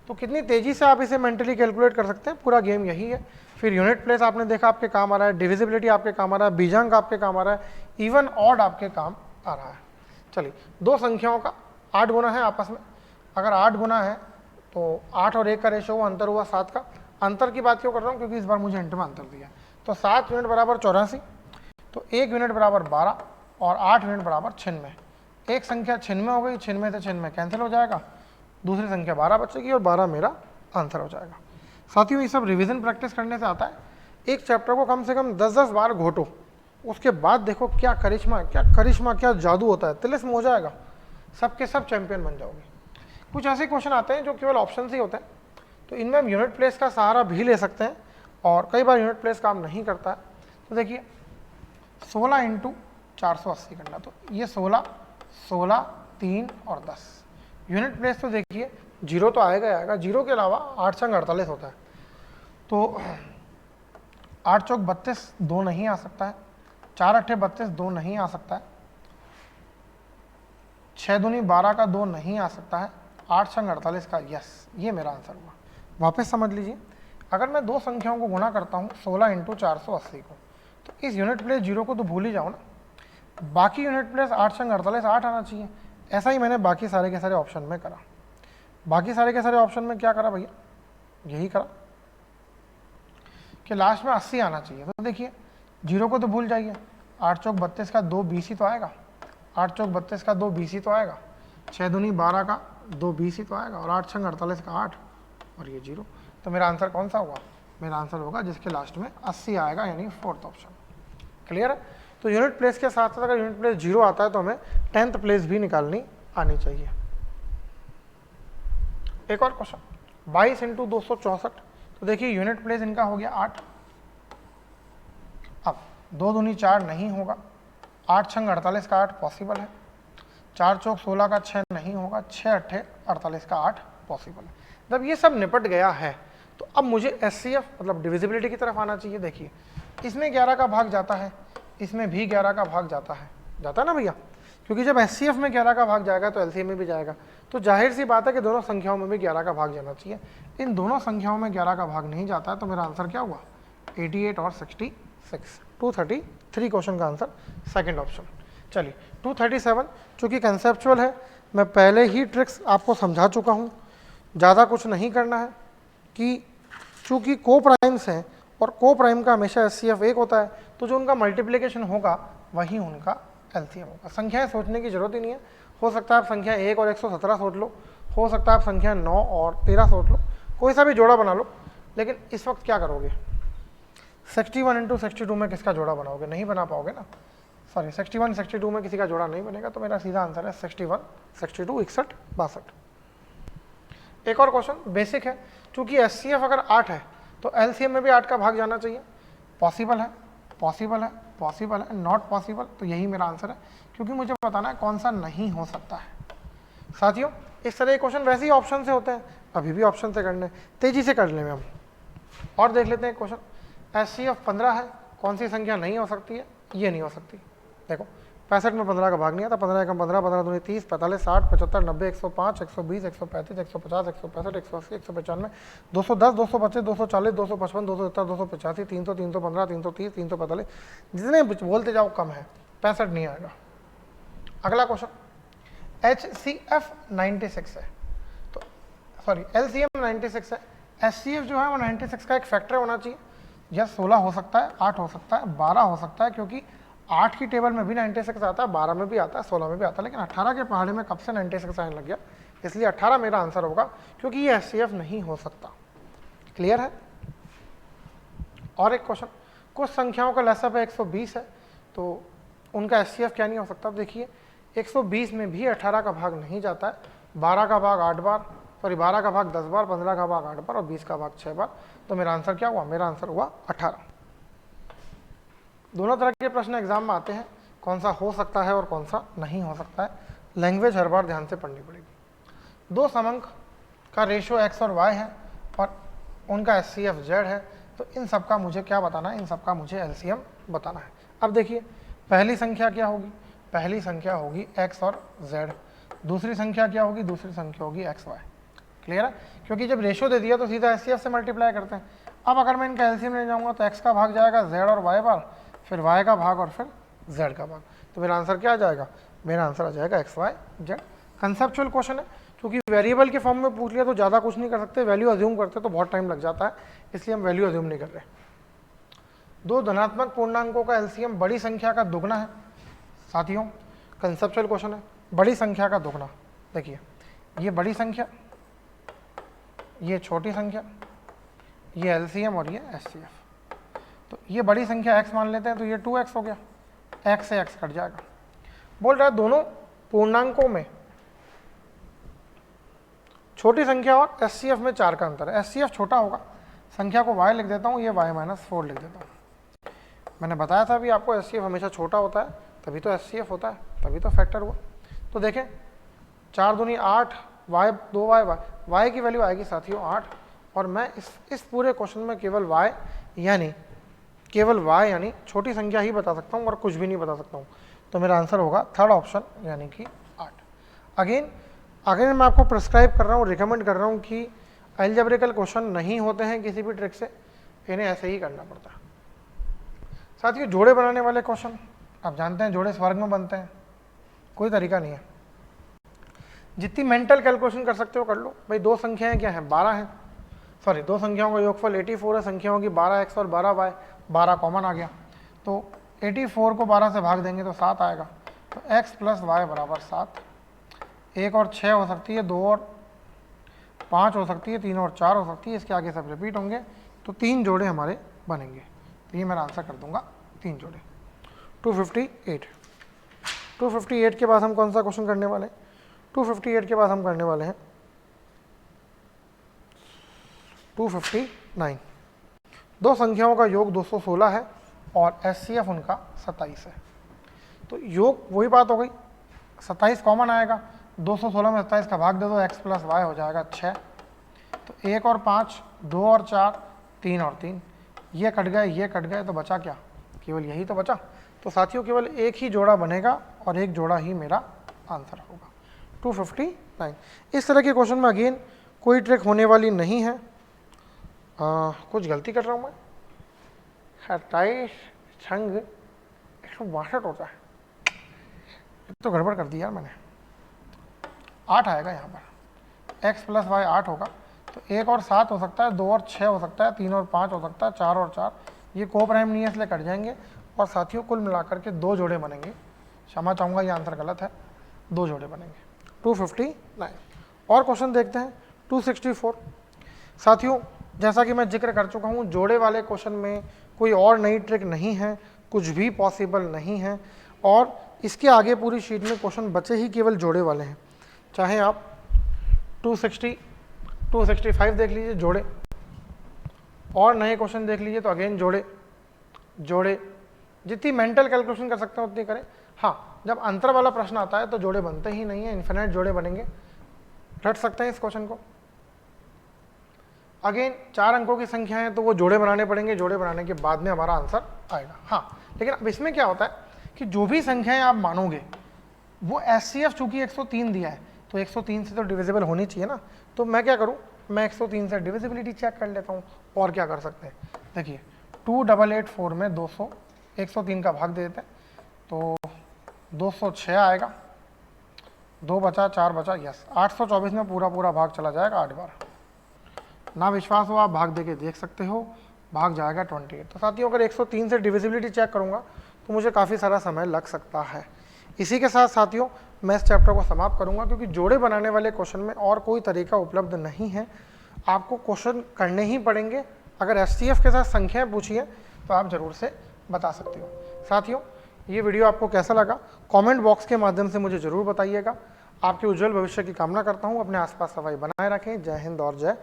तो कितनी तेजी से आप इसे मेंटली कैलकुलेट कर सकते हैं, पूरा गेम यही है। फिर यूनिट प्लेस आपने देखा आपके काम आ रहा है, डिविजिबिलिटी आपके काम आ रहा है, बीजांक आपके काम आ रहा है, इवन ऑड आपके काम आ रहा है। चलिए, दो संख्याओं का 8 गुना है आपस में। अगर 8 गुना है तो 8 और 1 का रेशो हुआ, अंतर हुआ 7 का। अंतर की बात क्यों कर रहा हूँ? क्योंकि इस बार मुझे हिंट में अंतर दिया। तो 7 यूनिट बराबर 84, तो 1 यूनिट बराबर 12, और 8 यूनिट बराबर 96। एक संख्या 96 हो गई, 96 से 96 कैंसिल हो जाएगा, दूसरी संख्या 12 बचेगी, और 12 मेरा आंसर हो जाएगा। साथियों, ये सब रिवीजन प्रैक्टिस करने से आता है। एक चैप्टर को कम से कम 10-10 बार घोटो, उसके बाद देखो क्या करिश्मा, क्या जादू होता है, तिलिस्म हो जाएगा, सब के सब चैंपियन बन जाओगे। कुछ ऐसे क्वेश्चन आते हैं जो केवल ऑप्शन ही होते हैं, तो इनमें हम यूनिट प्लेस का सहारा भी ले सकते हैं, और कई बार यूनिट प्लेस काम नहीं करता है। तो देखिए, 16 × 480 करना, तो ये 16, 3 और 10। यूनिट प्लेस तो देखिए 0 तो आएगा ही आएगा, 0 के अलावा 8 × 48 होता है, तो 8 चौक 32, 2 नहीं आ सकता है, 4 8 32, 2 नहीं आ सकता है, 6 दूनी 12 का 2 नहीं आ सकता है, 8 × 48 का यस, ये मेरा आंसर हुआ। वापस समझ लीजिए, अगर मैं दो संख्याओं को गुणा करता हूँ 16 × 480 को, तो इस यूनिट प्लेस 0 को तो भूल ही जाओ ना, बाकी यूनिट प्लेस 8 × 48 8 आना चाहिए। ऐसा ही मैंने बाकी सारे के सारे ऑप्शन में करा। बाकी सारे के सारे ऑप्शन में क्या करा भैया? यही करा कि लास्ट में 80 आना चाहिए। तो देखिए, 0 को तो भूल जाइए, 8 चौक 32 का 2 20 ही तो आएगा, 8 चौक 32 का 2 20 ही तो आएगा, 6 दूनी 12 का 2 20 ही तो आएगा, और 8 × 48 का 8, और ये 0। तो मेरा आंसर कौन सा होगा? मेरा आंसर होगा जिसके लास्ट में 80 आएगा, यानी 4th ऑप्शन। क्लियर है? तो यूनिट प्लेस के साथ साथ अगर यूनिट प्लेस 0 आता है तो हमें 10th प्लेस भी निकालनी आनी चाहिए। एक और क्वेश्चन, 22 × 264, तो देखिए यूनिट प्लेस इनका हो गया 8। अब 2 दूनी 4 नहीं होगा, 8 × 48 का 8 पॉसिबल है, 4 चौक 16 का 6 नहीं होगा, 6 8 48 का 8 पॉसिबल है। जब ये सब निपट गया है तो अब मुझे एचसीएफ मतलब डिविजिबिलिटी की तरफ आना चाहिए। देखिए, इसमें 11 का भाग जाता है, इसमें भी 11 का भाग जाता है ना भैया, क्योंकि जब एचसीएफ में 11 का भाग जाएगा तो एलसीएम में भी जाएगा। तो जाहिर सी बात है कि दोनों संख्याओं में भी 11 का भाग जाना चाहिए। इन दोनों संख्याओं में 11 का भाग नहीं जाता है, तो मेरा आंसर क्या हुआ? 88 और 66, 238। 3 क्वेश्चन का आंसर सेकंड ऑप्शन। चलिए 237, चूँकि कंसेप्चुअल है, मैं पहले ही ट्रिक्स आपको समझा चुका हूँ, ज़्यादा कुछ नहीं करना है कि चूँकि को प्राइम्स हैं और को प्राइम का हमेशा एचसीएफ 1 होता है, तो जो उनका मल्टीप्लिकेशन होगा वही उनका एलसीएम होगा। संख्याएं सोचने की जरूरत ही नहीं है, हो सकता है आप संख्या 1 और 117 सोच लो, हो सकता है आप संख्या 9 और 13 सोच लो, कोई सा भी जोड़ा बना लो, लेकिन इस वक्त क्या करोगे, 61 इंटू 62 में किसका जोड़ा बनाओगे, नहीं बना पाओगे ना, सॉरी 61 62 में किसी का जोड़ा नहीं बनेगा, तो मेरा सीधा आंसर है 61 62 61 62। एक और क्वेश्चन बेसिक है, चूंकि एचसीएफ अगर 8 है तो एलसीएम में भी 8 का भाग जाना चाहिए, पॉसिबल है पॉसिबल है पॉसिबल है, नॉट पॉसिबल, तो यही मेरा आंसर है, क्योंकि मुझे बताना है कौन सा नहीं हो सकता है। साथियों इस तरह के क्वेश्चन वैसे ही ऑप्शन से होते हैं, अभी भी ऑप्शन से करने, तेजी से कर लेंगे हम। और देख लेते हैं क्वेश्चन, एचसीएफ 15 है, कौन सी संख्या नहीं हो सकती है, ये नहीं हो सकती। देखो 65 में 15 का भाग नहीं आता, 15 एकम 15, 15 दूनी 30, 45 60 75 90 105 120 135 150 165 180 195 210 225 240 255 270 285 300 315 330 345, जितने बोलते जाओ कम है, 65 नहीं आएगा। अगला क्वेश्चन, एचसीएफ 96 है, तो सॉरी एलसीएम 96 है, एचसीएफ जो है वो 96 का एक फैक्टर होना चाहिए, या 16 हो सकता है, 8 हो सकता है, 12 हो सकता है, क्योंकि 8 की टेबल में भी 96 आता है, 12 में भी आता है, 16 में भी आता है, लेकिन 18 के पहाड़े में कब से 96 आने लग गया, इसलिए 18 मेरा आंसर होगा, क्योंकि ये एचसीएफ नहीं हो सकता। क्लियर है। और एक क्वेश्चन, कुछ संख्याओं का लसअप है 120 है, तो उनका एचसीएफ क्या नहीं हो सकता। देखिए 120 में भी 18 का भाग नहीं जाता है, 12 का भाग 8 बार, सॉरी 12 का भाग 10 बार, 15 का भाग 8 बार और 20 का भाग 6 बार, तो मेरा आंसर क्या हुआ, मेरा आंसर हुआ 18। दोनों तरह के प्रश्न एग्जाम में आते हैं, कौन सा हो सकता है और कौन सा नहीं हो सकता है, लैंग्वेज हर बार ध्यान से पढ़नी पड़ेगी। दो समंक का रेशो x और y है और उनका एचसीएफ z है, तो इन सब का मुझे क्या बताना है, इन सब का मुझे एलसीएम बताना है। अब देखिए पहली संख्या क्या होगी, पहली संख्या होगी x और z, दूसरी संख्या क्या होगी, दूसरी संख्या होगी x y। क्लियर है, क्योंकि जब रेशो दे दिया तो सीधा एचसीएफ से मल्टीप्लाई करते हैं। अब अगर मैं इनका एलसीएम ले जाऊंगा तो x का भाग जाएगा z और y बार, फिर y का भाग और फिर z का भाग, तो मेरा आंसर क्या आ जाएगा, मेरा आंसर आ जाएगा X Y Z. Conceptual question है, क्योंकि वेरिएबल के फॉर्म में पूछ लिया तो ज़्यादा कुछ नहीं कर सकते, वैल्यू अज्यूम करते तो बहुत टाइम लग जाता है, इसलिए हम वैल्यू अज्यूम नहीं कर रहे। दो धनात्मक पूर्णांकों का एलसीएम बड़ी संख्या का दुगना है। साथियों कंसेप्चुअल क्वेश्चन है, बड़ी संख्या का दुगना। देखिए ये बड़ी संख्या, ये छोटी संख्या, ये एलसीएम और ये एचसीएफ। तो ये बड़ी संख्या x मान लेते हैं, तो ये 2x हो गया, x से x कट जाएगा। बोल रहा है दोनों पूर्णांकों में छोटी संख्या और एचसीएफ में 4 का अंतर है। एचसीएफ छोटा होगा, संख्या को y लिख देता हूँ, ये y-4 लिख देता हूँ। मैंने बताया था अभी आपको एचसीएफ हमेशा छोटा होता है, तभी तो एचसीएफ होता है, तभी तो फैक्टर हुआ। तो देखें 4 दूनी 8, y 2y, y की वैल्यू आएगी साथियों 8, और मैं इस पूरे क्वेश्चन में केवल y यानी छोटी संख्या ही बता सकता हूँ और कुछ भी नहीं बता सकता हूँ, तो मेरा आंसर होगा थर्ड ऑप्शन यानी कि 8। अगेन मैं आपको प्रिस्क्राइब कर रहा हूँ, रिकमेंड कर रहा हूँ कि अलजेब्रिकल क्वेश्चन नहीं होते हैं किसी भी ट्रिक से, इन्हें ऐसे ही करना पड़ता है। साथियों जोड़े बनाने वाले क्वेश्चन आप जानते हैं, जोड़े स्वर्ग में बनते हैं, कोई तरीका नहीं है। जितनी मेंटल कैलकुलेशन कर सकते हो कर लो। भाई दो संख्याएं क्या हैं, 12 हैं, सॉरी दो संख्याओं का योगफल 84 है, संख्याओं की 12x और 12y, 12 कॉमन आ गया, तो 84 को 12 से भाग देंगे तो 7 आएगा, तो x प्लस वाई बराबर 7। 1 और 6 हो सकती है, 2 और 5 हो सकती है, 3 और 4 हो सकती है, इसके आगे सब रिपीट होंगे, तो 3 जोड़े हमारे बनेंगे, तो ये मेरा आंसर कर दूंगा 3 जोड़े। 258 के बाद हम कौन सा क्वेश्चन करने वाले हैं, 258 के बाद हम करने वाले हैं 259। दो संख्याओं का योग 216 है और एचसीएफ उनका 27 है। तो योग वही बात हो गई, 27 कॉमन आएगा, 216 में 27 का भाग दे दो, x प्लस वाई हो जाएगा 6। तो 1 और 5, 2 और 4, 3 और 3, ये कट गए, तो बचा क्या, केवल यही तो बचा। तो साथियों केवल एक ही जोड़ा बनेगा और एक जोड़ा ही मेरा आंसर होगा 259। इस तरह के क्वेश्चन में अगेन कोई ट्रिक होने वाली नहीं है। कुछ गलती कर रहा हूँ मैं, 28 छंग 162 होता है, तो गड़बड़ कर दी यार मैंने। 8 आएगा यहाँ पर, x प्लस वाई 8 होगा, तो 1 और 7 हो सकता है, 2 और 6 हो सकता है, 3 और 5 हो सकता है, 4 और 4, ये को प्राइम नहीं है इसलिए कट जाएंगे। और साथियों कुल मिलाकर के 2 जोड़े बनेंगे। क्षमा चाहूँगा ये आंसर गलत है, 2 जोड़े बनेंगे। 259। और क्वेश्चन देखते हैं 264। साथियों जैसा कि मैं जिक्र कर चुका हूँ, जोड़े वाले क्वेश्चन में कोई और नई ट्रिक नहीं है, कुछ भी पॉसिबल नहीं है, और इसके आगे पूरी शीट में क्वेश्चन बचे ही केवल जोड़े वाले हैं। चाहे आप 260, 265 देख लीजिए जोड़े, और नए क्वेश्चन देख लीजिए तो अगेन जोड़े जोड़े, जितनी मेंटल कैलकुलेशन कर सकते हैं उतनी करें। हाँ, जब अंतर वाला प्रश्न आता है तो जोड़े बनते ही नहीं है, इन्फिनिट जोड़े बनेंगे। रट सकते हैं इस क्वेश्चन को। अगेन 4 अंकों की संख्या है तो वो जोड़े बनाने पड़ेंगे, जोड़े बनाने के बाद में हमारा आंसर आएगा। हाँ, लेकिन अब इसमें क्या होता है कि जो भी संख्याएं आप मानोगे वो एचसीएफ चूंकि 103 दिया है तो 103 से तो डिविजिबल होनी चाहिए ना, तो मैं क्या करूँ, मैं 103 से डिविजिबिलिटी चेक कर लेता हूँ। और क्या कर सकते हैं, देखिए 2884 में 200 103 का भाग दे देते हैं तो 206 आएगा, 2 बचा 4 बचा, यस 824 में पूरा पूरा भाग चला जाएगा 8 बार। ना विश्वास हो आप भाग दे के देख सकते हो, भाग जाएगा 28। तो साथियों अगर 103 से डिविजिबिलिटी चेक करूंगा तो मुझे काफ़ी सारा समय लग सकता है। इसी के साथ साथियों मैं इस चैप्टर को समाप्त करूंगा, क्योंकि जोड़े बनाने वाले क्वेश्चन में और कोई तरीका उपलब्ध नहीं है, आपको क्वेश्चन करने ही पड़ेंगे। अगर एचसीएफ के साथ संख्याएं पूछी है तो आप जरूर से बता सकते हो। साथियों ये वीडियो आपको कैसा लगा कमेंट बॉक्स के माध्यम से मुझे जरूर बताइएगा। आपके उज्जवल भविष्य की कामना करता हूँ। अपने आसपास सफाई बनाए रखें। जय हिंद और जय